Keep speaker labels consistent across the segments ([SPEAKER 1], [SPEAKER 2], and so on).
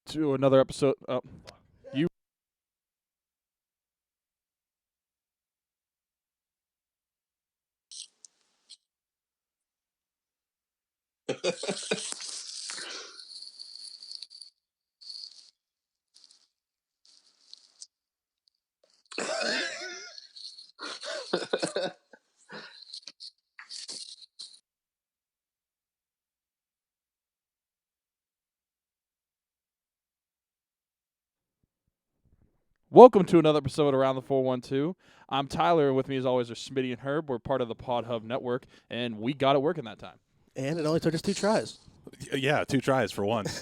[SPEAKER 1] to another episode. Oh, you. Welcome to another episode Around the 412. I'm Tyler, and with me as always are Smitty and Herb. We're part of the Pod Hub Network, and we got it working that time.
[SPEAKER 2] And it only took us 2 tries.
[SPEAKER 3] Yeah, 2 tries for once.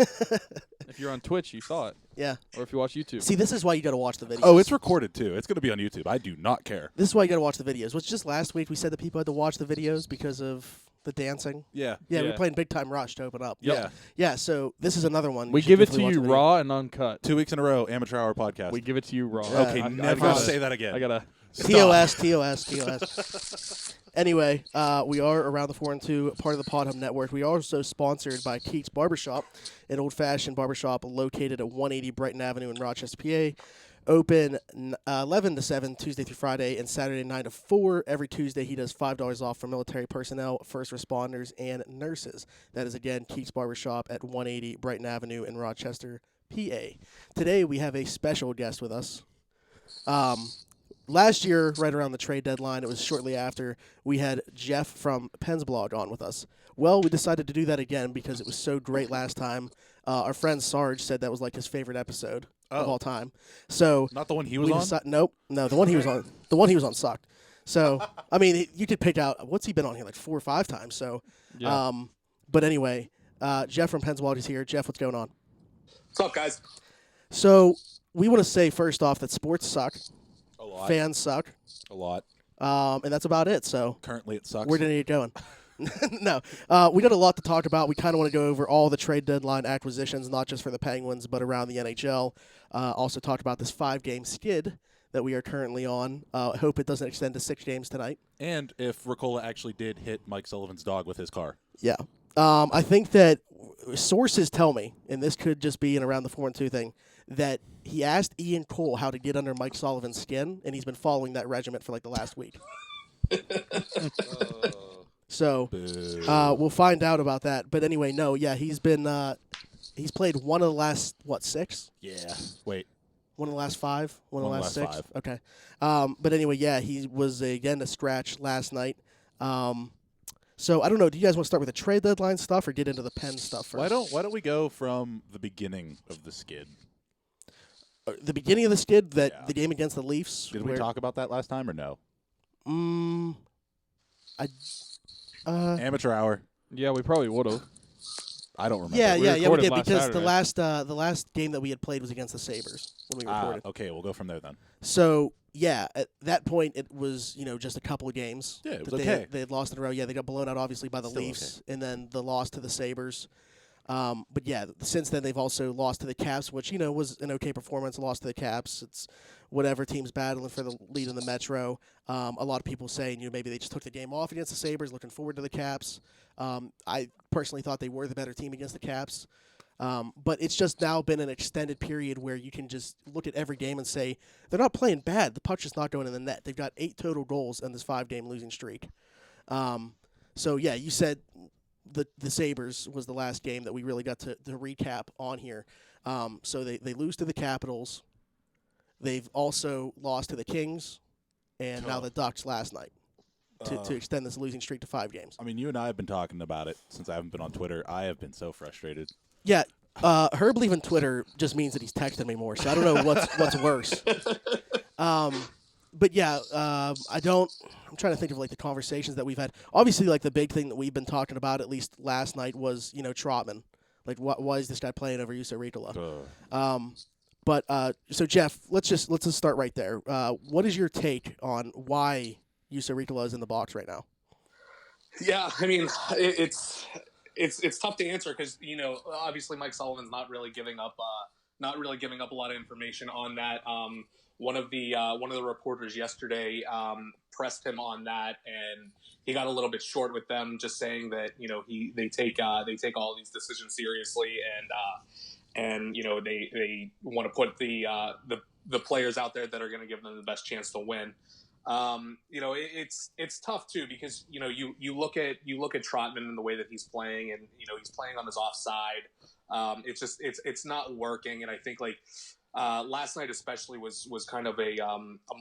[SPEAKER 1] If you're on Twitch, you saw it.
[SPEAKER 2] Yeah.
[SPEAKER 1] Or if you watch YouTube.
[SPEAKER 2] See, this is why you got to watch the videos.
[SPEAKER 3] Oh, it's recorded too. It's going to be on YouTube. I do not care.
[SPEAKER 2] This is why you got to watch the videos. Was just last week we said that people had to watch the videos because of the dancing?
[SPEAKER 3] Yeah.
[SPEAKER 2] Yeah, we
[SPEAKER 1] Yeah.
[SPEAKER 2] were playing Big Time Rush to open up.
[SPEAKER 3] Yeah.
[SPEAKER 2] Yeah, so this is another one.
[SPEAKER 1] we
[SPEAKER 2] You should
[SPEAKER 1] give it to
[SPEAKER 2] definitely
[SPEAKER 1] you
[SPEAKER 2] watch the
[SPEAKER 1] raw and uncut.
[SPEAKER 3] 2 weeks in a row, Amateur Hour podcast.
[SPEAKER 1] We give it to you raw.
[SPEAKER 2] Yeah.
[SPEAKER 3] Okay,
[SPEAKER 1] I
[SPEAKER 3] never
[SPEAKER 1] gotta-
[SPEAKER 3] say that again.
[SPEAKER 1] I gotta.
[SPEAKER 2] video. TOS. Anyway, we are Around the 4 and 2, part of the Pod Hub Network. We are also sponsored by Keats Barbershop, an old-fashioned barbershop located at 180 Brighton Avenue in Rochester, PA. Open 11 to 7 Tuesday through Friday and Saturday 9 to 4. Every Tuesday he does $5 off for military personnel, first responders, and nurses. That is, again, Keats Barbershop at 180 Brighton Avenue in Rochester, PA. Today we have a special guest with us. Last year, right around the trade deadline, it was shortly after, we had Jeff from Penn's Blog on with us. Well, we decided to do that again because it was so great last time. Our friend Sarge said that was like his favorite episode of all time. So
[SPEAKER 3] Not the one he was on?
[SPEAKER 2] Nope, no, the one he was on. The one he was on sucked. So I mean, you could pick out what's he been on here like 4 or 5 times. So,
[SPEAKER 1] Yeah.
[SPEAKER 2] but anyway, Jeff from Penn's Blog is here. Jeff, what's going on?
[SPEAKER 4] What's up, guys?
[SPEAKER 2] So we want to say first off that sports suck,
[SPEAKER 3] A lot.
[SPEAKER 2] fans suck,
[SPEAKER 3] A lot.
[SPEAKER 2] and that's about it. So.
[SPEAKER 3] Currently it sucks.
[SPEAKER 2] Where did it going? No. We got a lot to talk about. We kind of want to go over all the trade deadline acquisitions, not just for the Penguins, but around the NHL. Also talk about this 5-game skid that we are currently on. I hope it doesn't extend to 6 games tonight.
[SPEAKER 3] And if Ricola actually did hit Mike Sullivan's dog with his car.
[SPEAKER 2] Yeah. I think that sources tell me, and this could just be an Around the 4 and 2 thing, that he asked Ian Cole how to get under Mike Sullivan's skin, and he's been following that regiment for like the last week. So
[SPEAKER 3] Boo.
[SPEAKER 2] we'll find out about that. But anyway, no, yeah, he's played one of the last 6,
[SPEAKER 3] Yeah. Wait.
[SPEAKER 2] one of the last 5, one of the last 6.
[SPEAKER 3] 5.
[SPEAKER 2] Okay. But anyway, yeah, he was again a scratch last night. So I don't know. Do you guys want to start with the trade deadline stuff or get into the Penn stuff first?
[SPEAKER 3] Why don't we go from the beginning of the skid?
[SPEAKER 2] The beginning of the skid,
[SPEAKER 3] Yeah.
[SPEAKER 2] the game against the Leafs.
[SPEAKER 3] Did we talk about that last time or no? Amateur Hour.
[SPEAKER 1] Yeah, we probably would have.
[SPEAKER 3] I don't remember.
[SPEAKER 2] Yeah,
[SPEAKER 1] We
[SPEAKER 2] we
[SPEAKER 1] recorded
[SPEAKER 2] did
[SPEAKER 1] last
[SPEAKER 2] because
[SPEAKER 1] Saturday.
[SPEAKER 2] the last game that we had played was against the Sabres when we recorded.
[SPEAKER 3] Okay, we'll go from there then.
[SPEAKER 2] So yeah, at that point it was just a couple of games.
[SPEAKER 3] Yeah, it was
[SPEAKER 2] that
[SPEAKER 3] okay.
[SPEAKER 2] They had lost in a row. Yeah, they got blown out obviously by the
[SPEAKER 3] Still
[SPEAKER 2] Leafs, and then the loss to the Sabres. But yeah, since then they've also lost to the Caps, which was an okay performance. Lost to the Caps. It's whatever, team's battling for the lead in the Metro. A lot of people saying maybe they just took the game off against the Sabres, looking forward to the Caps. I personally thought they were the better team against the Caps. But it's just now been an extended period where you can just look at every game and say they're not playing bad. The puck's just not going in the net. They've got 8 total goals in this 5-game losing streak. So yeah, you said the Sabres was the last game that we really got to recap on here. So they lose to the Capitals. They've also lost to the Kings, and now the Ducks last night to extend this losing streak to 5 games.
[SPEAKER 3] I mean, you and I have been talking about it since I haven't been on Twitter. I have been so frustrated.
[SPEAKER 2] Yeah, Herb leaving Twitter just means that he's texting me more, so I don't know what's worse. But yeah, I'm trying to think of like the conversations that we've had. Obviously, like the big thing that we've been talking about, at least last night, was Trotman. Like, why is this guy playing over Juuso Riikola? So Jeff, let's just start right there. What is your take on why Juuso Riikola is in the box right now?
[SPEAKER 4] Yeah, I mean, it's tough to answer because obviously Mike Sullivan's not really giving up a lot of information on that. One of the reporters yesterday pressed him on that, and he got a little bit short with them, just saying that they take all these decisions seriously, and and they want to put the players out there that are going to give them the best chance to win. It's tough too, because you look at Trotman and the way that he's playing, and he's playing on his offside. It's not working, and I think last night especially was kind of a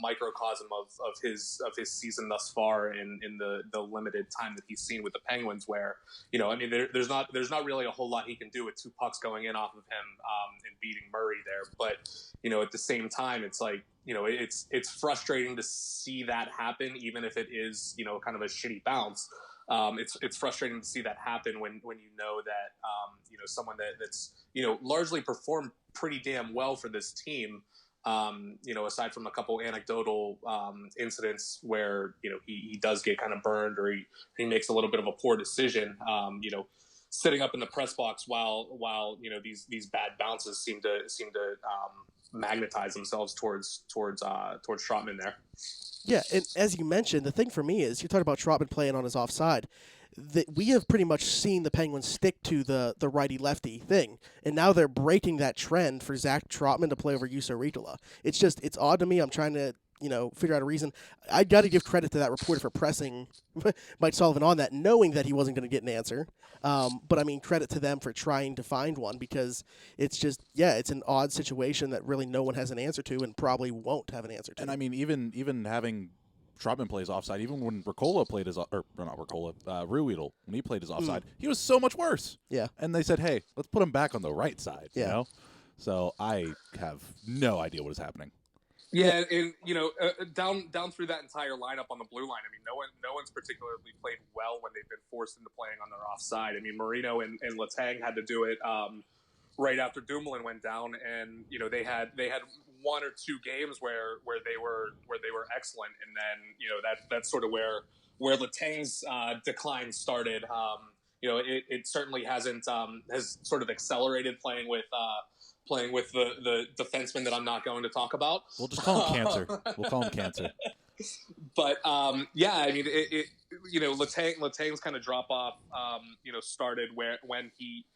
[SPEAKER 4] microcosm of his season thus far in the limited time that he's seen with the Penguins, where there's not really a whole lot he can do with 2 pucks going in off of him and beating Murray there, but at the same time it's it's frustrating to see that happen, even if it is kind of a shitty bounce. It's frustrating to see that happen when you know that someone that's largely performed pretty damn well for this team, aside from a couple anecdotal incidents where he does get kind of burned, or he makes a little bit of a poor decision, sitting up in the press box while these bad bounces seem to magnetize themselves towards Trotman there.
[SPEAKER 2] Yeah, and as you mentioned, the thing for me is, you talk about Trotman playing on his offside. We have pretty much seen the Penguins stick to the righty-lefty thing, and now they're breaking that trend for Zach Trotman to play over Juuso Riikola. It's odd to me. I'm trying to figure out a reason. I got to give credit to that reporter for pressing Mike Sullivan on that, knowing that he wasn't going to get an answer. But I mean, credit to them for trying to find one, because it's an odd situation that really no one has an answer to, and probably won't have an answer to.
[SPEAKER 3] And I mean, even having Trotman plays offside, even when Riikola played his, or not Riikola, Ruhwedel, when he played his offside, he was so much worse.
[SPEAKER 2] Yeah.
[SPEAKER 3] And they said, hey, let's put him back on the right side.
[SPEAKER 2] Yeah.
[SPEAKER 3] So I have no idea what is happening.
[SPEAKER 4] Yeah, and down through that entire lineup on the blue line, I mean, no one's particularly played well when they've been forced into playing on their offside. I mean, Marino and Letang had to do it right after Dumoulin went down, and they had 1 or 2 games where they were excellent, and then that's sort of where Letang's decline started. It certainly has sort of accelerated playing with the defenseman that I'm not going to talk about.
[SPEAKER 3] We'll just call him Cancer. We'll call him Cancer.
[SPEAKER 4] But yeah, I mean, Letang's kind of drop off, started when he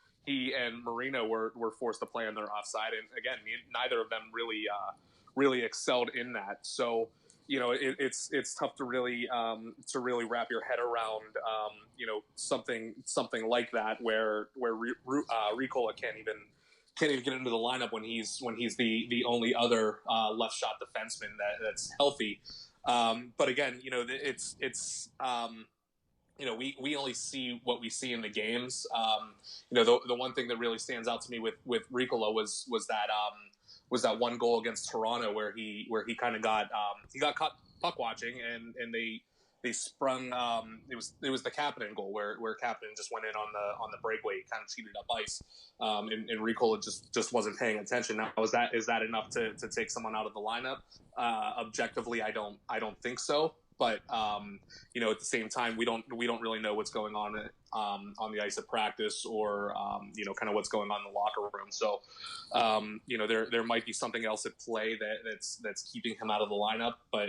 [SPEAKER 4] and Marino were forced to play on their offside, and again, neither of them really excelled in that. So it's tough to really wrap your head around something like that, where Riikola can't even get into the lineup when he's the only other left shot defenseman that's healthy. But again, we only see what we see in the games. The one thing that really stands out to me with Riikola was that one goal against Toronto where he kind of got caught puck watching, and they sprung. It was the Kapanen goal where Kapanen just went in on the breakaway, kind of cheated up ice, and Riikola just wasn't paying attention. Now, is that enough to take someone out of the lineup? Objectively, I don't think so. But at the same time, we don't really know what's going on the ice at practice, or kind of what's going on in the locker room. So there might be something else at play that's keeping him out of the lineup. But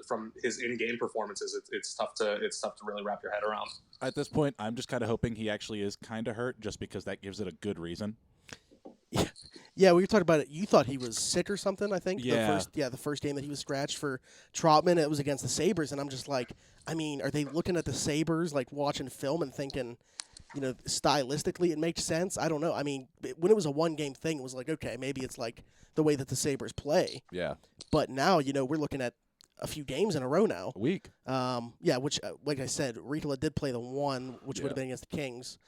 [SPEAKER 4] from his in-game performances, it's tough to really wrap your head around.
[SPEAKER 3] At this point, I'm just kind of hoping he actually is kind of hurt, just because that gives it a good reason.
[SPEAKER 2] Yeah, we were talking about it. You thought he was sick or something, I think.
[SPEAKER 3] Yeah.
[SPEAKER 2] The first game that he was scratched for Trotman, it was against the Sabres, and I'm just like, I mean, are they looking at the Sabres, like watching film and thinking, stylistically it makes sense? I don't know. I mean, when it was a one-game thing, it was like, okay, maybe it's like the way that the Sabres play.
[SPEAKER 3] Yeah.
[SPEAKER 2] But now, we're looking at a few games in a row now.
[SPEAKER 3] A week.
[SPEAKER 2] Yeah, which, like I said, Riikola did play the one, which would have been against the Kings.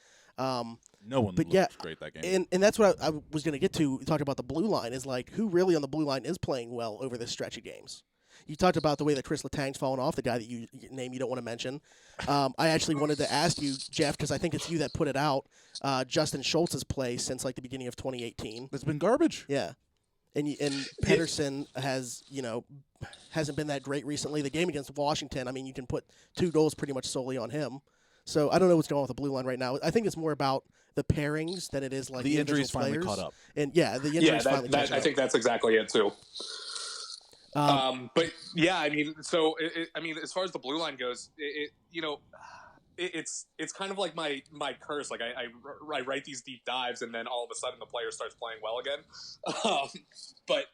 [SPEAKER 3] No one looked great that game.
[SPEAKER 2] And that's what I was going to get to, talking about the blue line, is like, who really on the blue line is playing well over this stretch of games? You talked about the way that Chris Letang's fallen off, the guy that you don't want to mention. I actually wanted to ask you, Jeff, because I think it's you that put it out, Justin Schultz's play since like the beginning of 2018.
[SPEAKER 3] It's been garbage.
[SPEAKER 2] Yeah. And Pedersen hasn't been that great recently. The game against Washington, I mean, you can put 2 goals pretty much solely on him. So I don't know what's going on with the blue line right now. I think it's more about the pairings than it is like the
[SPEAKER 3] injuries finally
[SPEAKER 2] players.
[SPEAKER 3] caught up.
[SPEAKER 2] And yeah, the injuries finally caught up.
[SPEAKER 4] I think that's exactly it too. But yeah, I mean, so as far as the blue line goes, it's kind of like my curse. Like I write these deep dives, and then all of a sudden the player starts playing well again. But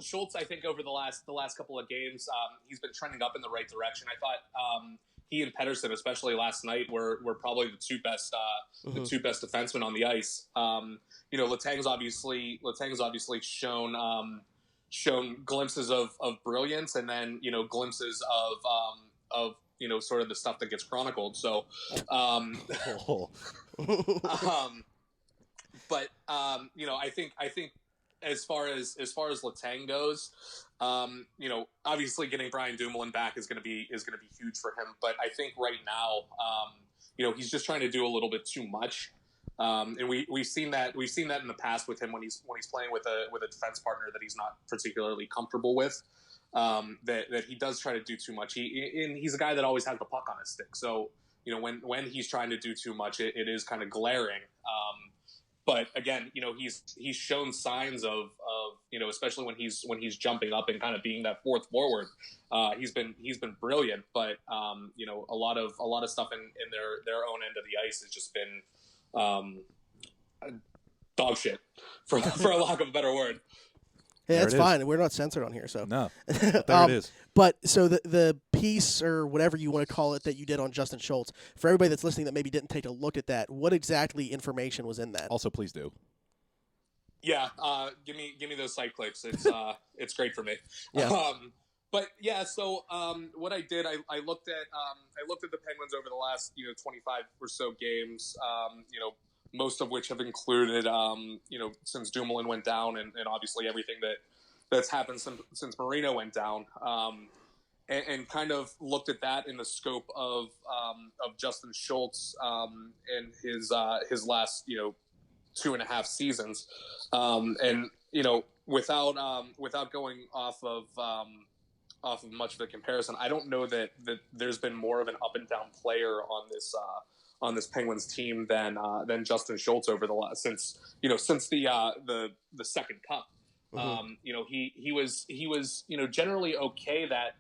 [SPEAKER 4] Schultz, I think over the last couple of games, he's been trending up in the right direction. I thought he and Pedersen, especially last night, were probably the two best defensemen on the ice. Letang's obviously shown glimpses of brilliance, and then glimpses of sort of the stuff that gets chronicled. So, but I think as far as Letang goes, obviously getting Brian Dumoulin back is going to be huge for him. But I think right now, he's just trying to do a little bit too much. And we've seen that in the past with him when he's playing with a defense partner that he's not particularly comfortable with. That he does try to do too much. He's a guy that always has the puck on his stick. So when he's trying to do too much, it is kind of glaring. But again, he's shown signs of especially when he's jumping up and kind of being that fourth forward. He's been brilliant. But a lot of stuff in their own end of the ice has just been dog shit, for a lack of a better word.
[SPEAKER 2] Yeah,
[SPEAKER 3] There
[SPEAKER 2] that's
[SPEAKER 3] it is.
[SPEAKER 2] fine. We're not censored on here, so
[SPEAKER 3] No, but there it is.
[SPEAKER 2] But so the piece or whatever you want to call it that you did on Justin Schultz, for everybody that's listening that maybe didn't take a look at that, what exactly information was in that?
[SPEAKER 3] Also, please do.
[SPEAKER 4] Yeah, give me those site clicks. It's great for me.
[SPEAKER 2] Yeah.
[SPEAKER 4] But yeah, so what I did, I looked at the Penguins over the last 25 or so games. Most of which have included since Dumoulin went down, and obviously everything that's happened since Marino went down. And kind of looked at that in the scope of Justin Schultz and his last 2.5 seasons, and without going off of much of a comparison, I don't know that there's been more of an up and down player on this Penguins team than Justin Schultz over the last since the second cup. He was generally okay that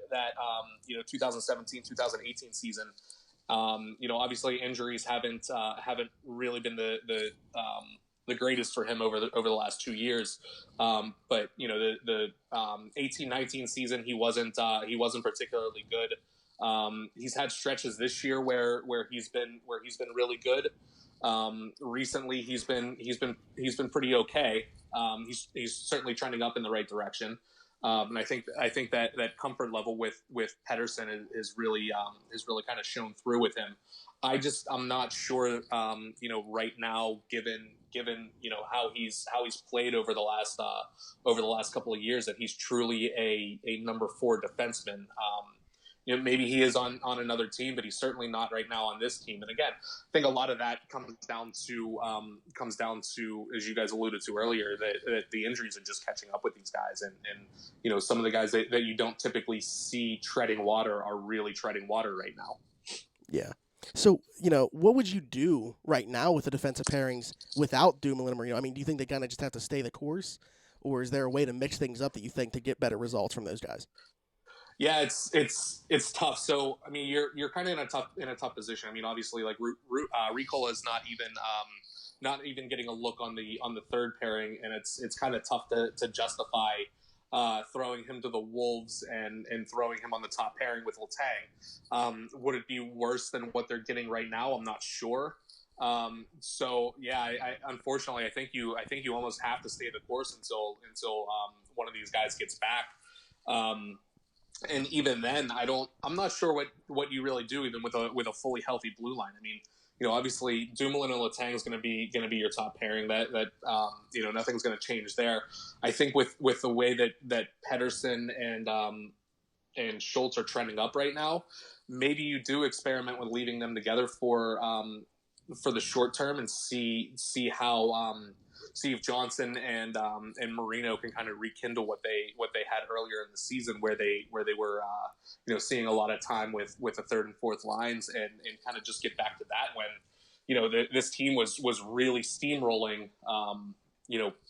[SPEAKER 4] 2017 2018 season. Obviously injuries haven't really been the greatest for him over the last 2 years. But the 18-19 season he wasn't particularly good. He's had stretches this year where he's been really good. Recently he's been pretty okay. He's certainly trending up in the right direction. And I think that comfort level with Pedersen is really kind of shown through with him. I'm not sure, right now, given how he's played over the last couple of years, that he's truly a number 4 defenseman. Maybe he is on another team, but he's certainly not right now on this team. And again, I think a lot of that comes down to, as you guys alluded to earlier, that the injuries are just catching up with these guys. And some of the guys that you don't typically see treading water are really treading water right now.
[SPEAKER 2] Yeah. So, what would you do right now with the defensive pairings without Dumoulin and Marino? I mean, do you think they kind of just have to stay the course? Or is there a way to mix things up that you think to get better results from those guys?
[SPEAKER 4] Yeah, it's tough. So I mean, you're kind of in a tough position. I mean, obviously, like Ricola is not even getting a look on the third pairing, and it's kind of tough to justify throwing him to the Wolves and throwing him on the top pairing with Letang. Would it be worse than what they're getting right now? I'm not sure. So yeah, I unfortunately I think you almost have to stay the course until one of these guys gets back. And even then, I'm not sure what you really do even with a fully healthy blue line. I mean, obviously Dumoulin and Letang is going to be your top pairing. That nothing's going to change there. I think with the way that Pedersen and Schultz are trending up right now, maybe you do experiment with leaving them together for the short term and see how Steve Johnson and Marino can kind of rekindle what they had earlier in the season, where they were seeing a lot of time with the third and fourth lines, and kind of just get back to that when this team was really steamrolling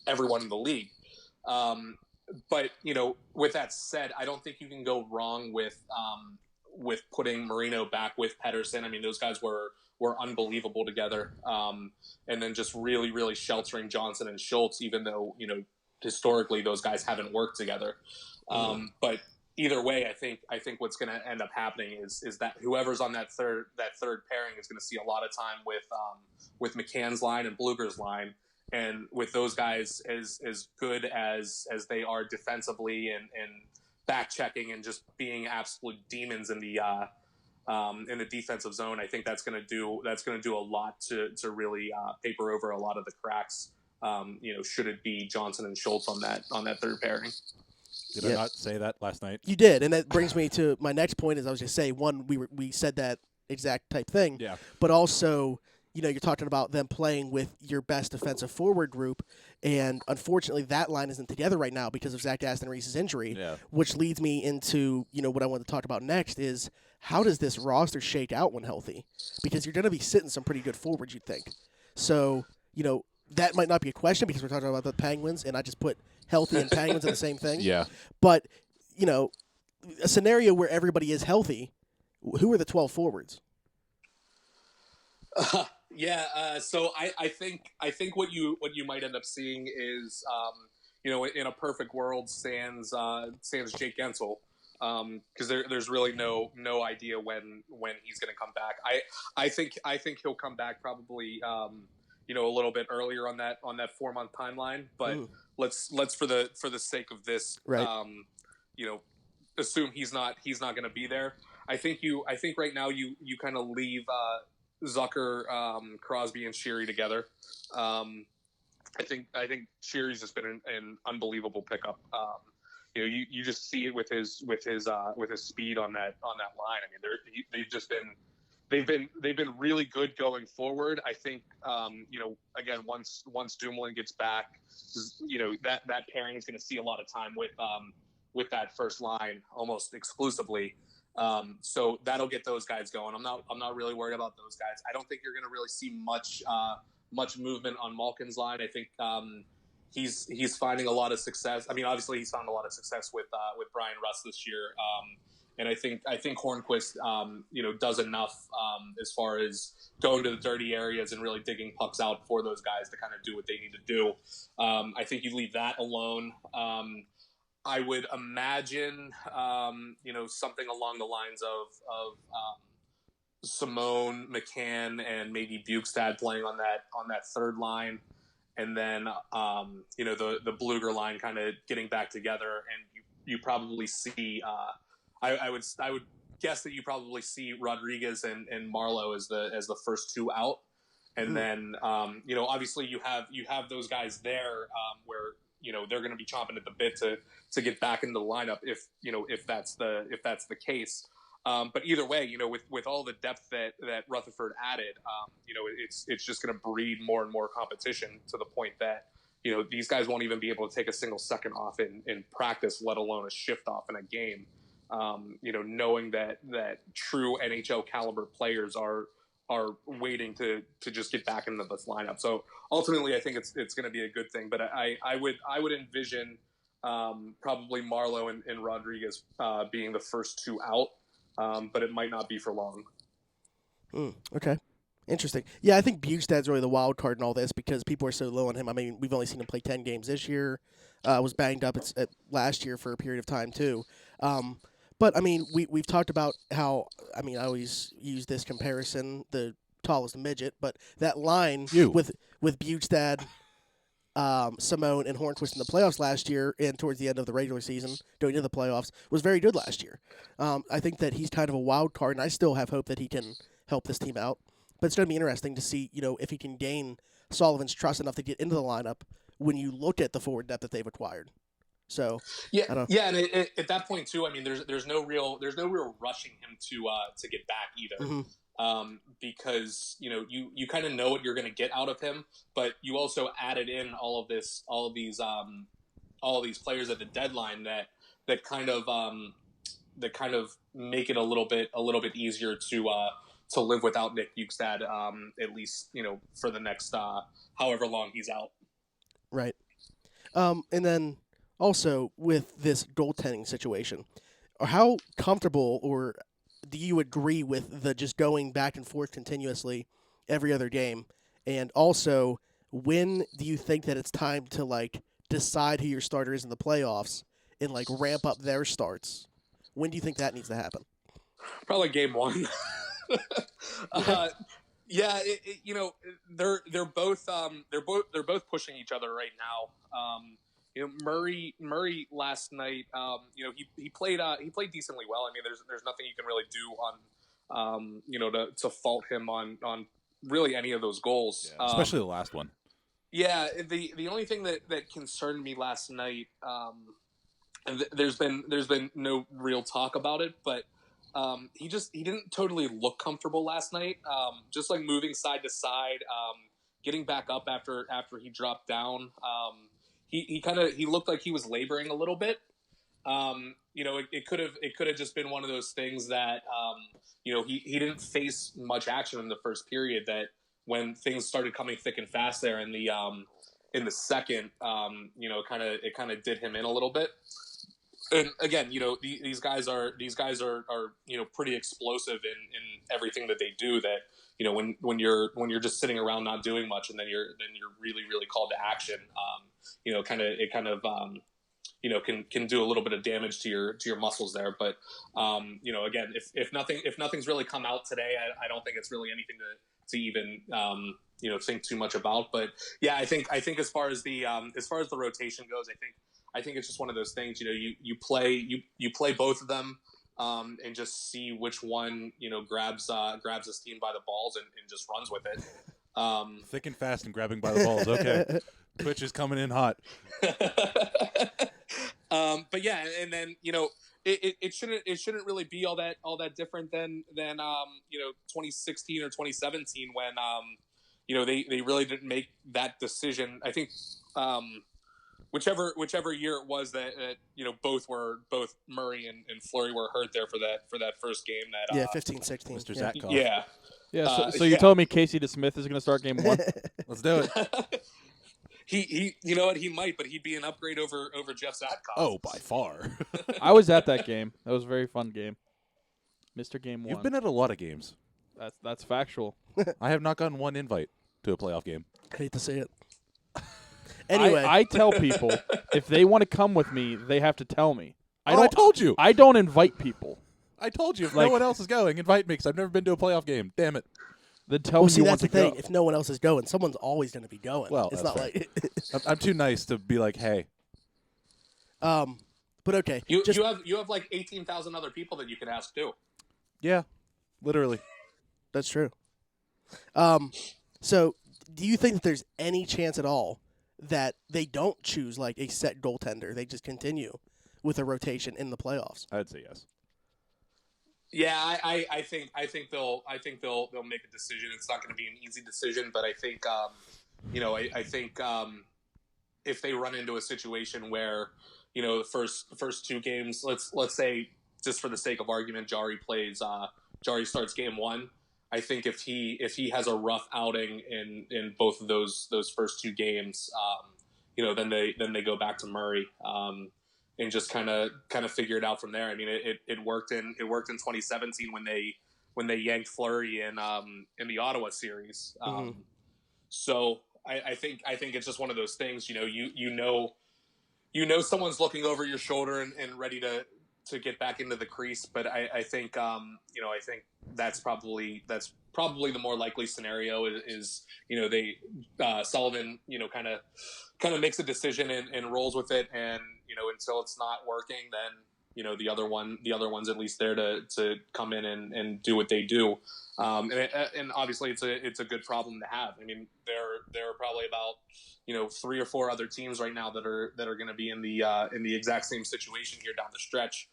[SPEAKER 4] everyone in the league. But with that said, I don't think you can go wrong with putting Marino back with Pedersen. I mean, those guys were unbelievable together. And then just really, really sheltering Johnson and Schultz, even though, historically those guys haven't worked together. But either way, I think what's going to end up happening is that whoever's on that third pairing is going to see a lot of time with McCann's line and Bluger's line. And with those guys as good as they are defensively and back checking and just being absolute demons in the defensive zone, I think that's going to do a lot to really paper over a lot of the cracks. Should it be Johnson and Schultz on that third pairing?
[SPEAKER 3] Did I not say that last night?
[SPEAKER 2] You did, and that brings me to my next point. Is I was just say one, we said that exact type thing.
[SPEAKER 3] Yeah.
[SPEAKER 2] But also, you're talking about them playing with your best defensive forward group, and unfortunately, that line isn't together right now because of Zach Aston Reese's injury.
[SPEAKER 3] Yeah.
[SPEAKER 2] Which leads me into what I want to talk about next is how does this roster shake out when healthy? Because you're going to be sitting some pretty good forwards, you'd think. So that might not be a question because we're talking about the Penguins, and I just put healthy and Penguins in the same thing.
[SPEAKER 3] Yeah.
[SPEAKER 2] But, a scenario where everybody is healthy, who are the 12 forwards?
[SPEAKER 4] So I think what you might end up seeing is, in a perfect world, sans Jake Gensel, because there's really no idea when he's going to come back. I think he'll come back probably a little bit earlier on that 4-month timeline, but let's for the sake of this,
[SPEAKER 2] right.
[SPEAKER 4] Assume he's not going to be there. I think right now you kind of leave Zucker, Crosby, and Sheary together. I think Sheary's just been an unbelievable pickup. You just see it with his speed on that line. I mean, they've been really good going forward. I think again once Dumoulin gets back, that pairing is going to see a lot of time with that first line almost exclusively. So that'll get those guys going. I'm not really worried about those guys. I don't think you're going to really see much movement on Malkin's line. I think he's finding a lot of success. I mean, obviously he's found a lot of success with Brian Rust this year. And I think Hornquist does enough as far as going to the dirty areas and really digging pucks out for those guys to kind of do what they need to do. I think you leave that alone. I would imagine, something along the lines of Simone, McCann, and maybe Bukestad playing on that third line, and then the Bluger line kind of getting back together, and you probably see. I would guess that you probably see Rodriguez and Marleau as the first two out, and then obviously you have those guys there where. They're going to be chomping at the bit to get back into the lineup if that's the case. But either way, with all the depth that Rutherford added, it's just going to breed more and more competition to the point that these guys won't even be able to take a single second off in practice, let alone a shift off in a game. Knowing that true NHL caliber players are waiting to just get back into this lineup. So ultimately, I think it's going to be a good thing. But I would envision probably Marleau and Rodriguez being the first two out, but it might not be for long.
[SPEAKER 2] Okay. Interesting. Yeah, I think Bukestad's really the wild card in all this because people are so low on him. I mean, we've only seen him play 10 games this year. Was banged up last year for a period of time too. But, I mean, we've talked about how, I always use this comparison, the tallest midget, but that line with Bukestad, Simone, and Hornquist in the playoffs last year and towards the end of the regular season, going into the playoffs, was very good last year. I think that he's kind of a wild card, and I still have hope that he can help this team out. But it's going to be interesting to see, if he can gain Sullivan's trust enough to get into the lineup when you look at the forward depth that they've acquired. So
[SPEAKER 4] and at that point too, I mean, there's no real rushing him to get back either, because you kind of know what you're going to get out of him, but you also added in all of these players at the deadline that kind of make it a little bit easier to live without Nick Bukestad, at least for the next however long he's out.
[SPEAKER 2] Right, and then. Also, with this goaltending situation, how comfortable or do you agree with the just going back and forth continuously every other game? And also, when do you think that it's time to like decide who your starter is in the playoffs and like ramp up their starts? When do you think that needs to happen?
[SPEAKER 4] Probably game one. Yeah, they're both pushing each other right now. Murray last night, he played decently well. I mean, there's nothing you can really do on to fault him on really any of those goals,
[SPEAKER 3] especially the last one.
[SPEAKER 4] Yeah, the only thing that concerned me last night, and there's been no real talk about it, but he didn't totally look comfortable last night. Just like moving side to side, getting back up after he dropped down. He looked like he was laboring a little bit. It could have just been one of those things that he didn't face much action in the first period. That when things started coming thick and fast there in the second, it kind of did him in a little bit. And again, these guys are pretty explosive in everything that they do. That when you're just sitting around not doing much, and then you're really called to action, can do a little bit of damage to your muscles there. But again, if nothing's really come out today, I don't think it's really anything to even think too much about. But yeah, I think as far as the rotation goes, I think it's just one of those things. You play both of them, and just see which one grabs his team by the balls and just runs with it.
[SPEAKER 3] Thick and fast and grabbing by the balls. Okay, Twitch is coming in hot.
[SPEAKER 4] But yeah, and then it shouldn't really be all that different than 2016 or 2017 when they really didn't make that decision. I think. Whichever year it was that both Murray and Fleury were hurt there for that first game.
[SPEAKER 2] 15-16.
[SPEAKER 3] Mr. Zatkoff.
[SPEAKER 4] Yeah.
[SPEAKER 1] Yeah. So you told me Casey DeSmith is going to start game one?
[SPEAKER 3] Let's do it.
[SPEAKER 4] He you know what, he might, but he'd be an upgrade over Jeff Zatkoff.
[SPEAKER 3] Oh, by far.
[SPEAKER 1] I was at that game. That was a very fun game. Mr. Game 1.
[SPEAKER 3] You've been at a lot of games.
[SPEAKER 1] That's factual.
[SPEAKER 3] I have not gotten one invite to a playoff game.
[SPEAKER 2] Hate to see it. Anyway,
[SPEAKER 1] I tell people if they want to come with me, they have to tell me.
[SPEAKER 3] I told you.
[SPEAKER 1] I don't invite people.
[SPEAKER 3] I told you. If no one else is going, invite me because I've never been to a playoff game. Damn it.
[SPEAKER 1] Then tell me
[SPEAKER 2] see,
[SPEAKER 1] you
[SPEAKER 2] that's
[SPEAKER 1] want
[SPEAKER 2] the
[SPEAKER 1] to
[SPEAKER 2] thing.
[SPEAKER 1] go.
[SPEAKER 2] If no one else is going, someone's always going to be going.
[SPEAKER 3] Well,
[SPEAKER 2] it's
[SPEAKER 3] that's
[SPEAKER 2] not
[SPEAKER 3] fair.
[SPEAKER 2] like
[SPEAKER 3] I'm too nice to be like, hey.
[SPEAKER 2] But okay.
[SPEAKER 4] You have like 18,000 other people that you can ask too.
[SPEAKER 3] Yeah, literally.
[SPEAKER 2] That's true. So do you think that there's any chance at all that they don't choose like a set goaltender? They just continue with a rotation in the playoffs?
[SPEAKER 3] I'd say yes.
[SPEAKER 4] Yeah, I think they'll make a decision. It's not going to be an easy decision, but I think I think if they run into a situation where the first two games, let's say just for the sake of argument, Jari starts game one. I think if he has a rough outing in both of those first two games, then they go back to Murray. And just kind of figure it out from there. I mean, it worked in 2017 when they yanked Fleury in the Ottawa series. So I think it's just one of those things. You know someone's looking over your shoulder and ready to get back into the crease. But I think I think that's probably the more likely scenario is they Sullivan kind of makes a decision and rolls with it, and until it's not working, then the other one's at least there to come in and do what they do, and obviously it's a good problem to have. I mean, there are probably about 3 or 4 other teams right now that are going to be in the exact same situation here down the stretch.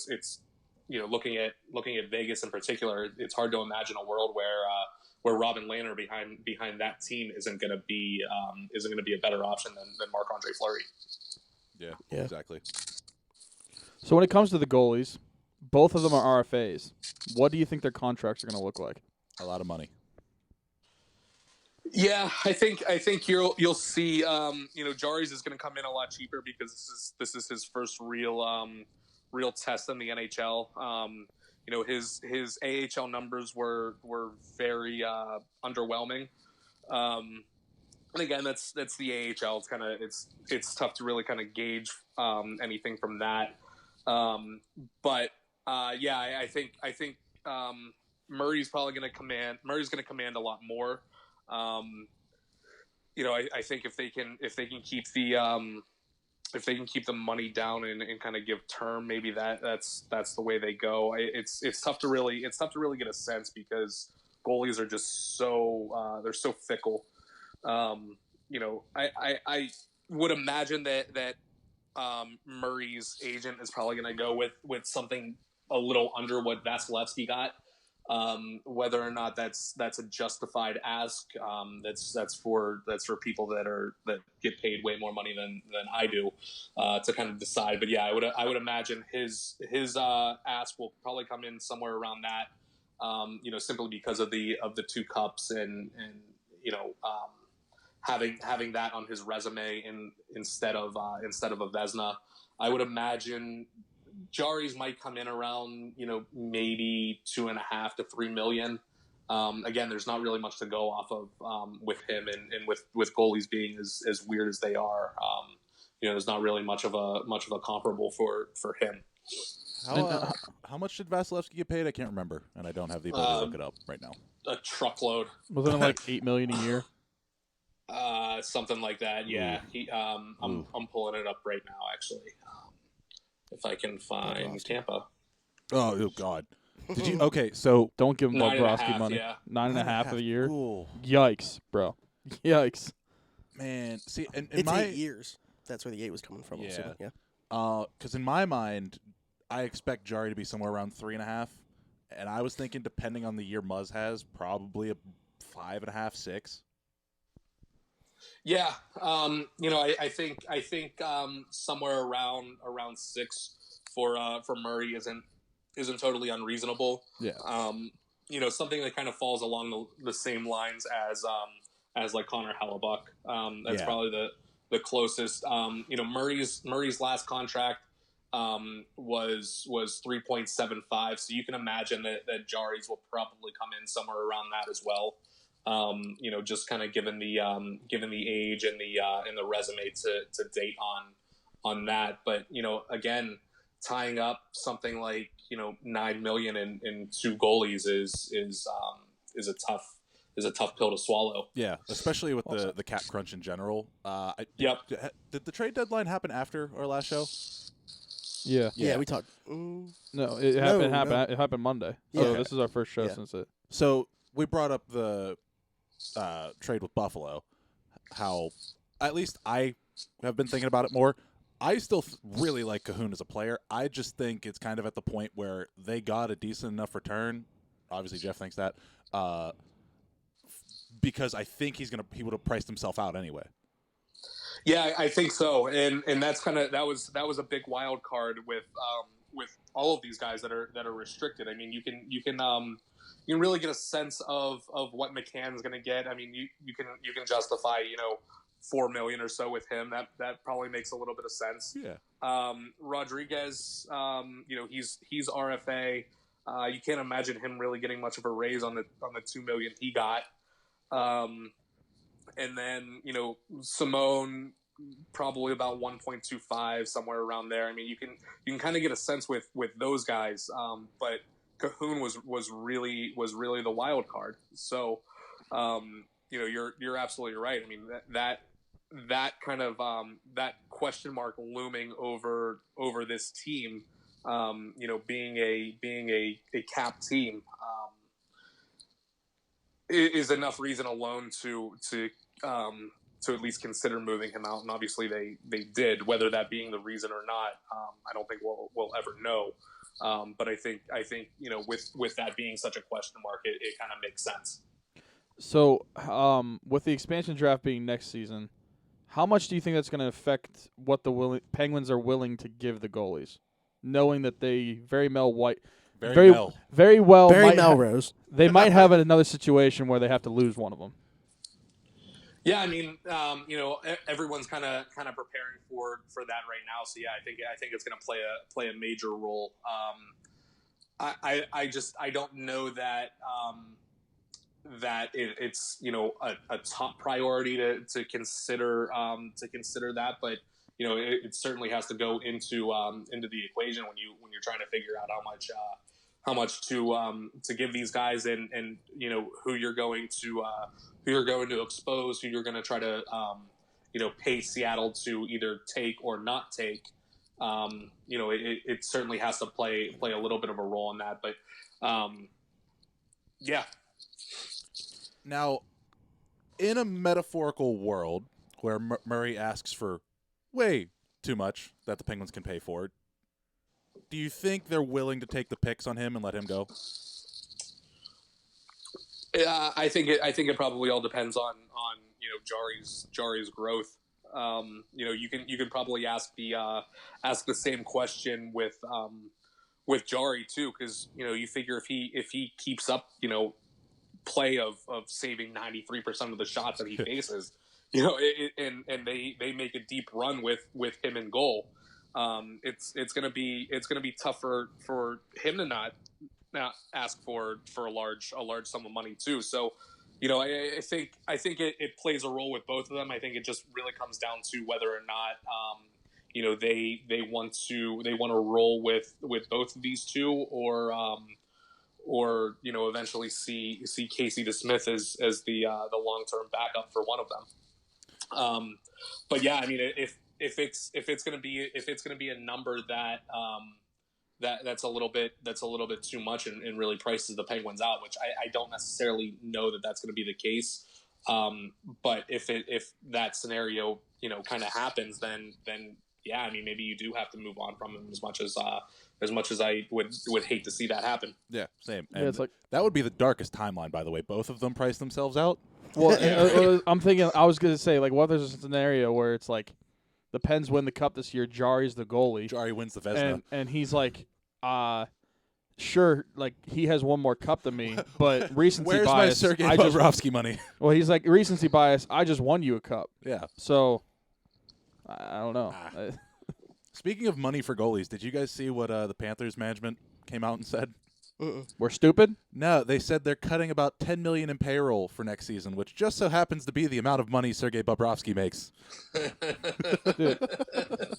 [SPEAKER 4] It's looking at Vegas in particular, it's hard to imagine a world where Robin Lehner behind that team isn't going to be a better option than Marc-Andre Fleury.
[SPEAKER 3] Yeah,
[SPEAKER 2] Yeah.
[SPEAKER 3] exactly.
[SPEAKER 1] So when it comes to the goalies, both of them are RFAs. What do you think their contracts are going to look like?
[SPEAKER 3] A lot of money.
[SPEAKER 4] Yeah, I think you'll see. Jari's is going to come in a lot cheaper because this is his first real test in the NHL. his AHL numbers were very underwhelming. And again, that's the AHL. It's kind of it's tough to really kind of gauge anything from that. But I think Murray's probably going to command. Murray's going to command a lot more. I think if they can keep the money down and kind of give term, maybe that's the way they go. It's tough to really get a sense because goalies are just so they're so fickle. I would imagine that Murray's agent is probably going to go with something a little under what Vasilevsky got. Whether or not that's a justified ask, that's for people that get paid way more money than I do to kind of decide. But yeah, I would imagine his ask will probably come in somewhere around that. Simply because of the 2 cups and having that on his resume instead of a Vezina. I would imagine Jarry's might come in around, maybe 2.5 to 3 million. Again, there's not really much to go off of with him, and with goalies being as weird as they are. There's not really much of a comparable for him.
[SPEAKER 3] How much did Vasilevsky get paid? I can't remember, and I don't have the ability to look it up right now.
[SPEAKER 4] A truckload.
[SPEAKER 1] Wasn't it like $8 million a year?
[SPEAKER 4] Something like that. Yeah. I'm pulling it up right now, actually. If I can find Tampa.
[SPEAKER 3] Oh God! Did you? Okay, so
[SPEAKER 1] Don't give him
[SPEAKER 4] 9.5,
[SPEAKER 1] Bobrovsky money.
[SPEAKER 4] yeah.
[SPEAKER 1] 9.5 a year.
[SPEAKER 3] Ooh.
[SPEAKER 1] Yikes, bro. Yikes.
[SPEAKER 3] Man, see, and
[SPEAKER 2] It's
[SPEAKER 3] my
[SPEAKER 2] 8 years. That's where the 8 was coming from.
[SPEAKER 3] Yeah.
[SPEAKER 2] So, yeah.
[SPEAKER 3] because in my mind, I expect Jarry to be somewhere around 3.5, and I was thinking, depending on the year Muzz has, probably a 5.5, 6.
[SPEAKER 4] Yeah, I think somewhere around 6 for Murray isn't totally unreasonable.
[SPEAKER 3] Yeah.
[SPEAKER 4] Something that kind of falls along the same lines as like Connor Hellebuck. That's probably the closest. Murray's last contract was 3.75, so you can imagine that Jarry's will probably come in somewhere around that as well. Just kind of given the age and the resume to date on that. But again, tying up something like 9 million in 2 goalies is a tough pill to swallow.
[SPEAKER 3] Yeah, especially with the cap crunch in general.
[SPEAKER 4] Yep.
[SPEAKER 3] Did the trade deadline happen after our last show?
[SPEAKER 1] Yeah.
[SPEAKER 2] Yeah, we talked.
[SPEAKER 1] No,
[SPEAKER 2] No.
[SPEAKER 1] it happened Monday.
[SPEAKER 2] Yeah.
[SPEAKER 1] So this is our first show
[SPEAKER 2] Yeah.
[SPEAKER 1] since it.
[SPEAKER 3] So we brought up the trade with Buffalo. How, at least I have been thinking about it more. I still really like Kahun as a player. I just think it's kind of at the point where they got a decent enough return. Obviously, Jeff thinks that because I think he would have priced himself out anyway.
[SPEAKER 4] Yeah, I think so, and that's that was a big wild card with all of these guys that are restricted. I mean, you can really get a sense of what McCann's going to get. I mean, you can justify 4 million or so with him. That probably makes a little bit of sense.
[SPEAKER 3] Yeah.
[SPEAKER 4] Rodriguez, he's RFA. You can't imagine him really getting much of a raise on the 2 million he got. And then, Simone, probably about 1.25, somewhere around there. I mean, you can kind of get a sense with those guys. But Kahun was really the wild card. So, you're absolutely right. I mean, that kind of that question mark looming over this team, being a cap team, is enough reason alone to at least consider moving him out. And obviously they did. Whether that being the reason or not, I don't think we'll ever know. But I think with that being such a question mark, it kind of makes sense.
[SPEAKER 1] So, with the expansion draft being next season, how much do you think that's going to affect what the Penguins are willing to give the goalies, knowing that they very well might
[SPEAKER 2] Melrose.
[SPEAKER 1] they might have another situation where they have to lose one of them.
[SPEAKER 4] Yeah, I mean, everyone's kind of preparing for that right now. So yeah, I think it's going to play a major role. I don't know that it's a top priority to consider that, but it certainly has to go into the equation when you're trying to figure out how much to give these guys, and who you're going to expose, who you're going to try to pay Seattle to either take or not take. It certainly has to play a little bit of a role in that, but yeah.
[SPEAKER 3] Now, in a metaphorical world where Murray asks for way too much that the Penguins can pay for, do you think they're willing to take the picks on him and let him go?
[SPEAKER 4] I think it probably all depends on Jari's growth. You can probably ask the same question with Jari too, because you figure if he keeps up play of saving 93% of the shots that he faces, and they make a deep run with him in goal, it's gonna be tough for him to not ask for a large sum of money too. So I think it plays a role with both of them. I think it just really comes down to whether or not they want to roll with both of these two, or eventually see Casey DeSmith as the long-term backup for one of them. But yeah, I mean, if it's going to be a number that's a little bit too much and really prices the Penguins out, which I don't necessarily know that that's going to be the case. But if that scenario kind of happens, then yeah, I mean, maybe you do have to move on from him, as much as I would hate to see that happen.
[SPEAKER 3] Yeah, same.
[SPEAKER 1] Yeah,
[SPEAKER 3] And
[SPEAKER 1] it's like,
[SPEAKER 3] that would be the darkest timeline, by the way. Both of them priced themselves out.
[SPEAKER 1] well, I'm thinking. I was gonna say, like, what if there's a scenario where it's like the Pens win the cup this year, Jari's the goalie,
[SPEAKER 3] Jari wins the Vezina.
[SPEAKER 1] and he's like, sure, like he has one more cup than me, but recency
[SPEAKER 3] Where's
[SPEAKER 1] bias.
[SPEAKER 3] my Sergei
[SPEAKER 1] I just,
[SPEAKER 3] Bobrovsky money?
[SPEAKER 1] well, he's like, recency bias. I just won you a cup,
[SPEAKER 3] Yeah.
[SPEAKER 1] so I don't know.
[SPEAKER 3] Speaking of money for goalies, did you guys see what the Panthers management came out and said?
[SPEAKER 1] We're stupid.
[SPEAKER 3] No, they said they're cutting about $10 million in payroll for next season, which just so happens to be the amount of money Sergei Bobrovsky makes.
[SPEAKER 1] Dude,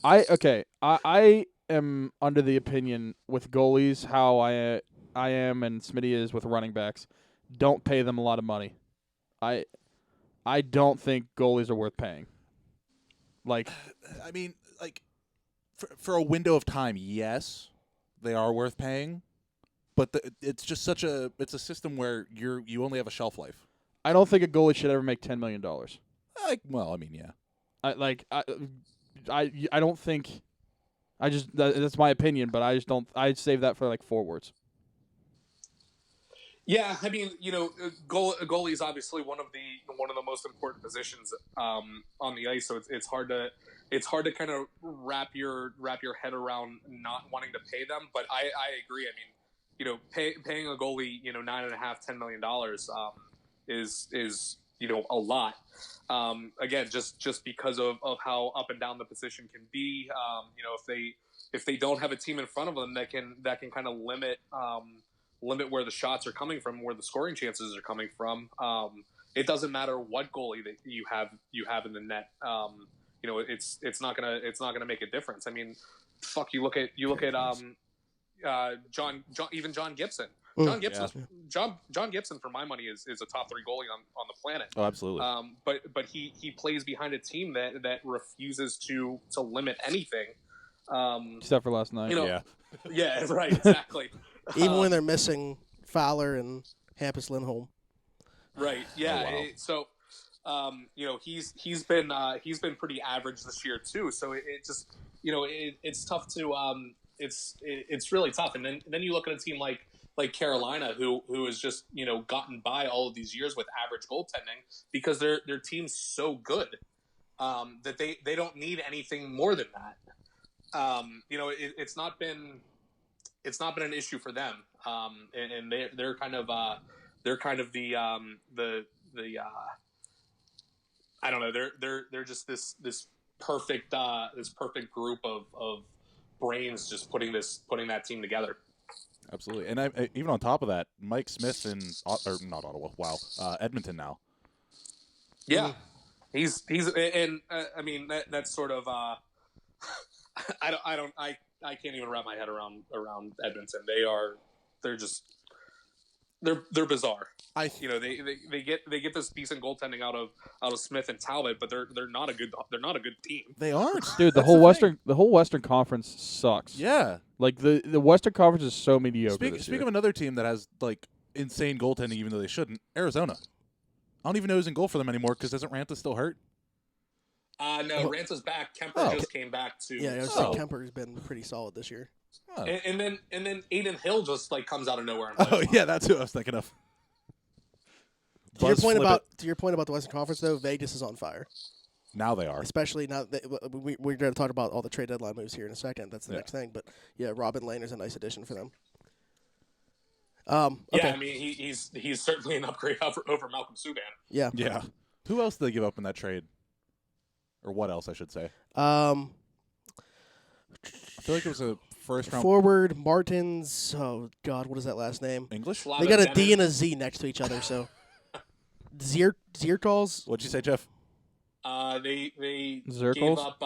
[SPEAKER 1] I am under the opinion with goalies how I am and Smitty is with running backs. Don't pay them a lot of money. I don't think goalies are worth paying. Like,
[SPEAKER 3] I mean, like, for a window of time, yes, they are worth paying, but it's just it's a system where you only have a shelf life.
[SPEAKER 1] I don't think a goalie should ever make $10 million.
[SPEAKER 3] Well, I mean, yeah.
[SPEAKER 1] I don't think. That's my opinion, but I just don't. I'd save that for like forwards.
[SPEAKER 4] Yeah, I mean, goalie is obviously one of the most important positions on the ice. So it's hard to kind of wrap your head around not wanting to pay them. But I agree. I mean, paying a goalie $9.5-10 million is a lot. Again, just because of how up and down the position can be. If they don't have a team in front of them that can kind of limit where the shots are coming from, where the scoring chances are coming from. It doesn't matter what goalie that you have in the net. It's not gonna make a difference. I mean, fuck, you look at John Gibson. John Gibson, for my money, is a top 3 goalie on the planet.
[SPEAKER 3] Oh, absolutely.
[SPEAKER 4] But he plays behind a team that refuses to limit anything.
[SPEAKER 1] Except for last night.
[SPEAKER 3] Yeah.
[SPEAKER 4] Yeah, right, exactly.
[SPEAKER 2] Even when they're missing Fowler and Hampus Lindholm.
[SPEAKER 4] Right. Yeah.
[SPEAKER 3] Oh, wow.
[SPEAKER 4] So, he's been pretty average this year too. So it just it's tough to it's really tough. And then you look at a team like Carolina, who has just gotten by all of these years with average goaltending because their team's so good that they don't need anything more than that. It's not been an issue for them, and they're kind of the I don't know, they're just this perfect group of brains just putting that team together.
[SPEAKER 3] Absolutely. And even on top of that, Mike Smith in or not Ottawa. Wow, Edmonton now.
[SPEAKER 4] Yeah, he's and I mean that's sort of I can't even wrap my head around Edmonton. They're bizarre. They get this decent goaltending out of Smith and Talbot, but they're not a good team.
[SPEAKER 3] They aren't,
[SPEAKER 1] Dude, the
[SPEAKER 3] That's
[SPEAKER 1] whole
[SPEAKER 3] thing.
[SPEAKER 1] Western Conference sucks.
[SPEAKER 3] Yeah.
[SPEAKER 1] Like the Western Conference is so mediocre.
[SPEAKER 3] Speak of another team that has like insane goaltending, even though they shouldn't. Arizona. I don't even know who's in goal for them anymore because doesn't Ranta still hurt?
[SPEAKER 4] No, Ranta's back. Kemper just came back too.
[SPEAKER 2] Yeah, I was saying Kemper's been pretty solid this year.
[SPEAKER 3] Oh.
[SPEAKER 4] And then Aiden Hill just like comes out of nowhere. And
[SPEAKER 3] Oh yeah, that's who I was thinking of.
[SPEAKER 2] To your
[SPEAKER 3] Buzz
[SPEAKER 2] point
[SPEAKER 3] Flibbit.
[SPEAKER 2] about the Western Conference, though, Vegas is on fire.
[SPEAKER 3] Now they are.
[SPEAKER 2] Especially now that we're going to talk about all the trade deadline moves here in a second. That's the next thing. But yeah, Robin Lehner's a nice addition for them. Okay.
[SPEAKER 4] Yeah, I mean he's certainly an upgrade over Malcolm Subban.
[SPEAKER 2] Yeah.
[SPEAKER 3] Yeah. Who else did they give up in that trade? Or what else, I should say?
[SPEAKER 2] I
[SPEAKER 3] feel like it was a first round
[SPEAKER 2] forward Martins. Oh God, what is that last name?
[SPEAKER 3] English.
[SPEAKER 2] They got a D and a Z next to each other. So Zierkals.
[SPEAKER 3] What'd you say, Jeff?
[SPEAKER 4] They
[SPEAKER 1] Zirkles?
[SPEAKER 4] gave up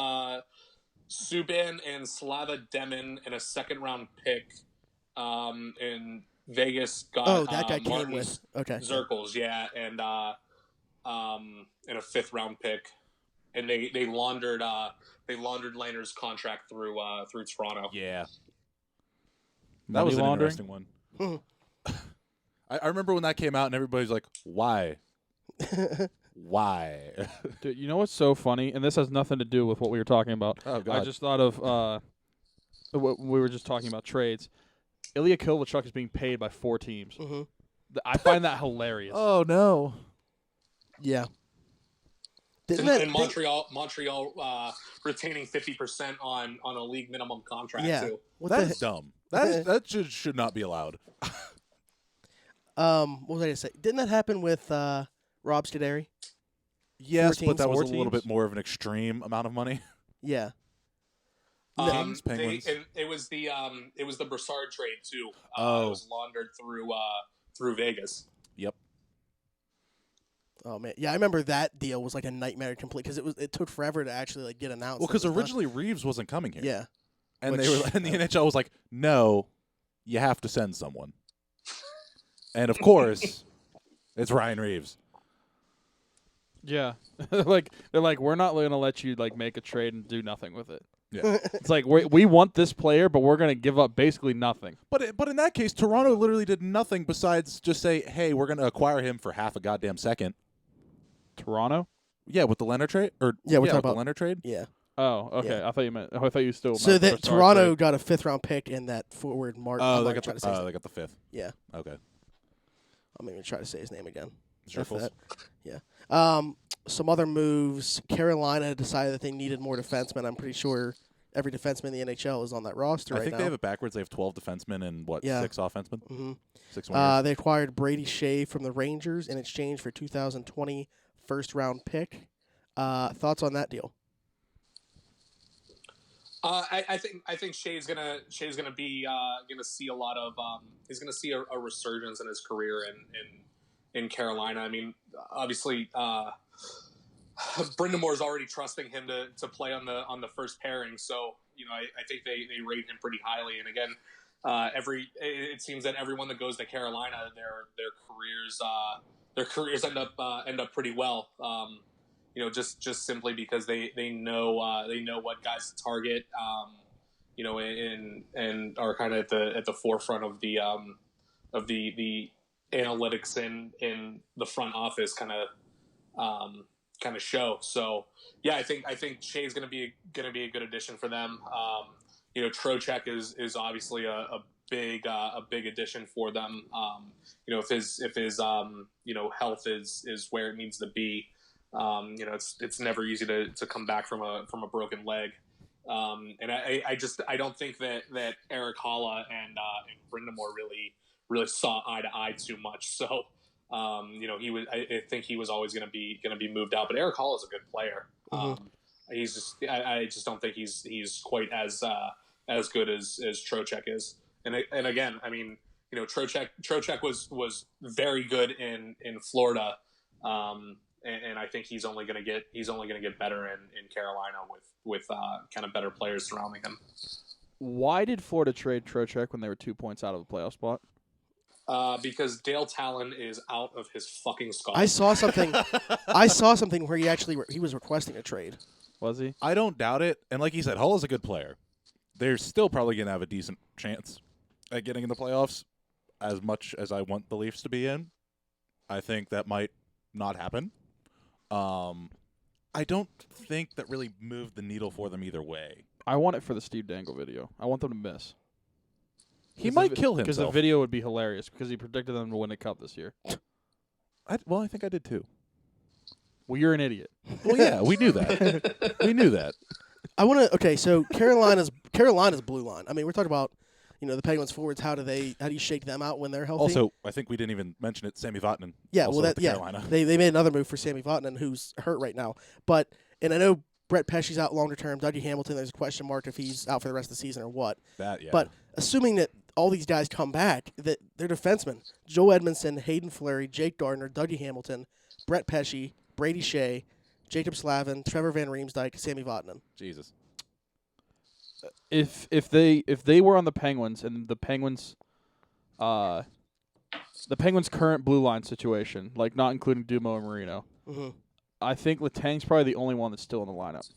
[SPEAKER 4] Subban and Slava Demon in a second round pick. And Vegas got
[SPEAKER 2] that guy came
[SPEAKER 4] Martins,
[SPEAKER 2] with
[SPEAKER 4] Zirkles, yeah, and a fifth round pick. And they laundered Lehner's contract through Toronto.
[SPEAKER 3] Yeah. That
[SPEAKER 1] Money
[SPEAKER 3] was an
[SPEAKER 1] laundering?
[SPEAKER 3] interesting one. I remember when that came out and everybody's like, why? Why?
[SPEAKER 1] Dude, you know what's so funny? And this has nothing to do with what we were talking about.
[SPEAKER 3] Oh, God.
[SPEAKER 1] I just thought of we were just talking about trades. Ilya Kovalchuk is being paid by 4 teams.
[SPEAKER 2] Mm-hmm.
[SPEAKER 1] I find that hilarious.
[SPEAKER 3] Oh, no.
[SPEAKER 2] Yeah.
[SPEAKER 4] And Montreal retaining 50% on a league minimum contract too.
[SPEAKER 3] That's dumb. That should not be allowed.
[SPEAKER 2] What was I going to say? Didn't that happen with Rob Scuderi?
[SPEAKER 3] Yes,
[SPEAKER 2] 4
[SPEAKER 3] but that
[SPEAKER 2] teams?
[SPEAKER 3] was a
[SPEAKER 1] 4
[SPEAKER 3] little
[SPEAKER 1] teams?
[SPEAKER 3] bit more of an extreme amount of money.
[SPEAKER 2] Yeah.
[SPEAKER 3] Kings, Penguins.
[SPEAKER 4] It was the Brassard trade too.
[SPEAKER 3] Oh.
[SPEAKER 4] It was laundered through Vegas.
[SPEAKER 3] Yep.
[SPEAKER 2] Oh man, yeah, I remember that deal was like a nightmare complete because it took forever to actually like get announced.
[SPEAKER 3] Well, because originally Reeves wasn't coming here.
[SPEAKER 2] Yeah.
[SPEAKER 3] And
[SPEAKER 2] Which-
[SPEAKER 3] the NHL was like, no, you have to send someone. And of course, it's Ryan Reeves.
[SPEAKER 1] Yeah. they're like, we're not going to let you like make a trade and do nothing with it.
[SPEAKER 3] Yeah.
[SPEAKER 1] It's like we want this player, but we're going to give up basically nothing.
[SPEAKER 3] But in that case, Toronto literally did nothing besides just say, hey, we're going to acquire him for half a goddamn second.
[SPEAKER 1] Toronto?
[SPEAKER 3] Yeah, with the Leonard trade?
[SPEAKER 2] we're
[SPEAKER 3] with
[SPEAKER 2] talking
[SPEAKER 3] the
[SPEAKER 2] about
[SPEAKER 3] Leonard trade?
[SPEAKER 2] yeah.
[SPEAKER 1] Oh, okay.
[SPEAKER 2] Yeah.
[SPEAKER 1] I thought you still
[SPEAKER 2] So
[SPEAKER 1] meant
[SPEAKER 2] that
[SPEAKER 1] Brassard
[SPEAKER 2] Toronto
[SPEAKER 1] trade.
[SPEAKER 2] got a 5th round pick in that forward Martin.
[SPEAKER 3] Oh,
[SPEAKER 2] I'm
[SPEAKER 3] they
[SPEAKER 2] not
[SPEAKER 3] got
[SPEAKER 2] trying to say his-
[SPEAKER 3] they got the 5th.
[SPEAKER 2] yeah.
[SPEAKER 3] Okay.
[SPEAKER 2] I'm even try to say his name again.
[SPEAKER 3] Zirkles?
[SPEAKER 2] F that. Yeah. Some other moves. Carolina decided that they needed more defensemen. I'm pretty sure every defenseman in the NHL is on that roster
[SPEAKER 3] I
[SPEAKER 2] right
[SPEAKER 3] think
[SPEAKER 2] now.
[SPEAKER 3] they have it backwards. They have 12 defensemen and, 6 offensemen?
[SPEAKER 2] Mm-hmm.
[SPEAKER 3] 6 wingers.
[SPEAKER 2] They acquired Brady Shea from the Rangers in exchange for 2020 first-round pick. Thoughts on that deal?
[SPEAKER 4] I think Shea's gonna be gonna see a lot of he's gonna see a resurgence in his career in Carolina. I mean, obviously, Brindamore's already trusting him to play on the first pairing, so I think they rate him pretty highly. And again, it seems that everyone that goes to Carolina, their careers end up pretty well. Just simply because they know what guys to target, and are kind of at the forefront of the analytics in the front office kind of show. So yeah, I think Shea's going to be a good addition for them. Trocheck is obviously a big addition for them. If his health is where it needs to be. It's never easy to come back from a broken leg, and I don't think that Eric Halla and Brindamore really saw eye to eye too much. So I think he was always going to be moved out. But Eric Halla is a good player. I just don't think he's quite as good as Trocheck is. and again, I mean, Trocheck was very good in Florida, and I think he's only going to get better in Carolina with kind of better players surrounding him.
[SPEAKER 1] Why did Florida trade Trocheck when they were 2 points out of a playoff spot?
[SPEAKER 4] Because Dale Talon is out of his fucking skull.
[SPEAKER 2] I saw something. I saw something where he was requesting a trade.
[SPEAKER 1] Was he?
[SPEAKER 3] I don't doubt it. And like you said, Hull is a good player. They're still probably going to have a decent chance at getting in the playoffs. As much as I want the Leafs to be in, I think that might not happen. I don't think that really moved the needle for them either way.
[SPEAKER 1] I want it for the Steve Dangle video. I want them to miss.
[SPEAKER 3] He might kill
[SPEAKER 1] Because the
[SPEAKER 3] himself.
[SPEAKER 1] video would be hilarious because he predicted them to win a cup this year.
[SPEAKER 3] I think I did too.
[SPEAKER 1] Well, you're an idiot.
[SPEAKER 3] Well, yeah, we knew that. We knew that.
[SPEAKER 2] I want to. Okay, so Carolina's blue line. I mean, we're talking about the Penguins forwards. How do you shake them out when they're healthy?
[SPEAKER 3] Also, I think we didn't even mention it. Sammy Vatanen.
[SPEAKER 2] yeah,
[SPEAKER 3] also
[SPEAKER 2] well,
[SPEAKER 3] with Carolina.
[SPEAKER 2] they made another move for Sammy Vatanen, who's hurt right now. And I know Brett Pesci's out longer term. Dougie Hamilton, there's a question mark if he's out for the rest of the season or what.
[SPEAKER 3] That, yeah.
[SPEAKER 2] But assuming that all these guys come back, that they're defensemen: Joe Edmondson, Hayden Fleury, Jake Gardner, Dougie Hamilton, Brett Pesci, Brady Shea, Jacob Slavin, Trevor Van Riemsdyk, Sammy Vatanen.
[SPEAKER 3] Jesus.
[SPEAKER 1] If they were on the Penguins and the Penguins' current blue line situation, like not including Dumo and Marino,
[SPEAKER 2] Mm-hmm.
[SPEAKER 1] I think Letang's probably the only one that's still in the lineup.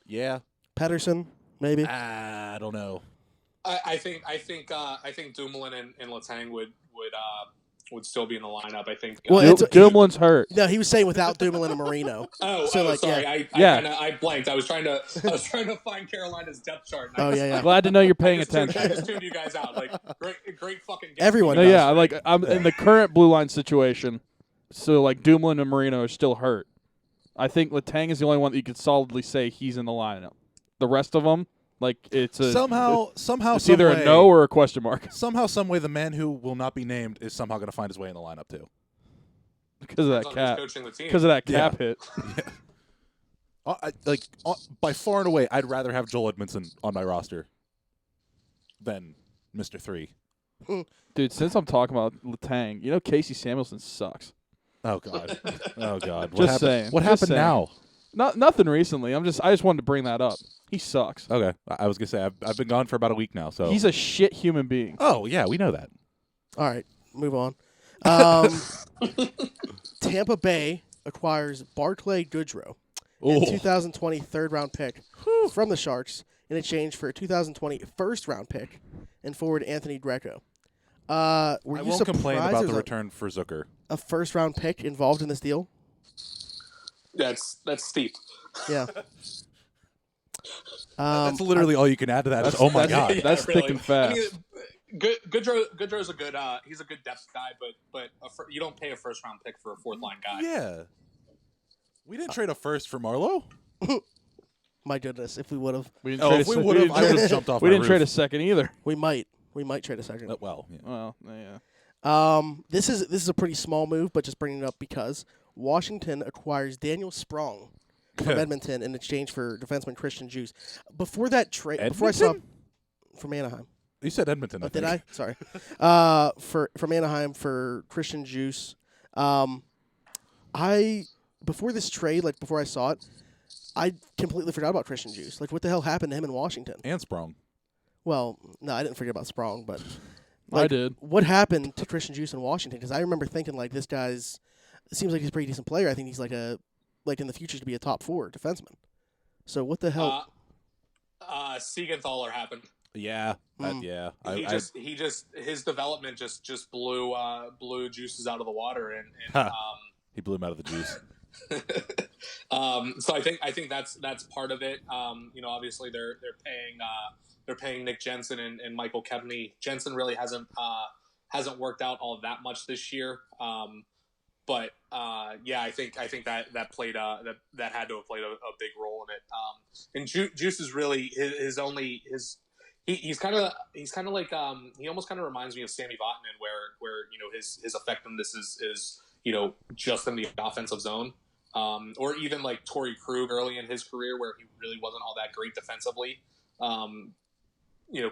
[SPEAKER 3] Yeah.
[SPEAKER 2] Pedersen, maybe.
[SPEAKER 3] I don't know.
[SPEAKER 4] I think Dumoulin and Letang would still be in the lineup. I think.
[SPEAKER 2] Well,
[SPEAKER 1] Dumoulin's hurt.
[SPEAKER 2] No, he was saying without Dumoulin and Marino.
[SPEAKER 4] Sorry.
[SPEAKER 1] Yeah.
[SPEAKER 4] I blanked. I was trying to find Carolina's depth chart.
[SPEAKER 2] Oh, yeah.
[SPEAKER 1] Glad to know you're paying
[SPEAKER 4] I
[SPEAKER 1] attention.
[SPEAKER 4] just tuned you guys out. Like great fucking. Guess.
[SPEAKER 2] Everyone
[SPEAKER 1] No,
[SPEAKER 2] does.
[SPEAKER 1] yeah, like I'm in the current blue line situation. So like Dumoulin and Marino are still hurt. I think Letang is the only one that you could solidly say he's in the lineup. The rest of them, like it's
[SPEAKER 3] Somehow,
[SPEAKER 1] it's either a no or a question mark
[SPEAKER 3] Somehow, some way, the man who will not be named is somehow going to find his way in the lineup too.
[SPEAKER 1] because of that
[SPEAKER 4] Who's
[SPEAKER 1] cap.
[SPEAKER 4] coaching the team.
[SPEAKER 1] Because of that cap hit.
[SPEAKER 3] By far and away, I'd rather have Joel Edmondson on my roster than Mr. 3.
[SPEAKER 1] Dude, since I'm talking about Letang, Casey Samuelson sucks.
[SPEAKER 3] Oh God. Oh God.
[SPEAKER 1] Just saying.
[SPEAKER 3] What
[SPEAKER 1] Just
[SPEAKER 3] happened
[SPEAKER 1] saying.
[SPEAKER 3] now?
[SPEAKER 1] Nothing recently. I just wanted to bring that up. He sucks.
[SPEAKER 3] Okay. I was gonna say I've been gone for about a week now. So
[SPEAKER 1] He's a shit human being.
[SPEAKER 3] Oh yeah, we know that.
[SPEAKER 2] All right, move on. Tampa Bay acquires Barclay Goodrow, a 2020 third-round pick from the Sharks in exchange for a 2020 first-round pick and forward Anthony Greco. Were
[SPEAKER 3] I
[SPEAKER 2] you
[SPEAKER 3] won't complain
[SPEAKER 2] surprised
[SPEAKER 3] about
[SPEAKER 2] there's
[SPEAKER 3] the return for Zucker.
[SPEAKER 2] a first-round pick involved in this deal?
[SPEAKER 4] That's steep.
[SPEAKER 2] Yeah.
[SPEAKER 3] That's literally all you can add to that. Is, oh my God.
[SPEAKER 1] That's thick and fast.
[SPEAKER 4] I mean, Goodrow's a good. He's a good depth guy, but you don't pay a first round pick for a fourth line guy.
[SPEAKER 3] Yeah. We didn't trade a first for Marlowe.
[SPEAKER 2] My goodness, if we would have,
[SPEAKER 1] We didn't
[SPEAKER 3] Oh,
[SPEAKER 1] trade
[SPEAKER 3] if
[SPEAKER 1] a
[SPEAKER 3] we
[SPEAKER 1] sec-
[SPEAKER 3] would have,
[SPEAKER 1] didn't
[SPEAKER 3] I
[SPEAKER 1] trade
[SPEAKER 3] would
[SPEAKER 1] a-
[SPEAKER 3] have jumped off.
[SPEAKER 1] We
[SPEAKER 3] my
[SPEAKER 1] didn't trade a
[SPEAKER 3] roof.
[SPEAKER 1] second either.
[SPEAKER 2] we might trade a second.
[SPEAKER 3] Well, yeah.
[SPEAKER 1] Well, yeah.
[SPEAKER 2] This is a pretty small move, but just bringing it up because Washington acquires Daniel Sprong from Edmonton in exchange for defenseman Christian Juice. Before that trade, before I saw
[SPEAKER 3] Edmonton?
[SPEAKER 2] from Anaheim.
[SPEAKER 3] You said Edmonton.
[SPEAKER 2] Oh,
[SPEAKER 3] I
[SPEAKER 2] did
[SPEAKER 3] think.
[SPEAKER 2] I? Sorry. From Anaheim for Christian Juice. Before this trade, like before I saw it, I completely forgot about Christian Juice. Like, what the hell happened to him in Washington?
[SPEAKER 3] And Sprong.
[SPEAKER 2] Well, no, I didn't forget about Sprong, but
[SPEAKER 1] I did.
[SPEAKER 2] What happened to Christian Juice in Washington? Because I remember thinking like this guy's. It seems like he's a pretty decent player. I think he's like in the future to be a top 4 defenseman. So what the hell?
[SPEAKER 4] Siegenthaler happened.
[SPEAKER 3] Yeah.
[SPEAKER 2] Mm.
[SPEAKER 3] Yeah.
[SPEAKER 4] His development just blew Juices out of the water and
[SPEAKER 3] he blew him out of the juice.
[SPEAKER 4] So I think that's part of it. Obviously they're paying Nick Jensen and Michael Kempney. Jensen really hasn't worked out all that much this year. But I think that played that had to have played a big role in it. And Juice is really he's kind of like he almost kind of reminds me of Sammy Vatanen where his effectiveness is just in the offensive zone. Or even like Torrey Krug early in his career where he really wasn't all that great defensively.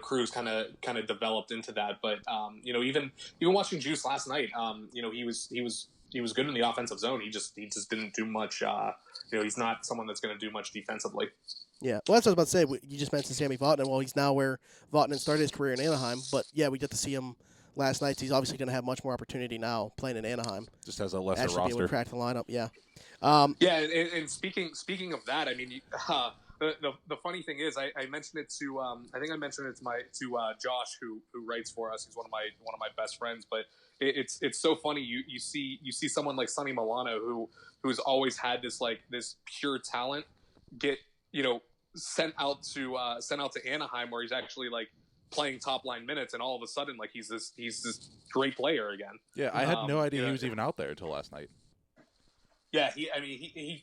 [SPEAKER 4] Cruz kind of developed into that. But even watching Juice last night, he was good in the offensive zone. He just didn't do much. He's not someone that's going to do much defensively.
[SPEAKER 2] Yeah, well, that's what I was about to say. You just mentioned Sammy Vatanen. Well, he's now where Vatanen started his career in Anaheim. But, yeah, we get to see him last night. So he's obviously going to have much more opportunity now playing in Anaheim.
[SPEAKER 3] Just has a lesser
[SPEAKER 2] Actually be able
[SPEAKER 3] roster.
[SPEAKER 2] to crack the lineup, yeah.
[SPEAKER 4] And speaking of that, I mean, the funny thing is, I mentioned it to I think I mentioned it to Josh who writes for us. He's one of my best friends. But it's so funny. You see someone like Sonny Milano who's always had this pure talent get sent out to Anaheim, where he's actually playing top line minutes, and all of a sudden he's this great player again.
[SPEAKER 3] Yeah, I had no idea he was even out there until last night.
[SPEAKER 4] Yeah, he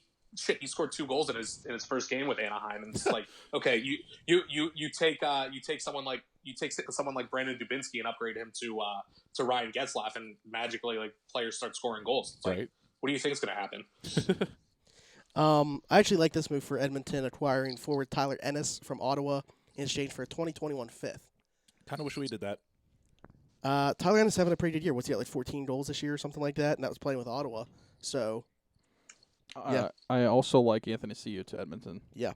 [SPEAKER 4] scored 2 goals in his first game with Anaheim, and it's okay, you take someone like Brandon Dubinsky and upgrade him to Ryan Getzlaf, and magically players start scoring goals. It's
[SPEAKER 3] right.
[SPEAKER 4] What do you think is going to happen?
[SPEAKER 2] I actually like this move for Edmonton, acquiring forward Tyler Ennis from Ottawa in exchange for a 2021 fifth.
[SPEAKER 3] Kind of wish we did that.
[SPEAKER 2] Tyler Ennis having a pretty good year. What's he got, 14 goals this year or something like that? And that was playing with Ottawa. So, yeah.
[SPEAKER 1] I also like Anthony Ciu to Edmonton.
[SPEAKER 2] Yep.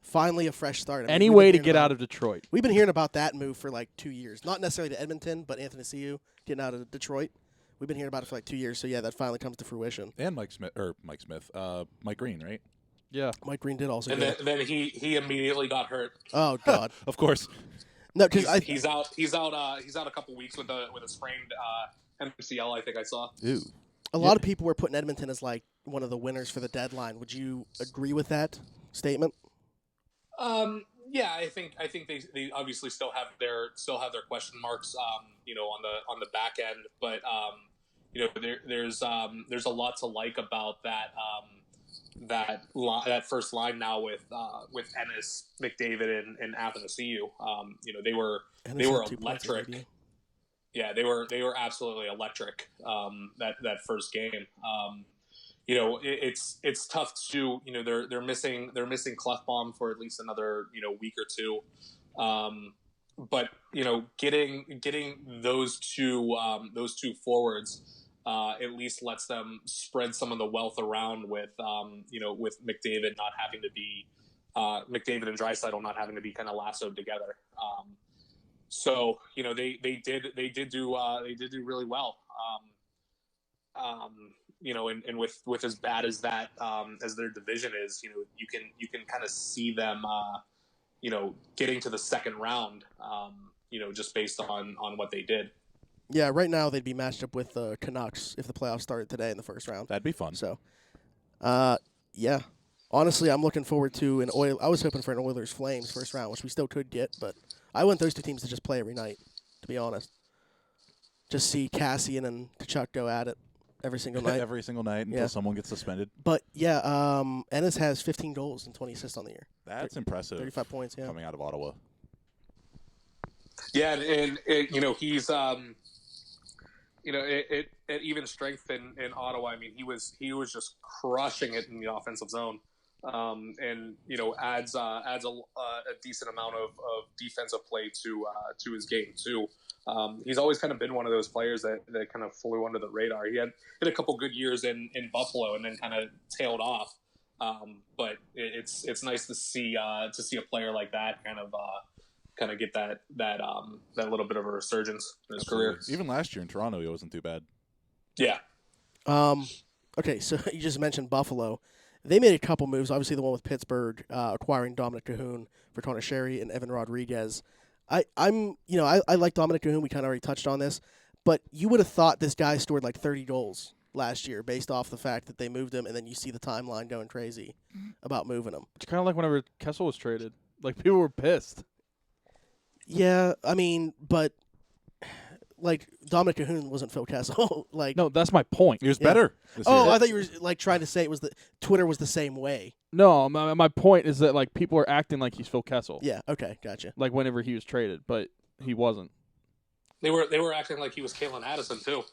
[SPEAKER 2] Finally a fresh start.
[SPEAKER 1] Any way to get out of Detroit.
[SPEAKER 2] We've been hearing about that move for 2 years. Not necessarily to Edmonton, but Anthony Ciu getting out of Detroit. We've been hearing about it for 2 years. So, yeah, that finally comes to fruition.
[SPEAKER 3] And Mike Green, right?
[SPEAKER 1] Yeah.
[SPEAKER 2] Mike Green did also.
[SPEAKER 4] And then he immediately got hurt.
[SPEAKER 2] Oh, God.
[SPEAKER 3] Of course.
[SPEAKER 2] No, because
[SPEAKER 4] he's out a couple weeks with a sprained MCL. I think I saw.
[SPEAKER 3] Ooh.
[SPEAKER 2] A lot of people were putting Edmonton as one of the winners for the deadline. Would you agree with that statement?
[SPEAKER 4] Yeah, I think they obviously still have their question marks, on the back end, but there's a lot to like about that first line now with Ennis, McDavid, and Athanasiou. They were electric. Yeah, they were absolutely electric. That first game. It's tough to they're missing Clefbaum for at least another week or two. But getting those two forwards at least lets them spread some of the wealth around with McDavid not having to be McDavid and Draisaitl not having to be kind of lassoed together. So they did do really well. And with as bad as that as their division is, you can kind of see them getting to the second round, just based on what they did.
[SPEAKER 2] Yeah, right now they'd be matched up with the Canucks if the playoffs started today in the first round.
[SPEAKER 3] That'd be fun.
[SPEAKER 2] So, yeah. Honestly, I'm looking forward to I was hoping for an Oilers Flames first round, which we still could get, but I want those two teams to just play every night, to be honest. Just see Cassian and Tkachuk go at it every single night.
[SPEAKER 3] Every single night until someone gets suspended.
[SPEAKER 2] But, yeah, Ennis has 15 goals and 20 assists on the year.
[SPEAKER 3] That's impressive.
[SPEAKER 2] 35 points, yeah.
[SPEAKER 3] Coming out of Ottawa.
[SPEAKER 4] Yeah, and he's at even strength in Ottawa. I mean, he was just crushing it in the offensive zone, and adds a decent amount of defensive play to his game too. He's always kind of been one of those players that kind of flew under the radar. He had a couple good years in Buffalo and then kind of tailed off. But it's nice to see a player like that kind of get that little bit of a resurgence in his career.
[SPEAKER 3] Even last year in Toronto, he wasn't too bad.
[SPEAKER 4] Yeah.
[SPEAKER 2] Okay, so you just mentioned Buffalo. They made a couple moves. Obviously, the one with Pittsburgh acquiring Dominic Cahoon for Tona Sherry and Evan Rodriguez. I like Dominic Cahoon. We kind of already touched on this, but you would have thought this guy scored 30 goals last year based off the fact that they moved him, and then you see the timeline going crazy about moving him.
[SPEAKER 1] It's kind of like whenever Kessel was traded. People were pissed.
[SPEAKER 2] Yeah, I mean, but Dominic Cahoon wasn't Phil Kessel.
[SPEAKER 1] No, that's my point.
[SPEAKER 3] He was better this
[SPEAKER 2] Oh,
[SPEAKER 3] year.
[SPEAKER 2] I thought you were trying to say it was Twitter was the same way.
[SPEAKER 1] No, my point is that people are acting like he's Phil Kessel.
[SPEAKER 2] Yeah. Okay. Gotcha.
[SPEAKER 1] Whenever he was traded, but he wasn't.
[SPEAKER 4] They were acting like he was Kalen Addison too.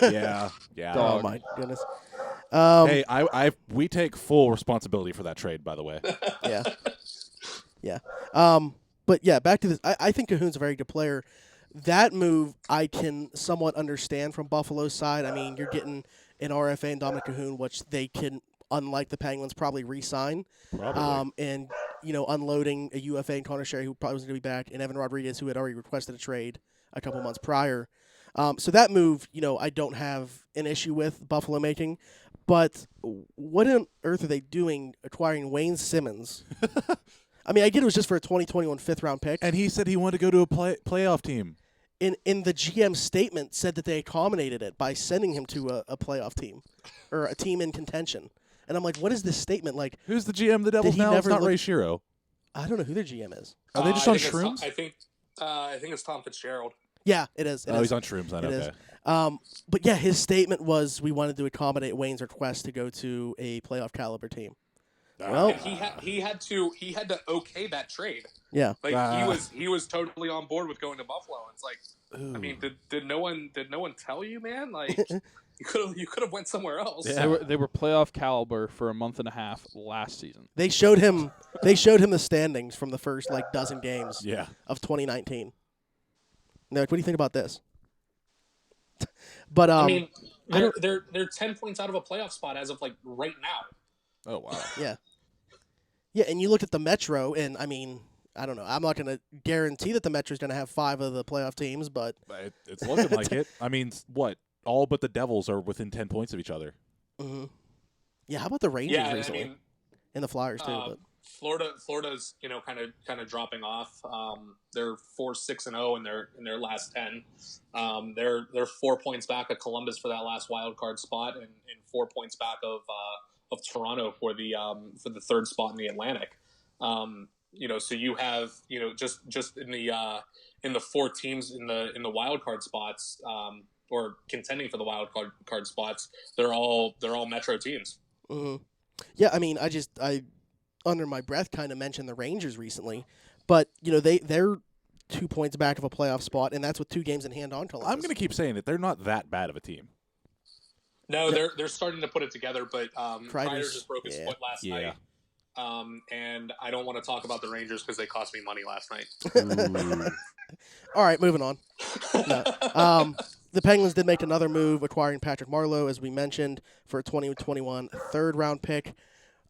[SPEAKER 3] Yeah.
[SPEAKER 2] Oh my goodness.
[SPEAKER 3] Hey, we take full responsibility for that trade, by the way.
[SPEAKER 2] Yeah. Yeah. But yeah, back to this. I think Cahoon's a very good player. That move I can somewhat understand from Buffalo's side. I mean, you're getting an RFA and Dominic Cahoon, which they can, unlike the Penguins, probably re-sign.
[SPEAKER 3] Probably.
[SPEAKER 2] And unloading a UFA and Connor Sherry, who probably was going to be back, and Evan Rodriguez, who had already requested a trade a couple months prior. So that move, I don't have an issue with Buffalo making. But what on earth are they doing acquiring Wayne Simmons? I mean, I get it was just for a 2021 fifth-round pick.
[SPEAKER 3] And he said he wanted to go to a playoff team.
[SPEAKER 2] In the GM statement said that they accommodated it by sending him to a playoff team or a team in contention. And I'm like, what is this statement? Like,
[SPEAKER 3] Who's the GM of the Devils
[SPEAKER 2] he
[SPEAKER 3] now? It's
[SPEAKER 2] never
[SPEAKER 3] not
[SPEAKER 2] look-
[SPEAKER 3] Ray Shiro.
[SPEAKER 2] I don't know who their GM is.
[SPEAKER 3] Are they just on
[SPEAKER 4] I think
[SPEAKER 3] shrooms?
[SPEAKER 4] I think it's Tom Fitzgerald.
[SPEAKER 2] Yeah, it is. It
[SPEAKER 3] Oh,
[SPEAKER 2] is.
[SPEAKER 3] he's on shrooms then.
[SPEAKER 2] It
[SPEAKER 3] Okay.
[SPEAKER 2] is. But yeah, his statement was we wanted to accommodate Wayne's request to go to a playoff caliber team. Well,
[SPEAKER 4] And he had to okay that trade.
[SPEAKER 2] yeah.
[SPEAKER 4] Like
[SPEAKER 3] Ah.
[SPEAKER 4] he was totally on board with going to Buffalo. It's like,
[SPEAKER 3] Ooh.
[SPEAKER 4] I mean, did no one tell you, man? Like you could have went somewhere else.
[SPEAKER 3] Yeah.
[SPEAKER 1] They were playoff caliber for a month and a half last season.
[SPEAKER 2] They showed him the standings from the first dozen games
[SPEAKER 3] Yeah.
[SPEAKER 2] of 2019. And they're like, what do you think about this? But
[SPEAKER 4] I mean,
[SPEAKER 2] I
[SPEAKER 4] they're 10 points out of a playoff spot as of right now.
[SPEAKER 3] Oh wow.
[SPEAKER 2] yeah, and you looked at the Metro, and I mean, I don't know. I'm not going to guarantee that the Metro's going to have 5 of the playoff teams, but
[SPEAKER 3] It's looking like it. I mean, what? All but the Devils are within 10 points of each other.
[SPEAKER 2] yeah. How about the Rangers
[SPEAKER 4] Yeah,
[SPEAKER 2] recently
[SPEAKER 4] I mean,
[SPEAKER 2] and the Flyers too? But
[SPEAKER 4] Florida's kind of dropping off. They're 4-6-0 in their last 10. They're 4 points back of Columbus for that last wild card spot, and 4 points back of Toronto for the third spot in the Atlantic. So you have just in the 4 teams in the wild card spots, or contending for the wild card spots, they're all Metro teams.
[SPEAKER 2] yeah, I mean, I under my breath kind of mentioned the Rangers recently, but they're 2 points back of a playoff spot, and that's with 2 games in hand on Columbus.
[SPEAKER 3] I'm going to keep saying it. They're not that bad of a team.
[SPEAKER 4] No, they're starting to put it together, but Kreider just broke his foot last
[SPEAKER 3] Yeah.
[SPEAKER 4] night. And I don't want to talk about the Rangers because they cost me money last night.
[SPEAKER 2] All right, moving on. No. The Penguins did make another move, acquiring Patrick Marleau, as we mentioned, for a 2021 third-round pick.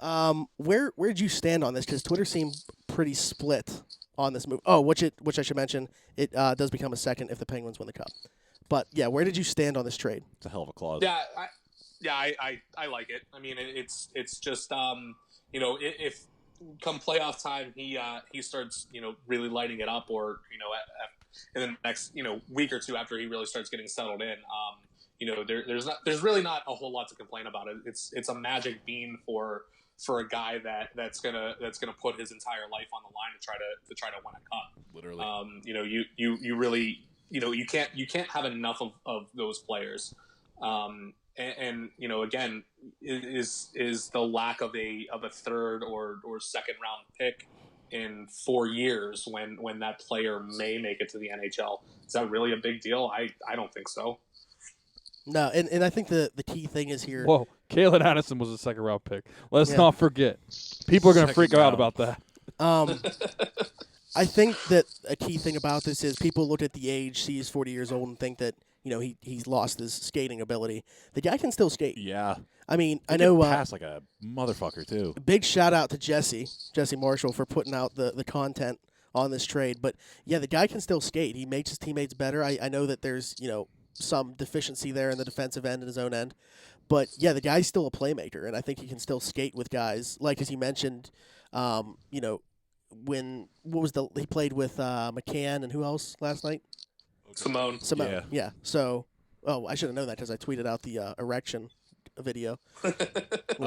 [SPEAKER 2] Where did you stand on this? Because Twitter seemed pretty split on this move. Oh, which I should mention, it does become a second if the Penguins win the Cup. But yeah, where did you stand on this trade?
[SPEAKER 3] It's a hell of a clause.
[SPEAKER 4] Yeah, I like it. I mean, it's just if come playoff time he starts really lighting it up, or in the next week or two after he really starts getting settled in, there's really not a whole lot to complain about. It's a magic bean for a guy that's gonna put his entire life on the line to try to win a cup.
[SPEAKER 3] Literally.
[SPEAKER 4] You really you can't have enough of those players. And again, is the lack of a third or second round pick in 4 years when that player may make it to the NHL, is that really a big deal? I don't think so.
[SPEAKER 2] No, and I think the key thing is here.
[SPEAKER 1] Whoa, Kalen Addison was a second round pick. Let's
[SPEAKER 2] Yeah.
[SPEAKER 1] not forget. People are going to
[SPEAKER 3] Second
[SPEAKER 1] freak out
[SPEAKER 3] round.
[SPEAKER 1] about that.
[SPEAKER 2] I think that a key thing about this is people look at the age, see he's 40 years old, and think that he's lost his skating ability. The guy can still skate.
[SPEAKER 3] Yeah.
[SPEAKER 2] I mean, I
[SPEAKER 3] He
[SPEAKER 2] know.
[SPEAKER 3] can pass like a motherfucker too.
[SPEAKER 2] Big shout out to Jesse Marshall for putting out the content on this trade. But yeah, the guy can still skate. He makes his teammates better. I know that there's some deficiency there in the defensive end and his own end, but yeah, the guy's still a playmaker, and I think he can still skate with guys like, as he mentioned, he played with McCann and who else last night?
[SPEAKER 4] Simone.
[SPEAKER 2] Yeah. So, I should have known that because I tweeted out the erection video when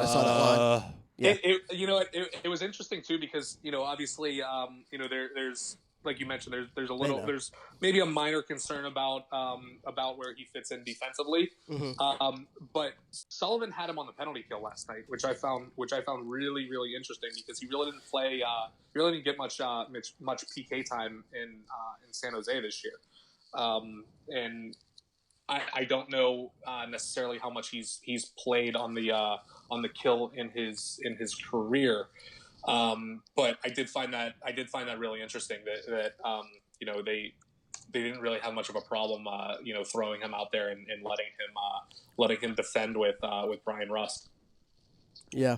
[SPEAKER 2] I saw that line. Yeah.
[SPEAKER 4] It was interesting too because obviously there's, like you mentioned, there's a little, there's maybe a minor concern about where he fits in defensively. But Sullivan had him on the penalty kill last night, which I found really, really interesting because he really didn't play, really didn't get much PK time in San Jose this year. And I don't know necessarily how much he's played on the kill in his career. But I did find that really interesting that they didn't really have much of a problem throwing him out there and letting him defend with Brian Rust.
[SPEAKER 2] Yeah.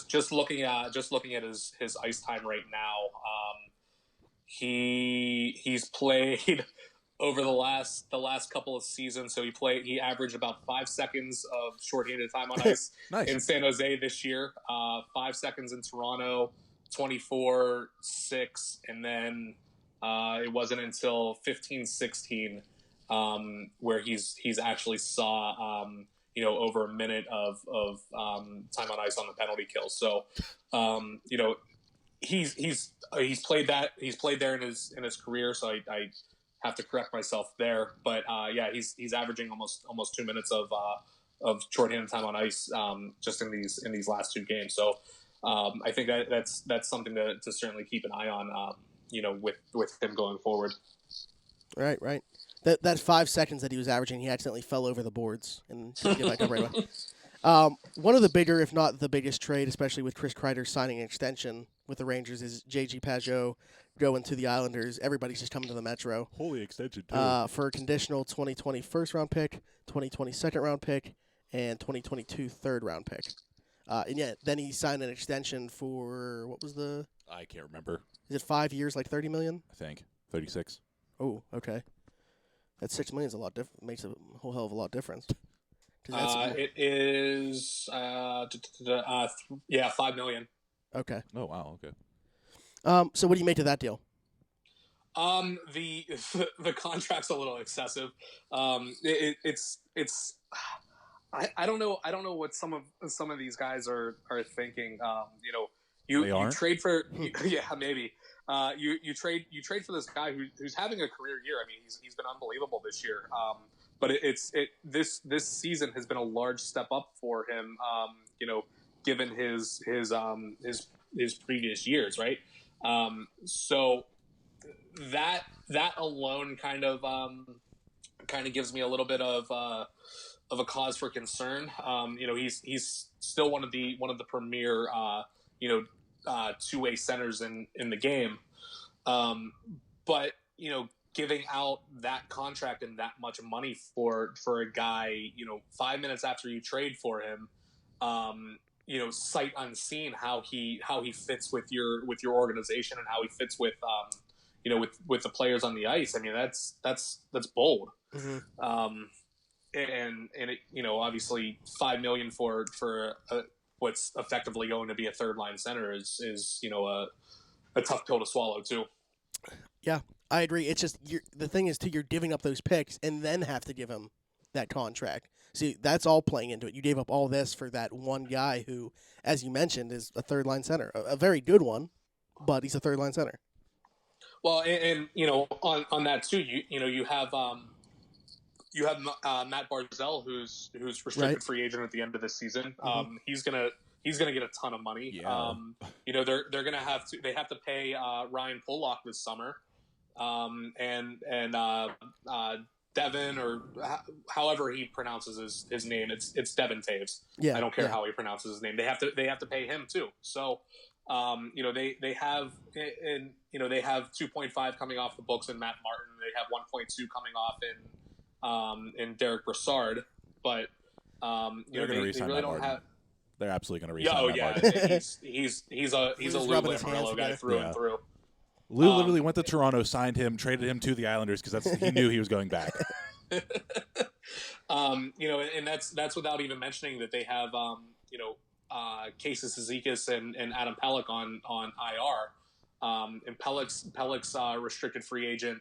[SPEAKER 4] Just looking at his ice time right now, he's played over the last couple of seasons. So he averaged about 5 seconds of shorthanded time on ice
[SPEAKER 3] Nice.
[SPEAKER 4] in San Jose this year. 5 seconds in Toronto, 24-6, and then it wasn't until 15-16 where he's actually saw over a minute of time on ice on the penalty kill. So he's played there in his career. So I have to correct myself there, but he's averaging almost 2 minutes of shorthanded time on ice just in these last 2 games. So I think that's something to certainly keep an eye on. With him going forward.
[SPEAKER 2] Right. That 5 seconds that he was averaging, he accidentally fell over the boards and didn't get back up right away. One of the bigger, if not the biggest trade, especially with Chris Kreider signing an extension with the Rangers, is J.G. Pageau going to the Islanders. Everybody's just coming to the Metro.
[SPEAKER 3] Holy extension, too.
[SPEAKER 2] For a conditional 2020 first-round pick, 2020 second-round pick, and 2022 third-round pick. Then he signed an extension for, what was the...
[SPEAKER 3] I can't remember.
[SPEAKER 2] Is it 5 years, like $30 million?
[SPEAKER 3] I think 36.
[SPEAKER 2] Oh, okay. That $6 million is a lot different. Makes a whole hell of a lot difference.
[SPEAKER 4] It is 5 million.
[SPEAKER 2] Okay.
[SPEAKER 3] Oh wow. Okay.
[SPEAKER 2] So what do you make of that deal?
[SPEAKER 4] The contract's a little excessive. It's I don't know what some of these guys are thinking. You trade for maybe. You trade for this guy who's having a career year. I mean, he's been unbelievable this year. But this season has been a large step up for him. Given his previous years, right? So that alone kind of gives me a little bit of a cause for concern. He's still one of the premier two-way centers in the game. But giving out that contract and that much money for a guy, 5 minutes after you trade for him, sight unseen how he fits with your organization and how he fits with with the players on the ice. I mean, that's bold.
[SPEAKER 2] Mm-hmm.
[SPEAKER 4] And it, obviously $5 million for what's effectively going to be a third line center is a tough pill to swallow too.
[SPEAKER 2] Yeah, I agree. It's just the thing is you're giving up those picks and then have to give him that contract. See, that's all playing into it. You gave up all this for that one guy who, as you mentioned, is a third line center, a very good one, but he's a third line center.
[SPEAKER 4] Well, and on that too, you have Matt Barzal, who's restricted free agent at the end of this season.
[SPEAKER 2] Mm-hmm.
[SPEAKER 4] He's gonna get a ton of money.
[SPEAKER 3] Yeah.
[SPEAKER 4] They're gonna have to pay Ryan Pollock this summer, and Devin, or however he pronounces his name, it's Devin Taves.
[SPEAKER 2] Yeah,
[SPEAKER 4] I don't care how he pronounces his name. They have to pay him too. So they have 2.5 coming off the books in Matt Martin. They have 1.2 coming off in Derek Brassard, but they really don't have.
[SPEAKER 3] They're absolutely going to re-sign
[SPEAKER 4] Martin. He's a Lou Lamoriello guy through and through.
[SPEAKER 3] Lou literally went to Toronto, signed him, traded him to the Islanders because he knew he was going back.
[SPEAKER 4] And that's without even mentioning that they have Casey Cizikas and Adam Pelech on IR. And Pelech's restricted free agent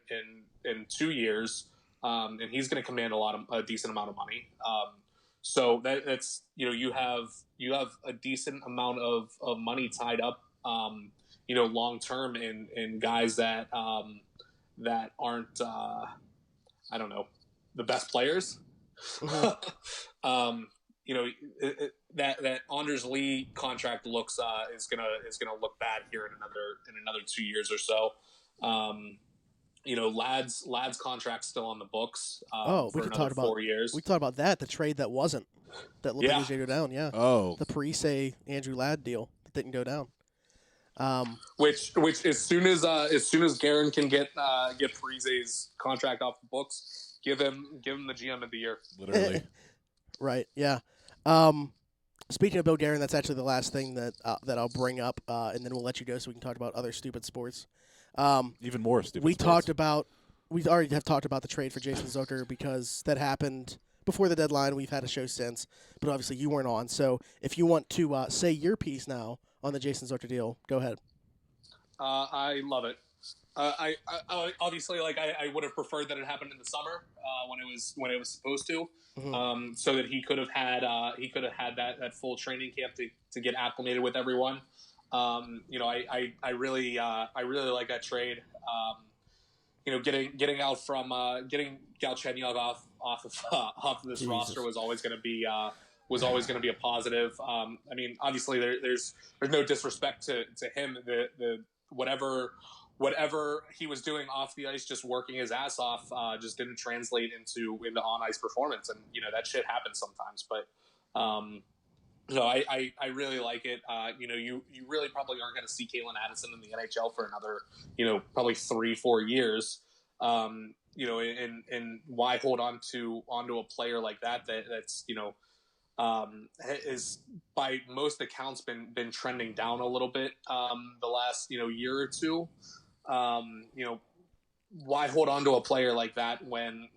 [SPEAKER 4] in 2 years, and he's going to command a decent amount of money. So that's you have a decent amount of money tied up, long term in guys that aren't I don't know, the best players.
[SPEAKER 2] Mm-hmm.
[SPEAKER 4] That Anders Lee contract looks is gonna look bad here in another 2 years or so. Lad's contract's still on the books.
[SPEAKER 2] We could talk about
[SPEAKER 4] 4 years.
[SPEAKER 2] We talked about that, the trade that wasn't. that looked like it was going to go down. Yeah,
[SPEAKER 3] Oh,
[SPEAKER 2] the Parise Andrew Ladd deal that didn't go down.
[SPEAKER 4] Which as soon as Guerin can get Parise's contract off the books, give him the GM of the year.
[SPEAKER 3] literally.
[SPEAKER 2] Right. Yeah. Speaking of Bill Guerin, that's actually the last thing that I'll bring up, and then we'll let you go so we can talk about other stupid sports.
[SPEAKER 3] Even more stupid.
[SPEAKER 2] We
[SPEAKER 3] sports.
[SPEAKER 2] already have talked about the trade for Jason Zucker because that happened before the deadline. We've had a show since, but obviously you weren't on. So if you want to say your piece now on the Jason Zucker deal, go ahead.
[SPEAKER 4] I love it. I obviously I would have preferred that it happened in the summer when it was supposed to, so that he could have had that full training camp to get acclimated with everyone. I really like that trade. Getting out from getting Galchenyuk off of this roster was always going to be a positive. I mean, obviously there's no disrespect to him. The whatever he was doing off the ice, just working his ass off, just didn't translate into on ice performance, and that shit happens sometimes. But so I really like it. You really probably aren't going to see Caitlin Addison in the NHL for another probably 3-4 years. And why hold onto a player like that's is by most accounts been trending down a little bit the last year or two. Why hold on to a player like that when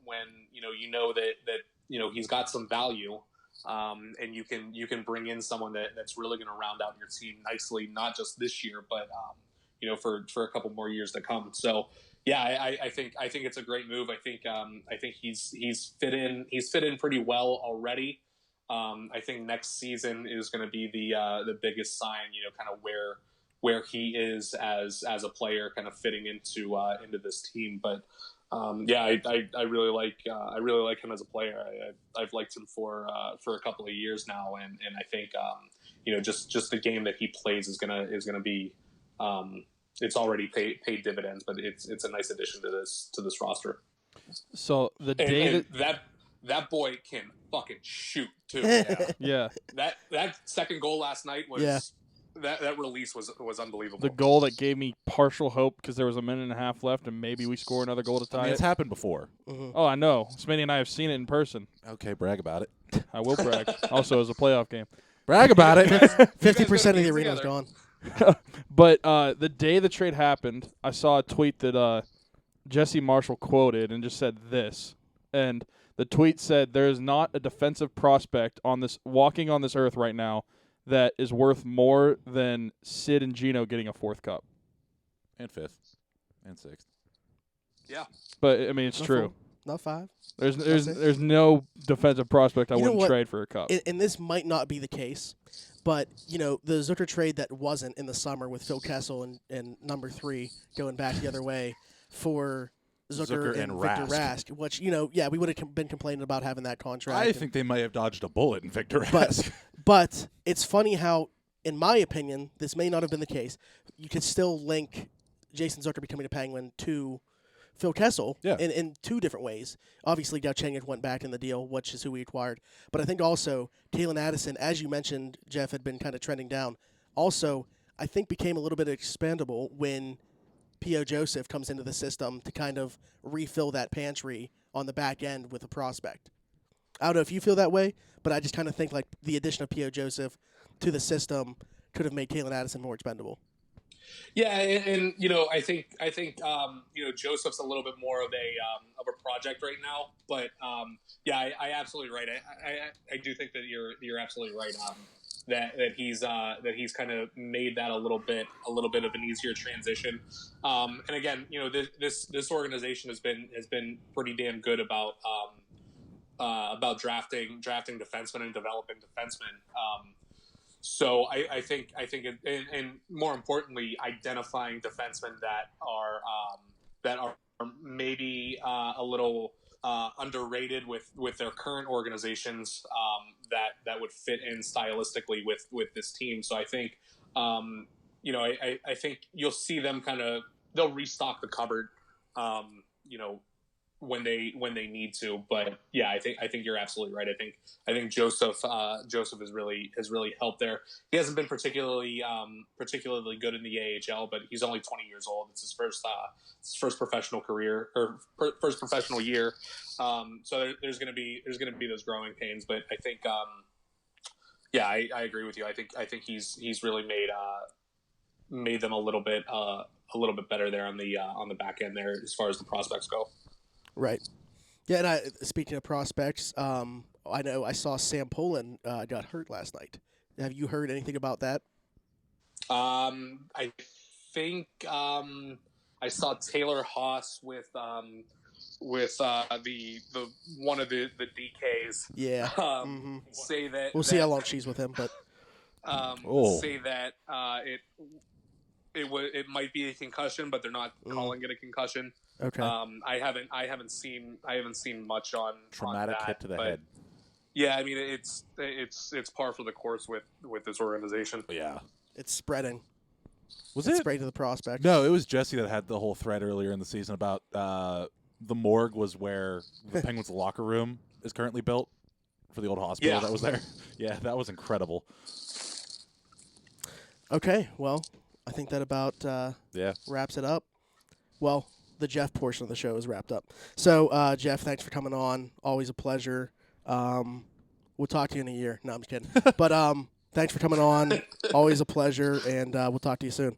[SPEAKER 4] that he's got some value, and you can bring in someone that's really going to round out your team nicely, not just this year, but for a couple more years to come. So yeah, I think it's a great move. I think he's fit in pretty well already. I think next season is going to be the biggest sign, kind of where he is as a player, kind of fitting into this team. But I really like him as a player. I've liked him for a couple of years now, and I think just the game that he plays is gonna be it's already paid dividends, but it's a nice addition to this roster.
[SPEAKER 1] So the day
[SPEAKER 4] that boy can fucking shoot too.
[SPEAKER 1] yeah,
[SPEAKER 4] that second goal last night was.
[SPEAKER 2] Yeah.
[SPEAKER 4] That release was unbelievable.
[SPEAKER 1] the goal that gave me partial hope because there was a minute and a half left and maybe we score another goal to tie
[SPEAKER 3] It's
[SPEAKER 1] it.
[SPEAKER 3] happened before.
[SPEAKER 1] Oh, I know. Smitty and I have seen it in person.
[SPEAKER 3] Okay, brag about it.
[SPEAKER 1] I will brag. Also, as a playoff game.
[SPEAKER 3] Brag about it.
[SPEAKER 2] 50% of the
[SPEAKER 4] get
[SPEAKER 2] arena's
[SPEAKER 4] together.
[SPEAKER 2] gone.
[SPEAKER 1] But the day the trade happened, I saw a tweet that Jesse Marshall quoted and just said this. And the tweet said, "There is not a defensive prospect walking on this earth right now that is worth more than Sid and Gino getting a 4th cup."
[SPEAKER 3] And 5th. And 6th.
[SPEAKER 4] Yeah.
[SPEAKER 1] But I mean, it's
[SPEAKER 2] Not
[SPEAKER 1] true.
[SPEAKER 2] 4, not 5.
[SPEAKER 1] There's no defensive prospect I
[SPEAKER 2] You know
[SPEAKER 1] wouldn't
[SPEAKER 2] what?
[SPEAKER 1] trade for a cup.
[SPEAKER 2] And this might not be the case, but the Zucker trade that wasn't in the summer with Phil Kessel and number 3 going back the other way for Zucker and Victor Rask, which we would have been complaining about having that contract.
[SPEAKER 3] I think they might have dodged a bullet in Victor Rask.
[SPEAKER 2] But it's funny how, in my opinion, this may not have been the case. You could still link Jason Zucker becoming a Penguin to Phil Kessel in 2 different ways. Obviously, Galchenyuk went back in the deal, which is who we acquired. But I think also Caitlin Addison, as you mentioned, Jeff, had been kind of trending down. Also, I think became a little bit expendable when P.O. Joseph comes into the system to kind of refill that pantry on the back end with a prospect. I don't know if you feel that way, but I just kind of think like the addition of P.O. Joseph to the system could have made Caitlin Addison more expendable.
[SPEAKER 4] Yeah, and I think Joseph's a little bit more of a project right now, but I absolutely right. I do think that you're absolutely right. That he's kind of made that a little bit of an easier transition. And again, this organization has been pretty damn good about drafting defensemen and developing defensemen. So I think and more importantly, identifying defensemen that are maybe a little underrated with their current organizations, that would fit in stylistically with this team. So I think I think you'll see them they'll restock the cupboard when they need to. But yeah, I think you're absolutely right. I think Joseph has really helped there. He hasn't been particularly good in the AHL, but he's only 20 years old. It's his first professional career or first professional year. So there's going to be those growing pains, but I think yeah, I agree with you. I think he's really made them a little bit better there on the back end there as far as the prospects go.
[SPEAKER 2] Right. Yeah, and speaking of prospects, I know I saw Sam Poland got hurt last night. Have you heard anything about that?
[SPEAKER 4] I think I saw Taylor Haas with the one of the DKs.
[SPEAKER 2] Yeah.
[SPEAKER 4] Say that
[SPEAKER 2] We'll see how long she's with him, but
[SPEAKER 4] say that it might be a concussion, but they're not calling it a concussion.
[SPEAKER 2] okay.
[SPEAKER 4] I haven't seen much on
[SPEAKER 3] Traumatic
[SPEAKER 4] on that,
[SPEAKER 3] hit to the
[SPEAKER 4] but
[SPEAKER 3] head.
[SPEAKER 4] Yeah, I mean it's par for the course with this organization.
[SPEAKER 3] Yeah.
[SPEAKER 2] It's spreading.
[SPEAKER 3] Was
[SPEAKER 2] It's
[SPEAKER 3] it?
[SPEAKER 2] spreading to the prospects.
[SPEAKER 3] No, it was Jesse that had the whole thread earlier in the season about the morgue was where the Penguins locker room is currently built for the old hospital that was there. Yeah, that was incredible.
[SPEAKER 2] Okay, well, I think that about wraps it up. Well, the Jeff portion of the show is wrapped up. So, Jeff, thanks for coming on. Always a pleasure. We'll talk to you in a year. No, I'm just kidding. But thanks for coming on. Always a pleasure, and we'll talk to you soon.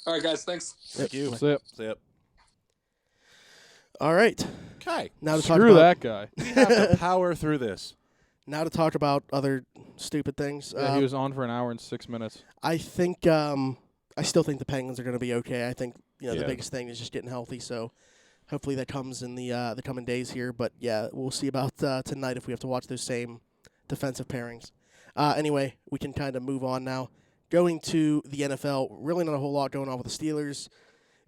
[SPEAKER 4] All right, guys. Thanks.
[SPEAKER 3] Thank you.
[SPEAKER 1] That's it.
[SPEAKER 3] See it.
[SPEAKER 2] All right.
[SPEAKER 3] Okay.
[SPEAKER 2] Now to talk
[SPEAKER 1] Screw
[SPEAKER 2] about
[SPEAKER 1] that guy.
[SPEAKER 3] We have to power through this.
[SPEAKER 2] now to talk about other stupid things.
[SPEAKER 1] Yeah, he was on for an hour and 6 minutes.
[SPEAKER 2] I think I still think the Penguins are going to be okay. I think the
[SPEAKER 3] Yeah.
[SPEAKER 2] biggest thing is just getting healthy. So hopefully that comes in the coming days here. But yeah, we'll see about tonight if we have to watch those same defensive pairings. Anyway, we can kind of move on now. Going to the NFL, really not a whole lot going on with the Steelers.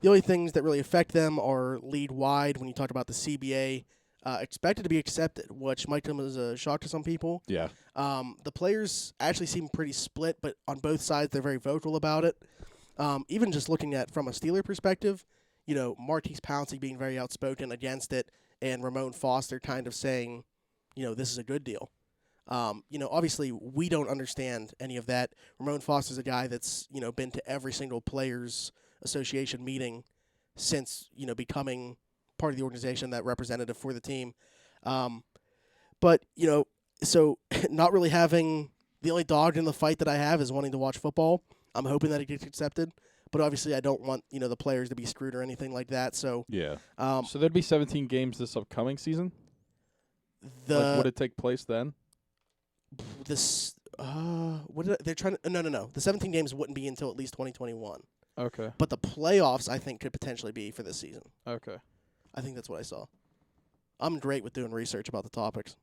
[SPEAKER 2] The only things that really affect them are league wide. When you talk about the CBA, expected to be accepted, which might come as a shock to some people.
[SPEAKER 3] Yeah.
[SPEAKER 2] The players actually seem pretty split, but on both sides, they're very vocal about it. Even just looking at from a Steeler perspective, Marquise Pouncey being very outspoken against it, and Ramon Foster kind of saying, this is a good deal. Obviously, we don't understand any of that. Ramon Foster's a guy that's, been to every single players' association meeting since, becoming part of the organization, that representative for the team. But, so not really having the only dog in the fight that I have is wanting to watch football. I'm hoping that it gets accepted, but obviously I don't want, the players to be screwed or anything like that. So,
[SPEAKER 3] Yeah.
[SPEAKER 1] So there'd be 17 games this upcoming season? Would it take place then?
[SPEAKER 2] They're trying to, no. The 17 games wouldn't be until at least 2021.
[SPEAKER 1] Okay.
[SPEAKER 2] But the playoffs, I think, could potentially be for this season.
[SPEAKER 1] Okay.
[SPEAKER 2] I think that's what I saw. I'm great with doing research about the topics.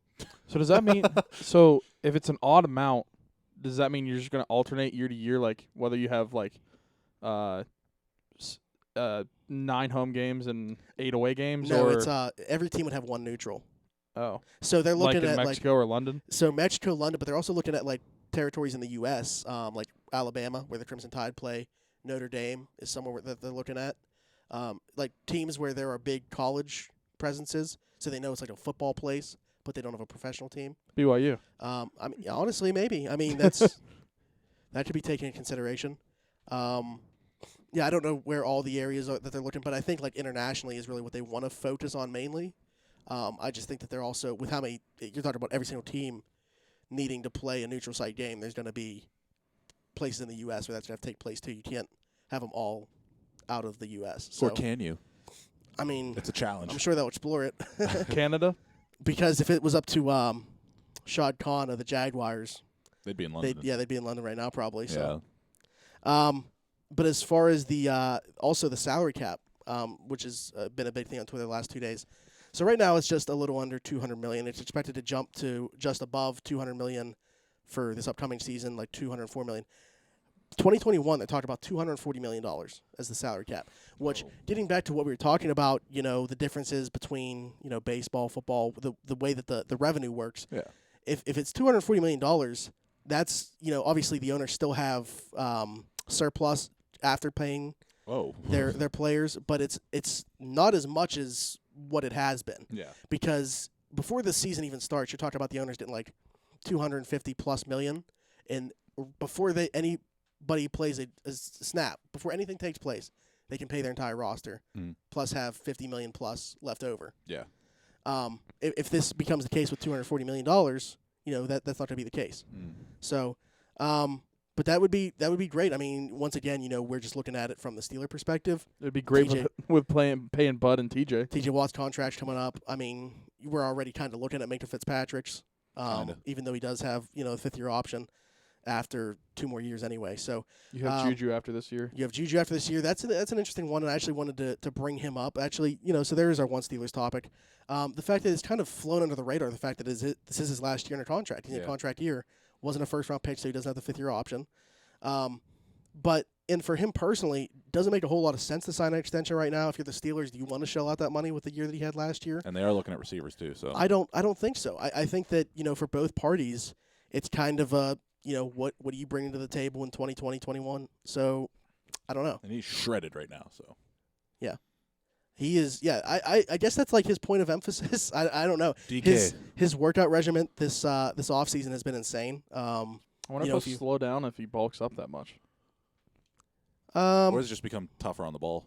[SPEAKER 1] So does that mean so if it's an odd amount, does that mean you're just going to alternate year to year, like whether you have like 9 home games and 8 away games?
[SPEAKER 2] No,
[SPEAKER 1] or
[SPEAKER 2] it's every team would have one neutral.
[SPEAKER 1] oh,
[SPEAKER 2] So they're
[SPEAKER 1] like
[SPEAKER 2] looking
[SPEAKER 1] in
[SPEAKER 2] at
[SPEAKER 1] Mexico or London?
[SPEAKER 2] so Mexico, London, but they're also looking at like territories in the U.S., like Alabama, where the Crimson Tide play. Notre Dame is somewhere that they're looking at. Like teams where there are big college presences, so they know it's like a football place, but they don't have a professional team.
[SPEAKER 1] BYU.
[SPEAKER 2] I mean, honestly, maybe. I mean, that's that could be taken into consideration. Yeah, I don't know where all the areas are that they're looking, but I think like internationally is really what they want to focus on mainly. I just think that they're also, with how many, you're talking about every single team needing to play a neutral site game, there's going to be places in the U.S. where that's going to take place too. You can't have them all out of the U.S. So,
[SPEAKER 3] Or can you?
[SPEAKER 2] I mean,
[SPEAKER 3] It's a challenge.
[SPEAKER 2] I'm sure they'll explore it.
[SPEAKER 1] Canada?
[SPEAKER 2] Because if it was up to Shad Khan of the Jaguars,
[SPEAKER 3] They'd be in London.
[SPEAKER 2] they'd be in London right now probably.
[SPEAKER 3] Yeah.
[SPEAKER 2] So, but as far as the also the salary cap, which has been a big thing on Twitter the last 2 days. So right now it's just a little under $200 million. It's expected to jump to just above $200 million for this upcoming season, like $204 million. 2021, they talked about $240 million as the salary cap, which, getting back to what we were talking about, the differences between, baseball, football, the way that the revenue works.
[SPEAKER 3] Yeah.
[SPEAKER 2] If it's $240 million, that's, obviously the owners still have surplus after paying
[SPEAKER 3] Whoa.
[SPEAKER 2] their players, but it's not as much as what it has been.
[SPEAKER 3] Yeah.
[SPEAKER 2] Because before the season even starts, you're talking about the owners getting like $250+ million, and before anybody plays a snap, before anything takes place, they can pay their entire roster, plus have $50 million plus left over.
[SPEAKER 3] Yeah.
[SPEAKER 2] If this becomes the case with $240 million, that's not going to be the case. So, but that would be great. I mean, once again, we're just looking at it from the Steeler perspective.
[SPEAKER 1] It'd be great
[SPEAKER 2] TJ
[SPEAKER 1] with paying Bud and TJ.
[SPEAKER 2] TJ Watt's contract's coming up. I mean, we're already kind of looking at Minka Fitzpatrick's, even though he does have a 5th-year option after 2 more years anyway. So
[SPEAKER 1] you have Juju after this year.
[SPEAKER 2] You have Juju after this year. That's an interesting one, and I actually wanted to bring him up. Actually, so there is our one Steelers topic. The fact that it's kind of flown under the radar, the fact that this is his last year under contract. He's in a contract year. Wasn't a first-round pick, so he doesn't have the 5th-year option. And for him personally, doesn't make a whole lot of sense to sign an extension right now. If you're the Steelers, do you want to shell out that money with the year that he had last year?
[SPEAKER 3] And they are looking at receivers too. So
[SPEAKER 2] I don't think so. I think that for both parties, it's kind of a what are you bringing to the table in 2020, 21? So I don't know.
[SPEAKER 3] And he's shredded right now. So
[SPEAKER 2] yeah, he is. Yeah, I guess that's like his point of emphasis. I don't know.
[SPEAKER 3] DK.
[SPEAKER 2] His workout regimen this offseason has been insane.
[SPEAKER 1] I wonder if he'll slow down if he bulks up that much.
[SPEAKER 3] Or has it just become tougher on the ball?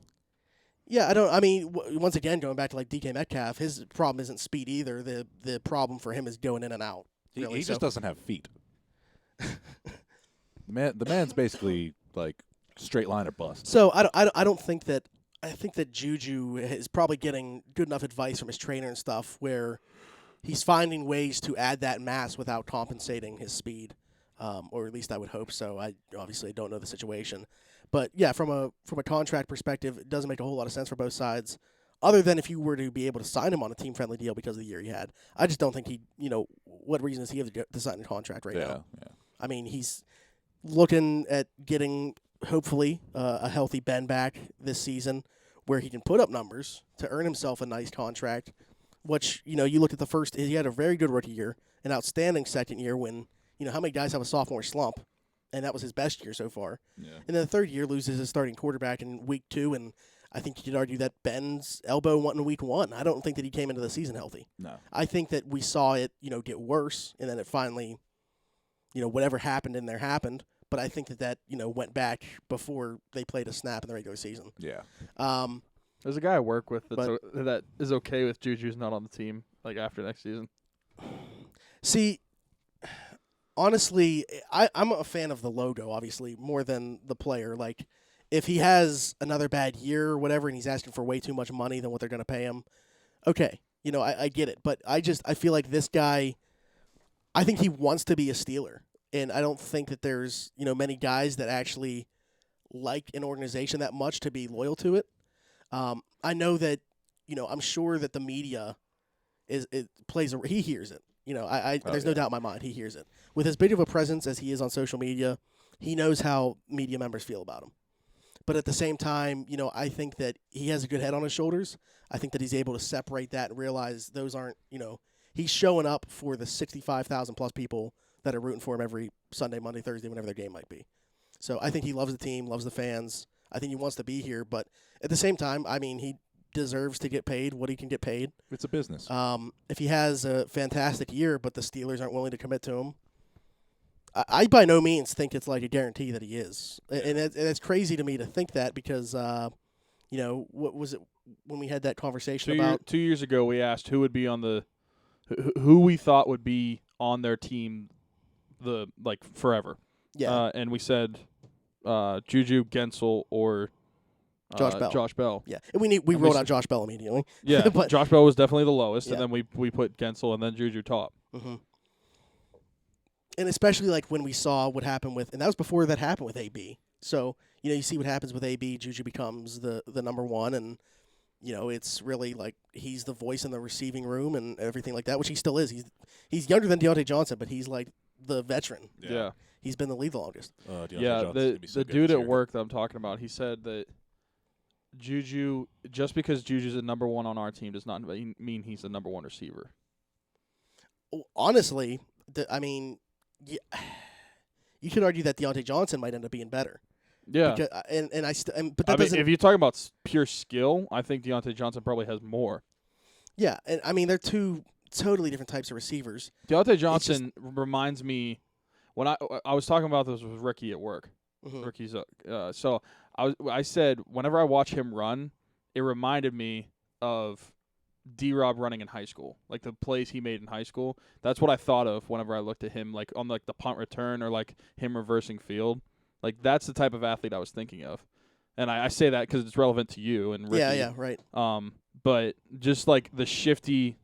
[SPEAKER 2] Yeah, once again, going back to like DK Metcalf, his problem isn't speed either. The problem for him is going in and out.
[SPEAKER 3] He
[SPEAKER 2] really,
[SPEAKER 3] just doesn't have feet. The man's basically like straight line or bust.
[SPEAKER 2] So I don't think that. I think that Juju is probably getting good enough advice from his trainer and stuff where he's finding ways to add that mass without compensating his speed, or at least I would hope so. I obviously don't know the situation, but yeah, from a contract perspective, it doesn't make a whole lot of sense for both sides. Other than if you were to be able to sign him on a team-friendly deal because of the year he had, I just don't think what reason does he have to sign a contract right now?
[SPEAKER 3] Yeah.
[SPEAKER 2] I mean, he's looking at getting hopefully a healthy Ben back this season where he can put up numbers to earn himself a nice contract, which, you look at the first, he had a very good rookie year, an outstanding second year when, how many guys have a sophomore slump? And that was his best year so far.
[SPEAKER 3] Yeah.
[SPEAKER 2] And then the third year loses his starting quarterback in week 2, and I think you could argue that Ben's elbow went in week 1. I don't think that he came into the season healthy.
[SPEAKER 3] No.
[SPEAKER 2] I think that we saw it, get worse, and then it finally, whatever happened in there happened. But I think that went back before they played a snap in the regular season.
[SPEAKER 3] Yeah.
[SPEAKER 1] There's a guy I work with that is okay with Juju's not on the team like after next season.
[SPEAKER 2] See, honestly, I'm a fan of the logo, obviously, more than the player. Like, if he has another bad year or whatever and he's asking for way too much money than what they're going to pay him, okay. I get it. But I feel like this guy, I think he wants to be a Steeler. And I don't think that there's, many guys that actually like an organization that much to be loyal to it. I know that, I'm sure that the media he hears it. There's no doubt in my mind he hears it. With as big of a presence as he is on social media, he knows how media members feel about him. But at the same time, I think that he has a good head on his shoulders. I think that he's able to separate that and realize those aren't, he's showing up for the 65,000 plus people that are rooting for him every Sunday, Monday, Thursday, whenever their game might be. So I think he loves the team, loves the fans. I think he wants to be here. But at the same time, he deserves to get paid what he can get paid.
[SPEAKER 3] It's a business.
[SPEAKER 2] If he has a fantastic year, but the Steelers aren't willing to commit to him, I by no means think it's like a guarantee that he is. And it's crazy to me to think that because, what was it when we had that conversation about
[SPEAKER 1] 2 years ago? We asked who would be on who we thought would be on their team, forever.
[SPEAKER 2] Yeah.
[SPEAKER 1] And we said Juju, Gensel, or
[SPEAKER 2] Josh Bell. Yeah, and we
[SPEAKER 1] And
[SPEAKER 2] rolled out Josh Bell immediately.
[SPEAKER 1] Yeah,
[SPEAKER 2] But-
[SPEAKER 1] Josh Bell was definitely the lowest,
[SPEAKER 2] Yeah.
[SPEAKER 1] and then we put Gensel and then Juju top.
[SPEAKER 2] Mm-hmm. And especially like when we saw what happened and that was before that happened with AB. So you see what happens with AB. Juju becomes the number one, and it's really like he's the voice in the receiving room and everything like that, which he still is. He's younger than Deontay Johnson, but he's like the veteran.
[SPEAKER 1] Yeah.
[SPEAKER 2] He's been in the league the longest.
[SPEAKER 3] Deontay
[SPEAKER 1] Yeah,
[SPEAKER 3] Johnson's gonna be so
[SPEAKER 1] the
[SPEAKER 3] good
[SPEAKER 1] dude
[SPEAKER 3] this
[SPEAKER 1] at
[SPEAKER 3] year.
[SPEAKER 1] work that I'm talking about, he said that Juju, just because Juju's a number one on our team does not mean he's the number one receiver.
[SPEAKER 2] Honestly, you could argue that Deontay Johnson might end up being better.
[SPEAKER 1] Yeah.
[SPEAKER 2] Because, but that doesn't.
[SPEAKER 1] If you're talking about pure skill, I think Deontay Johnson probably has more.
[SPEAKER 2] Yeah, and I mean they're two totally different types of receivers.
[SPEAKER 1] Deontay Johnson reminds me when I was talking about this with Ricky at work.
[SPEAKER 2] Mhm.
[SPEAKER 1] Ricky's so I said whenever I watch him run, it reminded me of D-Rob running in high school, like the plays he made in high school. That's what I thought of whenever I looked at him, like on like the punt return or like him reversing field. Like that's the type of athlete I was thinking of, and I say that because it's relevant to you and Ricky.
[SPEAKER 2] Yeah, right.
[SPEAKER 1] But just like the shifty,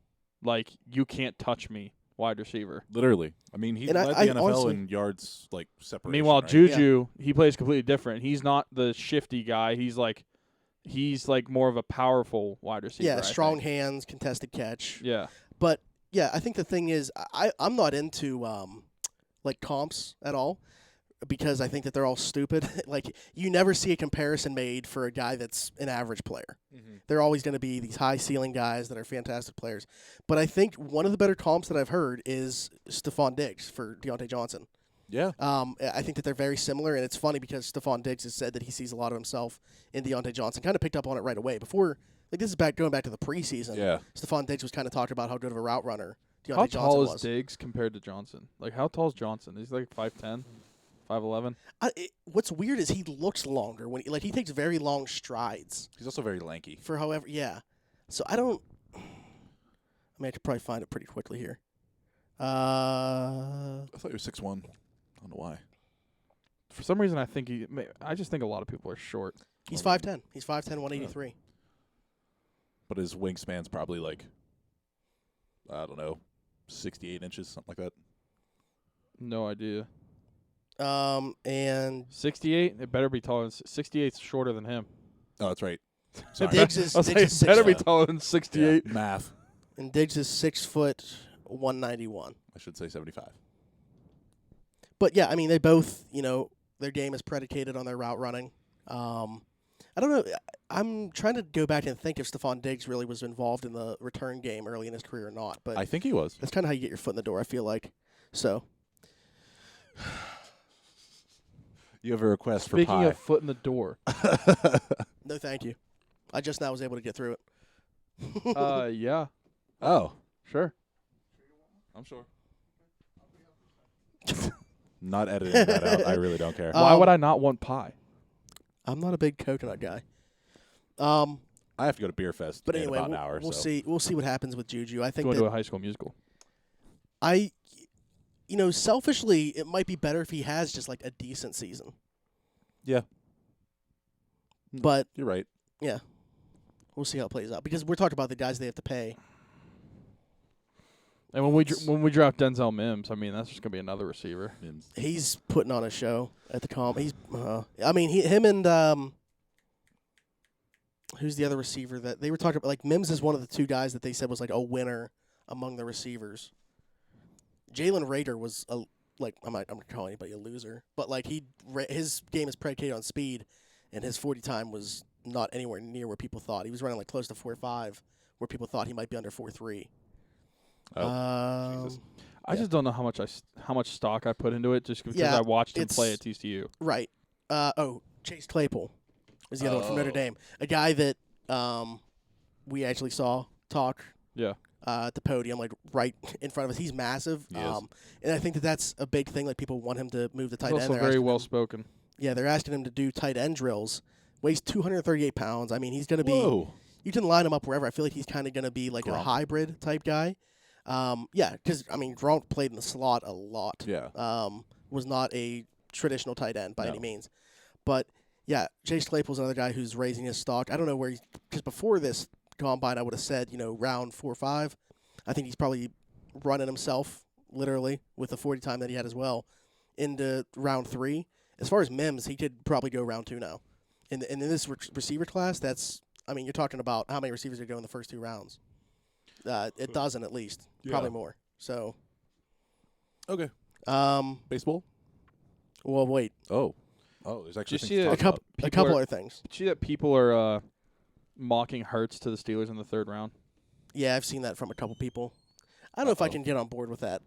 [SPEAKER 1] like you can't touch me wide receiver.
[SPEAKER 3] Literally. I mean, he
[SPEAKER 2] And
[SPEAKER 3] led
[SPEAKER 2] I
[SPEAKER 3] the NFL
[SPEAKER 2] honestly-
[SPEAKER 3] in yards like separation.
[SPEAKER 1] Meanwhile,
[SPEAKER 3] right?
[SPEAKER 1] Juju, he plays completely different. He's not the shifty guy. He's like more of a powerful wide receiver.
[SPEAKER 2] Yeah,
[SPEAKER 1] I
[SPEAKER 2] strong
[SPEAKER 1] think.
[SPEAKER 2] hands, contested catch.
[SPEAKER 1] Yeah.
[SPEAKER 2] But yeah, I think the thing is, I'm not into like comps at all because I think that they're all stupid. Like you never see a comparison made for a guy that's an average player.
[SPEAKER 3] Mhm.
[SPEAKER 2] They're always going to be these high ceiling guys that are fantastic players. But I think one of the better comps that I've heard is Stephon Diggs for Deontay Johnson.
[SPEAKER 3] Yeah.
[SPEAKER 2] I think that they're very similar, and it's funny because Stephon Diggs has said that he sees a lot of himself in Deontay Johnson. Kind of picked up on it right away. Before, like this is going back to the preseason.
[SPEAKER 3] Yeah.
[SPEAKER 2] Stephon Diggs was kind of talking about how good of a route runner Deontay
[SPEAKER 1] How
[SPEAKER 2] Johnson
[SPEAKER 1] tall is
[SPEAKER 2] was.
[SPEAKER 1] Diggs compared to Johnson? Like how tall is Johnson? He's like 5'10", 5'11".
[SPEAKER 2] What's weird is he looks longer when he takes very long strides
[SPEAKER 3] He's also very lanky.
[SPEAKER 2] for however. Yeah, so I don't. I mean, I could probably find it pretty quickly here.
[SPEAKER 3] I thought he was 6'1". I don't know why.
[SPEAKER 1] For some reason, I just think a lot of people are short.
[SPEAKER 2] He's 5'10". He's 5'10", 183.
[SPEAKER 3] But his wingspan's probably like, I don't know, 68 inches, something like that.
[SPEAKER 1] No idea.
[SPEAKER 2] And
[SPEAKER 1] 68. It better be taller than 68's shorter than him.
[SPEAKER 3] Oh, that's right.
[SPEAKER 1] It
[SPEAKER 3] Sorry.
[SPEAKER 2] Diggs is
[SPEAKER 1] I was like,
[SPEAKER 2] Diggs is
[SPEAKER 1] it better
[SPEAKER 2] 6
[SPEAKER 1] be
[SPEAKER 2] foot.
[SPEAKER 1] taller than 68.
[SPEAKER 3] Yeah, math.
[SPEAKER 2] And Diggs is 6 foot 191.
[SPEAKER 3] I should say 75.
[SPEAKER 2] But yeah, I mean, they both, their game is predicated on their route running. I don't know. I'm trying to go back and think if Stephon Diggs really was involved in the return game early in his career or not. But
[SPEAKER 3] I think he was.
[SPEAKER 2] that's kind of how you get your foot in the door, I feel like. So,
[SPEAKER 3] You have a request for
[SPEAKER 1] Speaking
[SPEAKER 3] pie.
[SPEAKER 1] of foot in the door,
[SPEAKER 2] no thank you. I just now was able to get through it.
[SPEAKER 1] yeah,
[SPEAKER 3] Oh,
[SPEAKER 1] sure.
[SPEAKER 3] I'm sure. Not editing that out. I really don't care.
[SPEAKER 1] Why would I not want pie?
[SPEAKER 2] I'm not a big coconut guy.
[SPEAKER 3] I have to go to Beer Fest
[SPEAKER 2] But
[SPEAKER 3] in
[SPEAKER 2] anyway,
[SPEAKER 3] about an hour.
[SPEAKER 2] we'll
[SPEAKER 3] so.
[SPEAKER 2] see. We'll see what happens with Juju. I think
[SPEAKER 1] Going
[SPEAKER 2] that
[SPEAKER 1] to a High School Musical.
[SPEAKER 2] selfishly, it might be better if he has just like a decent season.
[SPEAKER 3] Yeah.
[SPEAKER 2] But
[SPEAKER 3] You're right.
[SPEAKER 2] we'll see how it plays out because we're talking about the guys they have to pay.
[SPEAKER 1] And when we draft Denzel Mims, I mean that's just gonna be another receiver.
[SPEAKER 3] Mims.
[SPEAKER 2] He's putting on a show at the comp. Him and who's the other receiver that they were talking about? Like Mims is one of the two guys that they said was like a winner among the receivers. Jalen Rader was I'm not calling anybody a loser, but like his game is predicated on speed, and his 40 time was not anywhere near where people thought. He was running like close to 4.5, where people thought he might be under 4.3.
[SPEAKER 3] Oh, Jesus.
[SPEAKER 1] I
[SPEAKER 2] Yeah.
[SPEAKER 1] just don't know how much stock I put into it just because
[SPEAKER 2] Yeah,
[SPEAKER 1] I watched him
[SPEAKER 2] it's-
[SPEAKER 1] play at TCU.
[SPEAKER 2] Right. Chase Claypool is the other one from Notre
[SPEAKER 3] Oh.
[SPEAKER 2] Dame. A guy that we actually saw talk
[SPEAKER 1] Yeah.
[SPEAKER 2] at the podium, like right in front of us. He's massive.
[SPEAKER 3] He is.
[SPEAKER 2] And I think that's a big thing. Like people want him to move the tight
[SPEAKER 1] He's
[SPEAKER 2] end.
[SPEAKER 1] also
[SPEAKER 2] They're
[SPEAKER 1] very
[SPEAKER 2] asking
[SPEAKER 1] well
[SPEAKER 2] him-
[SPEAKER 1] spoken.
[SPEAKER 2] Yeah, they're asking him to do tight end drills. Weighs 238 pounds. I mean, he's going to be.
[SPEAKER 3] Whoa.
[SPEAKER 2] You can line him up wherever. I feel like he's kind of going to be like a
[SPEAKER 3] Gronk.
[SPEAKER 2] hybrid type guy. Yeah, because I mean, Gronk played in the slot a lot.
[SPEAKER 3] Yeah.
[SPEAKER 2] Was not a traditional tight end by
[SPEAKER 3] No.
[SPEAKER 2] any means. But, yeah, Chase Claypool's another guy who's raising his stock. I don't know where he's – because before this combine, I would have said, round 4 or 5. I think he's probably running himself, literally, with the 40 time that he had as well, into round 3. As far as Mims, he could probably go round 2 now. And in this receiver class, that's – I mean, you're talking about how many receivers are going in the first 2 rounds. A dozen at least, probably
[SPEAKER 3] Yeah.
[SPEAKER 2] more. So,
[SPEAKER 3] Okay.
[SPEAKER 2] well,
[SPEAKER 3] Baseball?
[SPEAKER 2] wait.
[SPEAKER 3] Oh. There's actually
[SPEAKER 1] Did you
[SPEAKER 3] things
[SPEAKER 1] see
[SPEAKER 3] to
[SPEAKER 1] that-
[SPEAKER 3] talk
[SPEAKER 2] A couple,
[SPEAKER 3] about.
[SPEAKER 2] a
[SPEAKER 1] People
[SPEAKER 2] couple
[SPEAKER 1] are-
[SPEAKER 2] other things.
[SPEAKER 1] Did you see that people are mocking Hurts to the Steelers in the 3rd round?
[SPEAKER 2] Yeah, I've seen that from a couple people. I don't know if I
[SPEAKER 3] Uh-oh.
[SPEAKER 2] can get on board with that.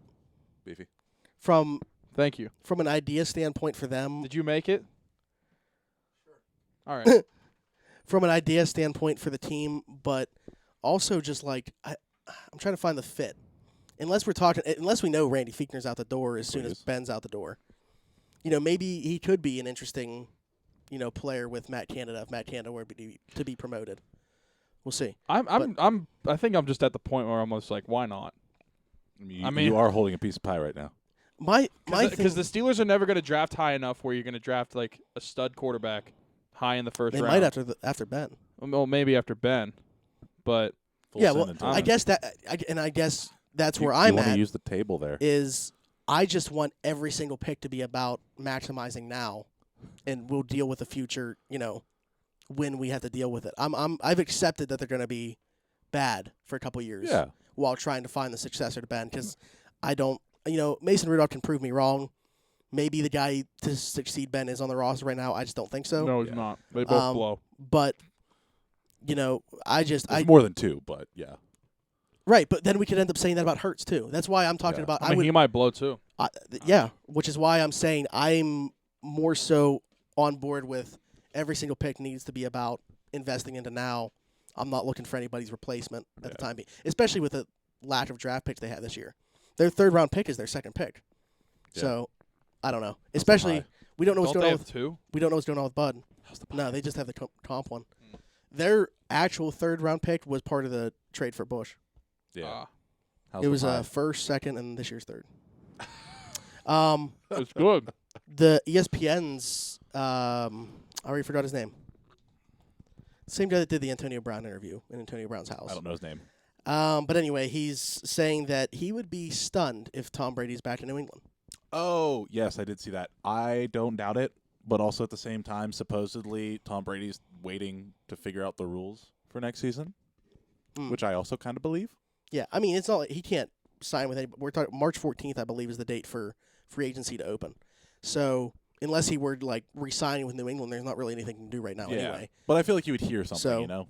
[SPEAKER 3] Beefy.
[SPEAKER 2] From
[SPEAKER 1] Thank you.
[SPEAKER 2] an idea standpoint for them,
[SPEAKER 1] Did you make it? Sure. All right.
[SPEAKER 2] from an idea standpoint for the team, but also just like I'm trying to find the fit. Unless we know Randy Fiechner's out the door as soon as
[SPEAKER 3] Please.
[SPEAKER 2] Ben's out the door. Maybe he could be an interesting, player with Matt Canada if Matt Canada were to be promoted. We'll see.
[SPEAKER 1] I think I'm just at the point where I'm almost like, why not?
[SPEAKER 3] I mean, you are holding a piece of pie right now.
[SPEAKER 1] Because the Steelers are never going to draft high enough where you're going to draft like a stud quarterback high in the first
[SPEAKER 2] they
[SPEAKER 1] round.
[SPEAKER 2] might after Ben.
[SPEAKER 1] Well, maybe after Ben, but
[SPEAKER 3] Full
[SPEAKER 2] Yeah,
[SPEAKER 3] send
[SPEAKER 2] well,
[SPEAKER 3] into
[SPEAKER 2] I
[SPEAKER 3] it.
[SPEAKER 2] guess I guess that's where
[SPEAKER 3] you
[SPEAKER 2] I'm
[SPEAKER 3] want
[SPEAKER 2] at.
[SPEAKER 3] to use the table there.
[SPEAKER 2] Is I just want every single pick to be about maximizing now, and we'll deal with the future. When we have to deal with it. I've accepted that they're going to be bad for a couple years.
[SPEAKER 3] Yeah.
[SPEAKER 2] While trying to find the successor to Ben, because I don't. Mason Rudolph can prove me wrong. Maybe the guy to succeed Ben is on the roster right now. I just don't think so.
[SPEAKER 1] no, he's not. They both blow.
[SPEAKER 2] But I
[SPEAKER 3] It's more than two, but yeah.
[SPEAKER 2] right. But then we could end up saying that about Hurts too. That's why I'm talking
[SPEAKER 3] Yeah.
[SPEAKER 2] about.
[SPEAKER 1] I mean, he might blow too.
[SPEAKER 2] Yeah, which is why I'm saying I'm more so on board with every single pick needs to be about investing into now. I'm not looking for anybody's replacement at the time being, especially with the lack of draft picks they had this year. Their third round pick is their second pick.
[SPEAKER 3] Yeah.
[SPEAKER 2] So I don't know. Especially
[SPEAKER 3] high.
[SPEAKER 2] we don't know what's
[SPEAKER 1] Don't
[SPEAKER 2] going
[SPEAKER 1] they
[SPEAKER 2] on
[SPEAKER 1] have
[SPEAKER 2] with
[SPEAKER 1] two?
[SPEAKER 2] we don't know what's going on with Bud. No, they just have the comp one. Their actual third round pick was part of the trade for Bush.
[SPEAKER 3] Yeah.
[SPEAKER 1] Ah,
[SPEAKER 3] How's
[SPEAKER 2] It
[SPEAKER 3] the
[SPEAKER 2] was
[SPEAKER 3] pie?
[SPEAKER 2] first, second, and this year's third.
[SPEAKER 1] it's good.
[SPEAKER 2] The ESPN's I already forgot his name. Same guy that did the Antonio Brown interview in Antonio Brown's house.
[SPEAKER 3] I don't know his name.
[SPEAKER 2] But anyway, he's saying that he would be stunned if Tom Brady's back in New England.
[SPEAKER 3] Oh, yes, I did see that. I don't doubt it, but also at the same time, supposedly Tom Brady's waiting to figure out the rules for next season, which I also kind of believe.
[SPEAKER 2] Yeah, I mean, it's not like he can't sign with anybody. We're talking March 14th, I believe, is the date for free agency to open. So unless he were like re-signing with New England, there's not really anything he can do right now anyway.
[SPEAKER 3] But I feel like you would hear something,
[SPEAKER 2] So-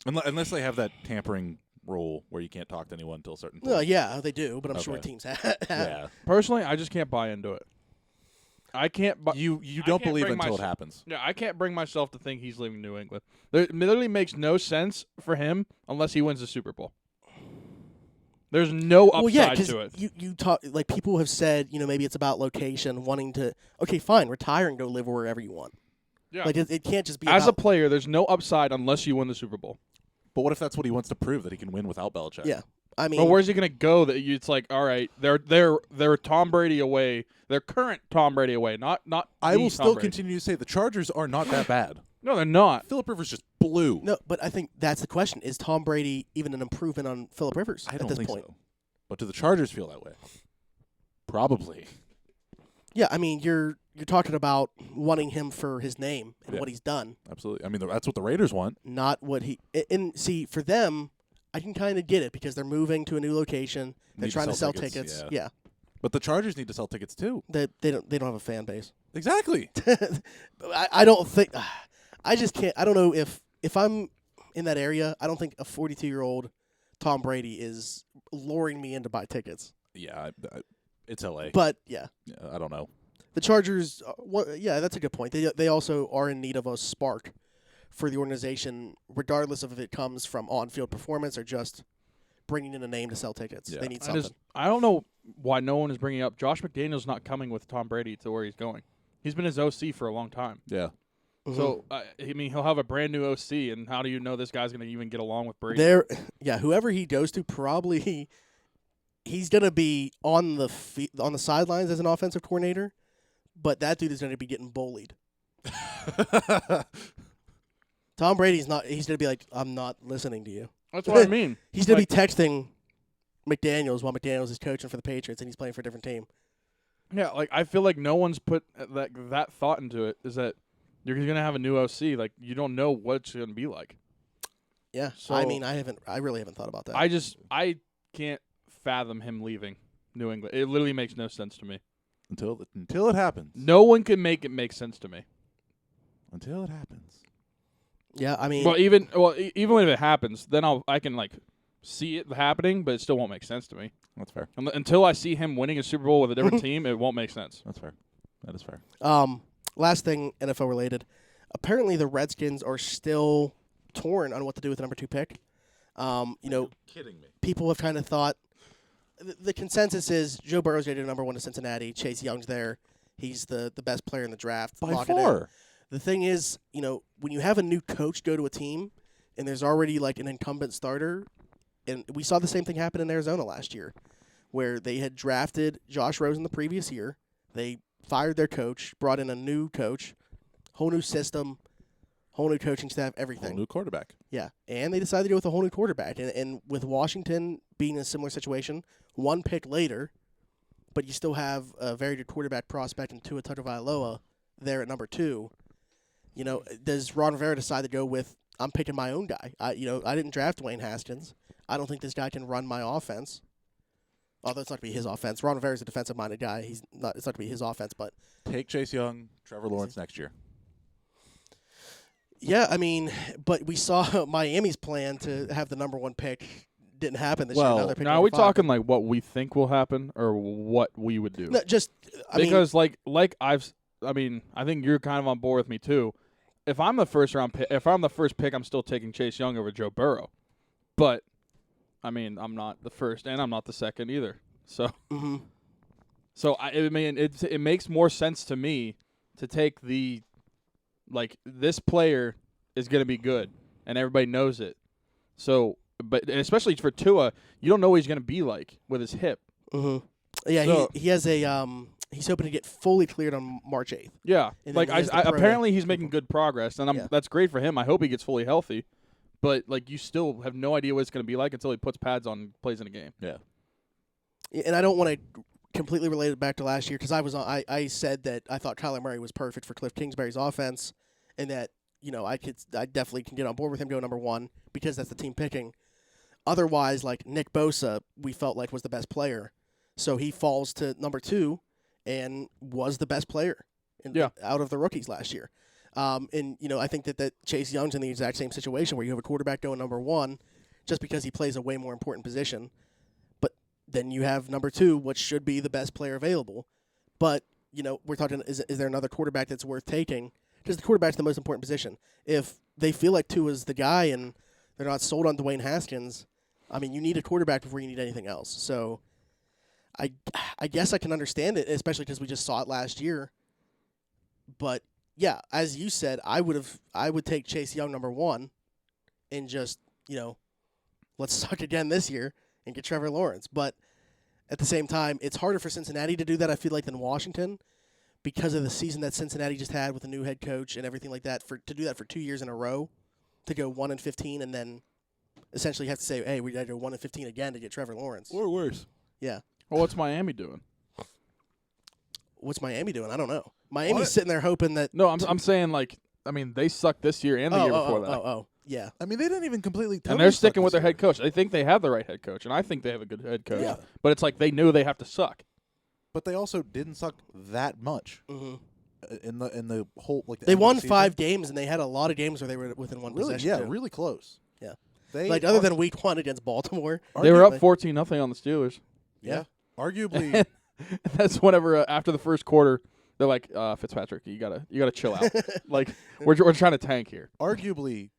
[SPEAKER 3] unless they have that tampering rule where you can't talk to anyone until a certain point.
[SPEAKER 2] Well, yeah, they do, but I'm sure
[SPEAKER 3] Okay.
[SPEAKER 2] teams have.
[SPEAKER 3] Yeah.
[SPEAKER 1] Personally, I just can't buy into it. I can't.
[SPEAKER 3] You
[SPEAKER 1] I
[SPEAKER 3] don't
[SPEAKER 1] can't
[SPEAKER 3] believe
[SPEAKER 1] bring
[SPEAKER 3] until it
[SPEAKER 1] myself-
[SPEAKER 3] happens.
[SPEAKER 1] Yeah, I can't bring myself to think he's leaving New England. It literally makes no sense for him unless he wins the Super Bowl. There's no upside
[SPEAKER 2] Well, yeah, because
[SPEAKER 1] to it.
[SPEAKER 2] you talk like people have said, maybe it's about location, wanting to. Okay, fine, retire and go live wherever you want.
[SPEAKER 1] Yeah.
[SPEAKER 2] Like it can't just be
[SPEAKER 1] As a
[SPEAKER 2] about,
[SPEAKER 1] player, there's no upside unless you win the Super Bowl.
[SPEAKER 3] But what if that's what he wants to prove, that he can win without Belichick?
[SPEAKER 2] yeah. I mean,
[SPEAKER 1] But where's he gonna go? That it's like, all right, they're Tom Brady away. They're current Tom Brady away. Not.
[SPEAKER 3] I
[SPEAKER 1] the
[SPEAKER 3] will
[SPEAKER 1] Tom
[SPEAKER 3] still
[SPEAKER 1] Brady.
[SPEAKER 3] continue to say the Chargers are not that bad.
[SPEAKER 1] No, they're not.
[SPEAKER 3] Phillip Rivers just blew.
[SPEAKER 2] no, but I think that's the question: is Tom Brady even an improvement on Phillip Rivers
[SPEAKER 3] I
[SPEAKER 2] at
[SPEAKER 3] don't
[SPEAKER 2] this
[SPEAKER 3] think
[SPEAKER 2] point?
[SPEAKER 3] so. But do the Chargers feel that way? Probably.
[SPEAKER 2] Yeah, I mean, you're talking about wanting him for his name and
[SPEAKER 3] Yeah.
[SPEAKER 2] what he's done,
[SPEAKER 3] Absolutely. I mean, that's what the Raiders want.
[SPEAKER 2] not what he. And see, for them, I can kind of get it because they're moving to a new location. They're
[SPEAKER 3] Need to
[SPEAKER 2] trying to
[SPEAKER 3] sell
[SPEAKER 2] sell
[SPEAKER 3] tickets,
[SPEAKER 2] tickets.
[SPEAKER 3] yeah. But the Chargers need to sell tickets too.
[SPEAKER 2] They don't have a fan base.
[SPEAKER 3] Exactly.
[SPEAKER 2] I don't think. I just can't. I don't know if I'm in that area. I don't think a 42-year-old Tom Brady is luring me in to buy tickets.
[SPEAKER 3] Yeah, it's LA.
[SPEAKER 2] But yeah,
[SPEAKER 3] I don't know.
[SPEAKER 2] the Chargers. Yeah, that's a good point. They also are in need of a spark for the organization, regardless of if it comes from on-field performance or just bringing in a name to sell tickets.
[SPEAKER 3] Yeah.
[SPEAKER 2] They need
[SPEAKER 1] I
[SPEAKER 2] something.
[SPEAKER 1] don't know why no one is bringing up Josh McDaniels not coming with Tom Brady to where he's going. He's been his OC for a long time.
[SPEAKER 3] Yeah.
[SPEAKER 2] Mhm.
[SPEAKER 1] So I mean, he'll have a brand new OC, and how do you know this guy's going to even get along with Brady?
[SPEAKER 2] Whoever he goes to, probably he's gonna be on the on the sidelines as an offensive coordinator, but that dude is gonna be getting bullied. Tom Brady's not. He's gonna be like, I'm not listening to you.
[SPEAKER 1] That's what I mean.
[SPEAKER 2] He's gonna
[SPEAKER 1] Like-
[SPEAKER 2] be texting McDaniels while McDaniels is coaching for the Patriots and he's playing for a different team.
[SPEAKER 1] Yeah, like I feel like no one's put that thought into it. Is that you're going to have a new OC? Like you don't know what it's going to be like.
[SPEAKER 2] Yeah.
[SPEAKER 1] So-
[SPEAKER 2] I mean, I really haven't thought about that.
[SPEAKER 1] I can't fathom him leaving New England. It literally makes no sense to me.
[SPEAKER 3] Until it happens.
[SPEAKER 1] No one can make it make sense to me.
[SPEAKER 3] Until it happens.
[SPEAKER 2] yeah. I mean,
[SPEAKER 1] Even if it happens, then I can like see it happening, but it still won't make sense to me.
[SPEAKER 3] That's fair.
[SPEAKER 1] Until I see him winning a Super Bowl with a different team, it won't make sense.
[SPEAKER 3] That's fair. That is fair.
[SPEAKER 2] last thing NFL related. Apparently, the Redskins are still torn on what to do with the number 2 pick. You know,
[SPEAKER 3] kidding me?
[SPEAKER 2] people have kind of thought the consensus is Joe Burrow's going to go number 1 to Cincinnati. Chase Young's there. He's the best player in the draft.
[SPEAKER 3] By
[SPEAKER 2] Lock it in.
[SPEAKER 3] far.
[SPEAKER 2] The thing is, you know, when you have a new coach go to a team and there's already like an incumbent starter, and we saw the same thing happen in Arizona last year, where they had drafted Josh Rosen the previous year. They fired their coach, brought in a new coach, whole new system, whole new coaching staff, everything.
[SPEAKER 3] Whole new quarterback.
[SPEAKER 2] Yeah, and they decided to go with a whole new quarterback. And with Washington being in a similar situation, 1 pick later, but you still have a very good quarterback prospect in Tua Tagovailoa there at number 2. You know, does Ron Rivera decide to go with, I'm picking my own guy? I didn't draft Dwayne Haskins. I don't think this guy can run my offense. Although it's not going to be his offense. Ron Rivera's a defensive-minded guy. It's not going to be his offense, but
[SPEAKER 3] Take Chase Young, Trevor Lawrence next year.
[SPEAKER 2] yeah, I mean, but we saw Miami's plan to have the number 1 pick didn't happen this year.
[SPEAKER 3] Well,
[SPEAKER 2] Now they're picking
[SPEAKER 1] Now, are
[SPEAKER 2] number
[SPEAKER 1] we
[SPEAKER 2] 5.
[SPEAKER 1] talking like what we think will happen or what we would do?
[SPEAKER 2] No, just I mean,
[SPEAKER 1] Because I think you're kind of on board with me too. If I'm the first pick, I'm still taking Chase Young over Joe Burrow. But I mean, I'm not the first and I'm not the second either. So
[SPEAKER 2] mhm.
[SPEAKER 1] it makes more sense to me to take this player is going to be good and everybody knows it. So, and especially for Tua, you don't know what he's going to be like with his hip.
[SPEAKER 2] Mm-hmm. Yeah,
[SPEAKER 1] So-
[SPEAKER 2] he has a he's hoping to get fully cleared on March 8th.
[SPEAKER 1] Yeah,
[SPEAKER 2] And then
[SPEAKER 1] like
[SPEAKER 2] he has the pro day.
[SPEAKER 1] apparently he's making good progress, and
[SPEAKER 2] Yeah.
[SPEAKER 1] that's great for him. I hope he gets fully healthy, but like you still have no idea what it's going to be like until he puts pads on, and plays in a game.
[SPEAKER 3] Yeah.
[SPEAKER 2] And I don't want to completely relate it back to last year because I said that I thought Kyler Murray was perfect for Cliff Kingsbury's offense, and that I definitely can get on board with him going number 1 because that's the team picking. Otherwise, like Nick Bosa, we felt like was the best player, so he falls to number 2 and was the best player out of the rookies last year. And I think that Chase Young's in the exact same situation where you have a quarterback going number 1 just because he plays a way more important position. But then you have number 2, which should be the best player available. But, we're talking, is there another quarterback that's worth taking? Because the quarterback's the most important position. If they feel like Tua's the guy and they're not sold on Dwayne Haskins, I mean, you need a quarterback before you need anything else. So I guess I can understand it, especially because we just saw it last year. But yeah, as you said, I would take Chase Young number 1, and just let's suck again this year and get Trevor Lawrence. But at the same time, it's harder for Cincinnati to do that, I feel like, than Washington because of the season that Cincinnati just had with a new head coach and everything like that. To do that for 2 years in a row, to go 1-15, and then essentially have to say, hey, we got to go 1-15 again to get Trevor Lawrence.
[SPEAKER 3] Or worse.
[SPEAKER 2] Yeah.
[SPEAKER 1] Well, what's Miami doing?
[SPEAKER 2] What's Miami doing? I don't know. Miami's sitting there hoping that.
[SPEAKER 1] No, I'm saying they sucked this year and the year before that.
[SPEAKER 2] Yeah.
[SPEAKER 3] I mean, they didn't even completely
[SPEAKER 1] And they're sticking with their head coach. I think they have the right head coach, and I think they have a good head coach.
[SPEAKER 2] Yeah.
[SPEAKER 1] But it's like they knew they have to suck.
[SPEAKER 3] But they also didn't suck that much
[SPEAKER 2] Mm-hmm.
[SPEAKER 3] in the whole the
[SPEAKER 2] They
[SPEAKER 3] end of
[SPEAKER 2] won
[SPEAKER 3] the season.
[SPEAKER 2] 5 games, and they had a lot of games where they were within one
[SPEAKER 3] Really,
[SPEAKER 2] possession.
[SPEAKER 3] yeah,
[SPEAKER 2] too.
[SPEAKER 3] really close.
[SPEAKER 2] Yeah.
[SPEAKER 3] They
[SPEAKER 2] Like other than Week 1 against Baltimore.
[SPEAKER 1] They were up
[SPEAKER 2] Arguably.
[SPEAKER 1] 14-0 on the Steelers.
[SPEAKER 2] Yeah.
[SPEAKER 3] arguably
[SPEAKER 1] That's whenever after the first quarter, they're like, Fitzpatrick, you gotta chill out. Like we're trying to tank here.
[SPEAKER 3] arguably,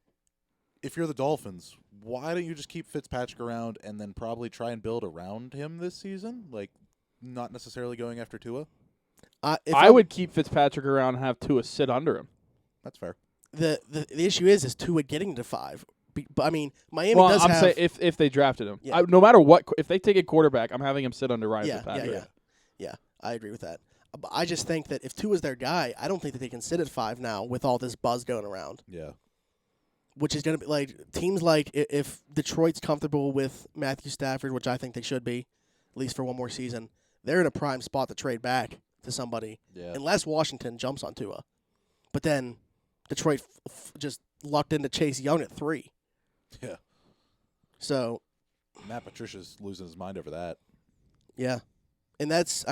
[SPEAKER 3] if you're the Dolphins, why don't you just keep Fitzpatrick around and then probably try and build around him this season? Like, not necessarily going after Tua.
[SPEAKER 1] I would keep Fitzpatrick around and have Tua sit under him.
[SPEAKER 3] That's fair.
[SPEAKER 2] The issue is Tua getting to 5. But I mean, Miami
[SPEAKER 1] Well,
[SPEAKER 2] does
[SPEAKER 1] I'm
[SPEAKER 2] have.
[SPEAKER 1] saying if they drafted him,
[SPEAKER 2] Yeah.
[SPEAKER 1] no matter what, if they take a quarterback, I'm having him sit under Ryan
[SPEAKER 2] yeah,
[SPEAKER 1] Fitzpatrick.
[SPEAKER 2] yeah. I agree with that. But I just think that if Tua's their guy, I don't think that they can sit at 5 now with all this buzz going around.
[SPEAKER 3] Yeah.
[SPEAKER 2] Which is going to be like teams like if Detroit's comfortable with Matthew Stafford, which I think they should be, at least for one more season, they're in a prime spot to trade back to somebody,
[SPEAKER 3] Yeah.
[SPEAKER 2] unless Washington jumps on Tua. But then Detroit just lucked into Chase Young at 3.
[SPEAKER 3] Yeah.
[SPEAKER 2] So
[SPEAKER 3] Matt Patricia's losing his mind over that.
[SPEAKER 2] yeah, and that's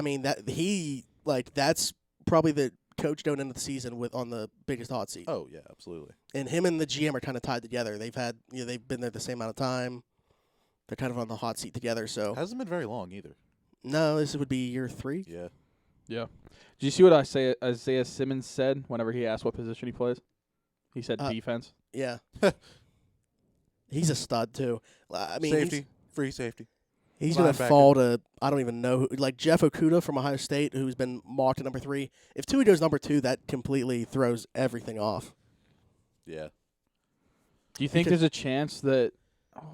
[SPEAKER 2] probably the coach going into the season with on the biggest hot seat.
[SPEAKER 3] Oh yeah, absolutely.
[SPEAKER 2] And him and the GM are kind of tied together. They've been there the same amount of time. They're kind of on the hot seat together. So
[SPEAKER 3] Hasn't been very long either.
[SPEAKER 2] no, this would be year 3.
[SPEAKER 3] Yeah.
[SPEAKER 1] Yeah. Did you see what Isaiah Simmons said whenever he asked what position he plays? He said defense.
[SPEAKER 2] Yeah. He's a stud too. I mean,
[SPEAKER 3] safety, free safety.
[SPEAKER 2] he's going to
[SPEAKER 3] Linebacker.
[SPEAKER 2] fall to I don't even know who, like Jeff Okuda from Ohio State, who's been mocked at number 3. If Tui goes number 2, that completely throws everything off.
[SPEAKER 3] Yeah.
[SPEAKER 1] Do you think
[SPEAKER 2] Because-
[SPEAKER 1] there's a chance that?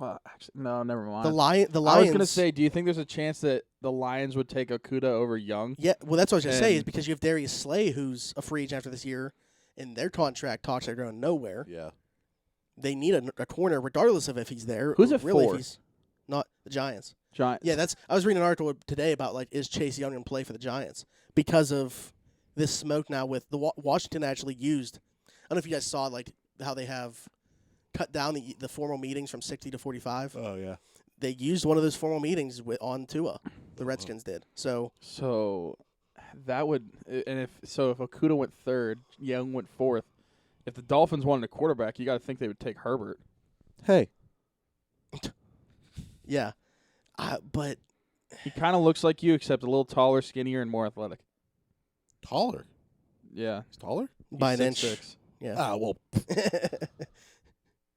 [SPEAKER 1] Oh, actually, no, never mind.
[SPEAKER 2] The Lions.
[SPEAKER 1] I was gonna say, do you think there's a chance that the Lions would take Okuda over Young?
[SPEAKER 2] Yeah, well, that's what I was going to say, is
[SPEAKER 1] And-
[SPEAKER 2] because you have Darius Slay, who's a free agent after this year, and their contract talks are going nowhere.
[SPEAKER 3] Yeah.
[SPEAKER 2] They need a corner, regardless of if he's there.
[SPEAKER 1] Who's
[SPEAKER 2] or
[SPEAKER 1] it
[SPEAKER 2] really
[SPEAKER 1] for?
[SPEAKER 2] If he's not the Giants.
[SPEAKER 1] Giants.
[SPEAKER 2] Yeah, I was reading an article today about, like, is Chase Young going to play for the Giants? Because of this smoke now with the Washington actually used, I don't know if you guys saw, like, how they have cut down the formal meetings from 60 to 45.
[SPEAKER 3] Oh yeah.
[SPEAKER 2] They used one of those formal meetings on Tua. The Redskins did. So,
[SPEAKER 1] So that would, and if Okuda went 3rd, Young went 4th. If the Dolphins wanted a quarterback, you got to think they would take Herbert.
[SPEAKER 3] Hey.
[SPEAKER 2] yeah. But
[SPEAKER 1] He kind of looks like you, except a little taller, skinnier, and more athletic.
[SPEAKER 3] Taller.
[SPEAKER 1] Yeah,
[SPEAKER 3] He's taller.
[SPEAKER 2] by an inch.
[SPEAKER 1] 6'6".
[SPEAKER 2] Yeah.
[SPEAKER 3] Ah, well,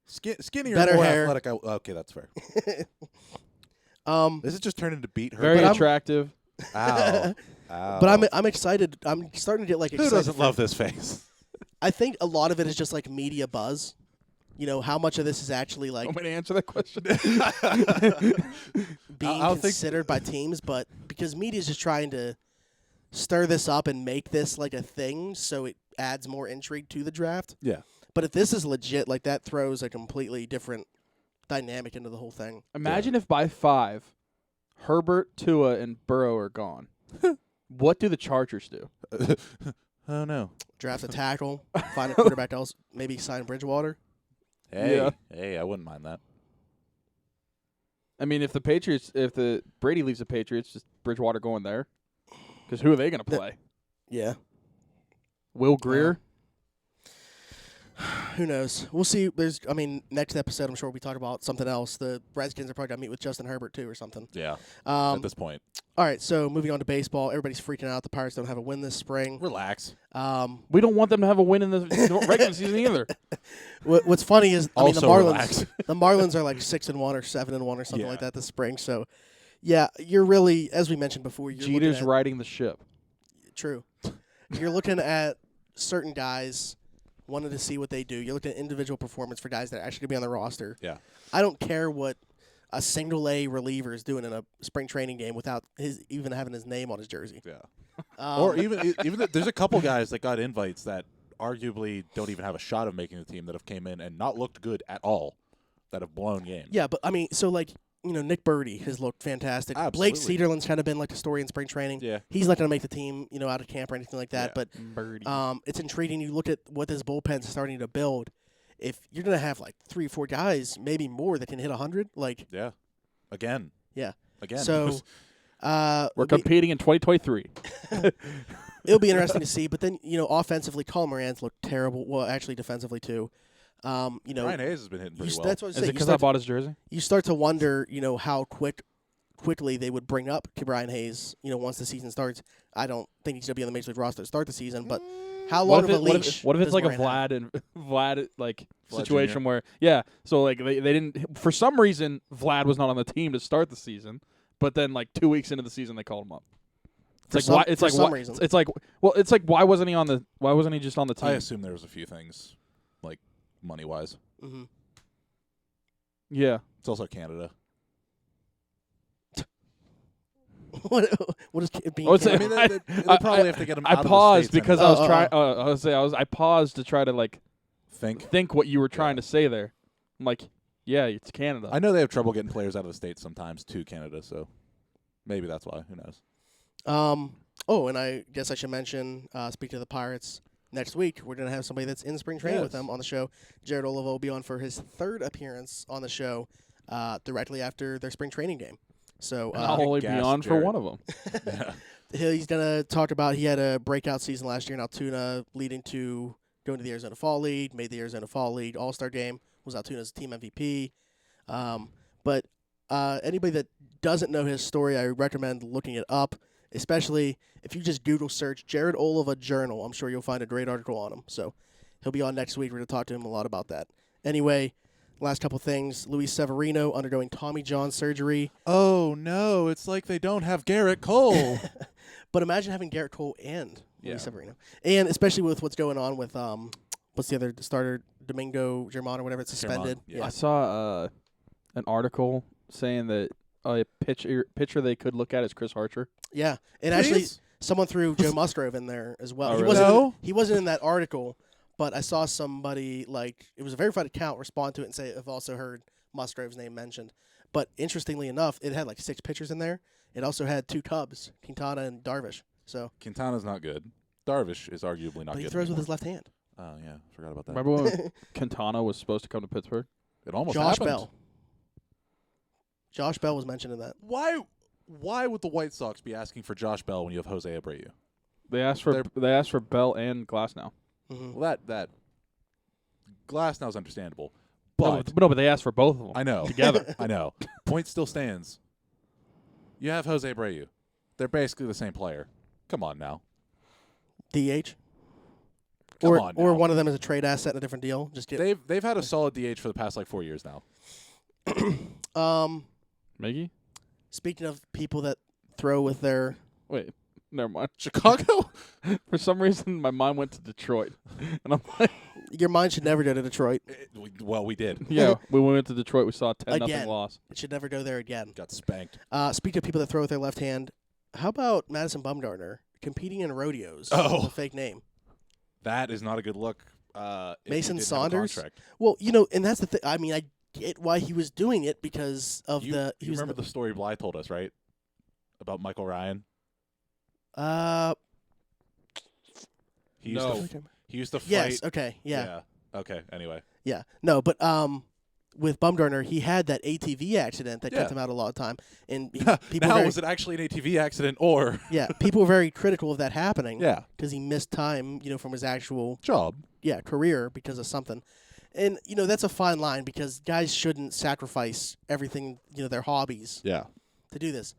[SPEAKER 3] skinnier,
[SPEAKER 2] Better
[SPEAKER 3] more
[SPEAKER 2] hair.
[SPEAKER 3] athletic. Okay, that's fair. This is just turning to beat her.
[SPEAKER 1] Very
[SPEAKER 2] But I'm-
[SPEAKER 1] attractive.
[SPEAKER 3] Ow. Ow.
[SPEAKER 2] But I'm excited. I'm starting to get, like,
[SPEAKER 3] Who
[SPEAKER 2] excited.
[SPEAKER 3] doesn't
[SPEAKER 2] for-
[SPEAKER 3] love this face?
[SPEAKER 2] I think a lot of it is just, like, media buzz. You know, how much of this is actually, like,
[SPEAKER 1] Want me to answer that question?
[SPEAKER 2] being
[SPEAKER 3] I'll think-
[SPEAKER 2] considered by teams, but because media's just trying to stir this up and make this like a thing so it adds more intrigue to the draft.
[SPEAKER 3] Yeah.
[SPEAKER 2] But if this is legit, like, that throws a completely different dynamic into the whole thing.
[SPEAKER 1] Imagine if by 5, Herbert, Tua, and Burrow are gone. What do the Chargers do?
[SPEAKER 3] Oh no.
[SPEAKER 2] Draft a tackle, find a quarterback else, maybe sign Bridgewater.
[SPEAKER 3] Hey,
[SPEAKER 1] Yeah.
[SPEAKER 3] hey, I wouldn't mind that.
[SPEAKER 1] I mean, if the Brady leaves the Patriots, just Bridgewater going there. Because who are they going to
[SPEAKER 2] The-
[SPEAKER 1] play?
[SPEAKER 2] Yeah.
[SPEAKER 1] Will Greer?
[SPEAKER 2] Who knows? We'll see. Next episode, I'm sure we talk about something else. The Redskins are probably going to meet with Justin Herbert, too, or something.
[SPEAKER 3] Yeah.
[SPEAKER 2] All
[SPEAKER 3] At this point,
[SPEAKER 2] right, so moving on to baseball. Everybody's freaking out. The Pirates don't have a win this spring.
[SPEAKER 3] relax.
[SPEAKER 1] We don't want them to have a win in the regular season either.
[SPEAKER 2] What's funny is, the
[SPEAKER 3] Also
[SPEAKER 2] Marlins.
[SPEAKER 3] relax.
[SPEAKER 2] The Marlins are like 6-1 or 7-1 or something
[SPEAKER 3] Yeah.
[SPEAKER 2] like that this spring. So, yeah, you're really, as we mentioned before, you're
[SPEAKER 1] Jeter's
[SPEAKER 2] looking
[SPEAKER 1] riding the ship.
[SPEAKER 2] at, true. You're looking at certain guys, wanting to see what they do. You're looking at individual performance for guys that are actually going to be on the roster.
[SPEAKER 3] Yeah.
[SPEAKER 2] I don't care what a single A reliever is doing in a spring training game without his even having his name on his jersey.
[SPEAKER 3] Yeah.
[SPEAKER 2] Um,
[SPEAKER 3] Or even there's a couple guys that got invites that arguably don't even have a shot of making the team that have came in and not looked good at all, that have blown games.
[SPEAKER 2] yeah, but I mean, so like, Nick Birdie has looked fantastic. Blake
[SPEAKER 3] Absolutely.
[SPEAKER 2] Cederland's kind of been like a story in spring training.
[SPEAKER 3] Yeah.
[SPEAKER 2] He's not going to make the team, out of camp or anything like that.
[SPEAKER 3] Yeah.
[SPEAKER 2] But
[SPEAKER 1] Birdie.
[SPEAKER 2] it's intriguing. You look at what this bullpen's starting to build. If you're going to have like 3 or 4 guys, maybe more, that can hit 100, like,
[SPEAKER 3] Yeah. Again.
[SPEAKER 2] Yeah.
[SPEAKER 3] Again.
[SPEAKER 2] so
[SPEAKER 1] We're
[SPEAKER 2] it'll be-
[SPEAKER 1] competing in 2023.
[SPEAKER 2] it'll be interesting to see. But then, offensively, Colin Moran's looked terrible. Well, actually, defensively too.
[SPEAKER 3] Ryan Hayes has been hitting pretty well.
[SPEAKER 2] That's what I was
[SPEAKER 1] Is it
[SPEAKER 2] saying.
[SPEAKER 1] because I bought his jersey?
[SPEAKER 2] You start to wonder, how quickly they would bring up Brian Hayes, once the season starts. I don't think he's going to be on the Major League roster to start the season, but how long of a leash?
[SPEAKER 1] What if it's
[SPEAKER 2] does
[SPEAKER 1] like a
[SPEAKER 2] Moran have?
[SPEAKER 1] Vlad and Vlad like
[SPEAKER 3] Vlad
[SPEAKER 1] situation
[SPEAKER 3] Jr.?
[SPEAKER 1] where so like they didn't, for some reason Vlad was not on the team to start the season, but then like 2 weeks into the season they called him up.
[SPEAKER 2] For
[SPEAKER 1] It's
[SPEAKER 2] some-
[SPEAKER 1] like why? It's
[SPEAKER 2] for
[SPEAKER 1] like
[SPEAKER 2] some
[SPEAKER 1] why,
[SPEAKER 2] reason.
[SPEAKER 1] It's like it's like why wasn't he just on the team?
[SPEAKER 3] I assume there was a few things, like money-wise.
[SPEAKER 2] Mm-hmm.
[SPEAKER 1] Yeah.
[SPEAKER 3] It's also Canada.
[SPEAKER 2] what is being?
[SPEAKER 1] Oh, it's-
[SPEAKER 3] I mean, they probably have to get him
[SPEAKER 1] I
[SPEAKER 3] out of the
[SPEAKER 1] paused
[SPEAKER 3] States
[SPEAKER 1] because
[SPEAKER 3] anyway.
[SPEAKER 1] I was trying. I paused to try to like
[SPEAKER 3] think.
[SPEAKER 1] what you were trying to say there. I'm like, yeah, it's Canada.
[SPEAKER 3] I know they have trouble getting players out of the States sometimes to Canada, so maybe that's why. Who knows?
[SPEAKER 2] Oh, and I guess I should mention, speaking of the Pirates, next week we're going to have somebody that's in spring training with
[SPEAKER 3] Yes.
[SPEAKER 2] them on the show. Jared Olivo will be on for his 3rd appearance on the show directly after their spring training game. So
[SPEAKER 1] And I'll only be
[SPEAKER 3] Gas
[SPEAKER 1] on for
[SPEAKER 3] Jared.
[SPEAKER 1] one of them.
[SPEAKER 3] Yeah.
[SPEAKER 2] he's going to talk about he had a breakout season last year in Altoona, leading to going to the Arizona Fall League, made the Arizona Fall League All-Star game, was Altoona's team MVP. But anybody that doesn't know his story, I recommend looking it up, especially if you just Google search Jared Oliva Journal. I'm sure you'll find a great article on him. So he'll be on next week. We're going to talk to him a lot about that. Anyway, last couple things. Luis Severino undergoing Tommy John surgery.
[SPEAKER 3] Oh no, it's like they don't have Garrett Cole.
[SPEAKER 2] But imagine having Garrett Cole and
[SPEAKER 3] Yeah.
[SPEAKER 2] Luis Severino. And especially with what's going on with, what's the other starter? Domingo Germán or whatever, it's suspended.
[SPEAKER 3] Germán, yeah.
[SPEAKER 1] I saw an article saying that a pitcher they could look at is Chris Archer.
[SPEAKER 2] Yeah. And actually,
[SPEAKER 3] Please?
[SPEAKER 2] someone threw Joe Musgrove in there as well.
[SPEAKER 1] Oh,
[SPEAKER 2] he
[SPEAKER 1] really?
[SPEAKER 2] wasn't
[SPEAKER 3] No?
[SPEAKER 2] he wasn't in that article, but I saw somebody, like, it was a verified account, respond to it and say, I've also heard Musgrove's name mentioned. But interestingly enough, it had like 6 pitchers in there. It also had 2 Cubs, Quintana and Darvish. So,
[SPEAKER 3] Quintana's not good. Darvish is arguably not
[SPEAKER 2] but
[SPEAKER 3] good.
[SPEAKER 2] he throws with
[SPEAKER 3] anymore.
[SPEAKER 2] his left hand.
[SPEAKER 3] Oh yeah, forgot about that.
[SPEAKER 1] Remember when Quintana was supposed to come to Pittsburgh?
[SPEAKER 3] It almost
[SPEAKER 2] Josh
[SPEAKER 3] happened.
[SPEAKER 2] Bell. Josh Bell was mentioned in that.
[SPEAKER 3] Why would the White Sox be asking for Josh Bell when you have Jose Abreu?
[SPEAKER 1] They asked for Bell and Glasnow.
[SPEAKER 2] Mhm.
[SPEAKER 3] Well, that Glasnow's understandable,
[SPEAKER 1] No,
[SPEAKER 3] but
[SPEAKER 1] but they asked for both of them.
[SPEAKER 3] I know
[SPEAKER 1] together.
[SPEAKER 3] I know. Point still stands. You have Jose Abreu. They're basically the same player. Come on now.
[SPEAKER 2] DH.
[SPEAKER 3] Come
[SPEAKER 2] or
[SPEAKER 3] on
[SPEAKER 2] or
[SPEAKER 3] now.
[SPEAKER 2] one of them is a trade asset in a different deal. Just get
[SPEAKER 3] They've had a solid DH for the past like 4 years now.
[SPEAKER 1] Miggy?
[SPEAKER 2] Speaking of people that throw with their
[SPEAKER 1] Wait, never mind.
[SPEAKER 3] Chicago?
[SPEAKER 1] For some reason, my mind went to Detroit, and I'm like,
[SPEAKER 2] your mind should never go to Detroit.
[SPEAKER 3] Well, we did.
[SPEAKER 1] yeah. When we went to Detroit, we saw a 10-0
[SPEAKER 2] Again.
[SPEAKER 1] loss.
[SPEAKER 2] It should never go there again.
[SPEAKER 3] Got spanked.
[SPEAKER 2] Speaking of people that throw with their left hand, how about Madison Bumgarner competing in rodeos
[SPEAKER 3] Oh.
[SPEAKER 2] with a fake name?
[SPEAKER 3] That is not a good look. If he
[SPEAKER 2] Mason
[SPEAKER 3] didn't have a
[SPEAKER 2] Saunders?
[SPEAKER 3] contract.
[SPEAKER 2] Well, and that's the thing. I mean, I get why he was doing it because of
[SPEAKER 3] You
[SPEAKER 2] he was in
[SPEAKER 3] remember the story Bly told us, right? About Michael Ryan. He used
[SPEAKER 1] No.
[SPEAKER 3] to he used to fight.
[SPEAKER 2] yes, okay, yeah.
[SPEAKER 3] Okay. Anyway.
[SPEAKER 2] Yeah. No, but with Bumgarner, he had that ATV accident that
[SPEAKER 3] Yeah.
[SPEAKER 2] kept him out a lot of time, and
[SPEAKER 3] Now,
[SPEAKER 2] were
[SPEAKER 3] was it actually an ATV accident or?
[SPEAKER 2] people were very critical of that happening.
[SPEAKER 3] Yeah.
[SPEAKER 2] Because he missed time, from his actual
[SPEAKER 3] Job.
[SPEAKER 2] career because of something, and that's a fine line because guys shouldn't sacrifice everything, their hobbies
[SPEAKER 3] Yeah.
[SPEAKER 2] to do this.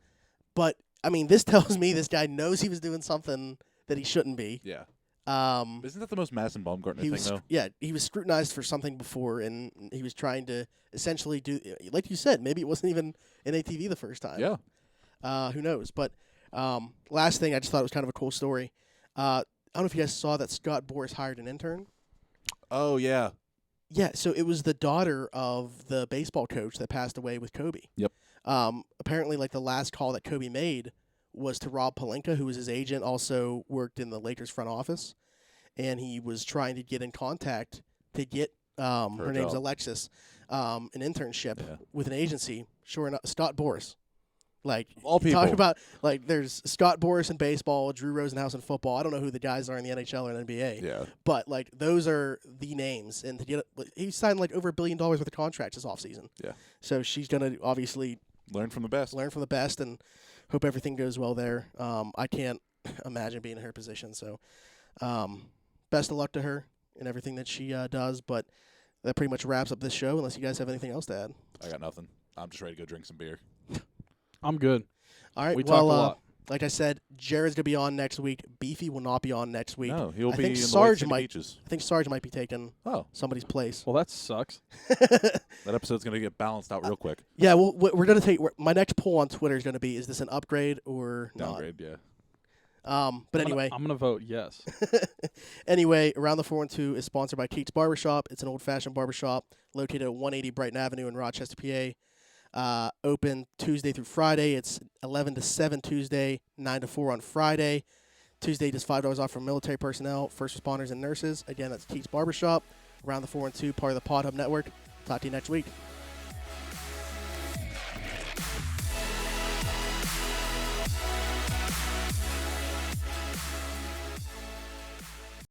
[SPEAKER 2] But I mean, this tells me this guy knows he was doing something that he shouldn't be.
[SPEAKER 3] Yeah.
[SPEAKER 2] Um,
[SPEAKER 3] Isn't that the most Madison Bumgarner
[SPEAKER 2] he
[SPEAKER 3] thing
[SPEAKER 2] was
[SPEAKER 3] though?
[SPEAKER 2] he was scrutinized for something before, and he was trying to essentially do, like you said, maybe it wasn't even an ATV the first time.
[SPEAKER 3] Yeah.
[SPEAKER 2] Who knows? But last thing, I just thought it was kind of a cool story. I don't know if you guys saw that Scott Boras hired an intern.
[SPEAKER 3] Oh yeah.
[SPEAKER 2] Yeah, so it was the daughter of the baseball coach that passed away with Kobe.
[SPEAKER 3] Yep.
[SPEAKER 2] Apparently, like, the last call that Kobe made was to Rob Pelinka, who was his agent, also worked in the Lakers front office, and he was trying to get in contact to get her name's
[SPEAKER 3] job.
[SPEAKER 2] Alexis, an internship
[SPEAKER 3] Yeah.
[SPEAKER 2] with an agency. Sure enough, Scott Boras. Like,
[SPEAKER 3] All people.
[SPEAKER 2] talk about, like, there's Scott Boras in baseball, Drew Rosenhaus in football. I don't know who the guys are in the NHL or NBA.
[SPEAKER 3] Yeah.
[SPEAKER 2] But, like, those are the names. And to get he signed, like, over $1 billion worth of contracts this offseason.
[SPEAKER 3] Yeah.
[SPEAKER 2] So she's going to obviously
[SPEAKER 3] Learn from the best.
[SPEAKER 2] learn from the best and hope everything goes well there. I can't imagine being in her position. So best of luck to her and everything that she does. But that pretty much wraps up this show, unless you guys have anything else to add.
[SPEAKER 3] I got nothing. I'm just ready to go drink some beer.
[SPEAKER 1] I'm good.
[SPEAKER 2] All right.
[SPEAKER 1] We
[SPEAKER 2] well,
[SPEAKER 1] talked a lot.
[SPEAKER 2] like I said, Jared's going to be on next week. Beefy will not be on next week.
[SPEAKER 3] No, he'll
[SPEAKER 2] I
[SPEAKER 3] be
[SPEAKER 2] think
[SPEAKER 3] in
[SPEAKER 2] Sarge
[SPEAKER 3] the White
[SPEAKER 2] might-
[SPEAKER 3] Sandy Beaches.
[SPEAKER 2] I think Sarge might be taking
[SPEAKER 3] Oh,
[SPEAKER 2] somebody's place.
[SPEAKER 1] Well, that sucks.
[SPEAKER 3] that episode's gonna get balanced out real quick.
[SPEAKER 2] Yeah, well, we're going to take my next poll on Twitter is going to be: is this an upgrade or
[SPEAKER 3] Downgrade, yeah.
[SPEAKER 2] not? But anyway,
[SPEAKER 1] I'm gonna vote yes.
[SPEAKER 2] anyway, Around the 412 is sponsored by Keats Barbershop. It's an old-fashioned barbershop located at 180 Brighton Avenue in Rochester, PA. Open Tuesday through Friday. It's 11 to 7 Tuesday, 9 to 4 on Friday. Tuesday, just $5 off for military personnel, first responders, and nurses. Again, that's Keats Barbershop. Around the 412, part of the Pod Hub Network. Talk to you next week.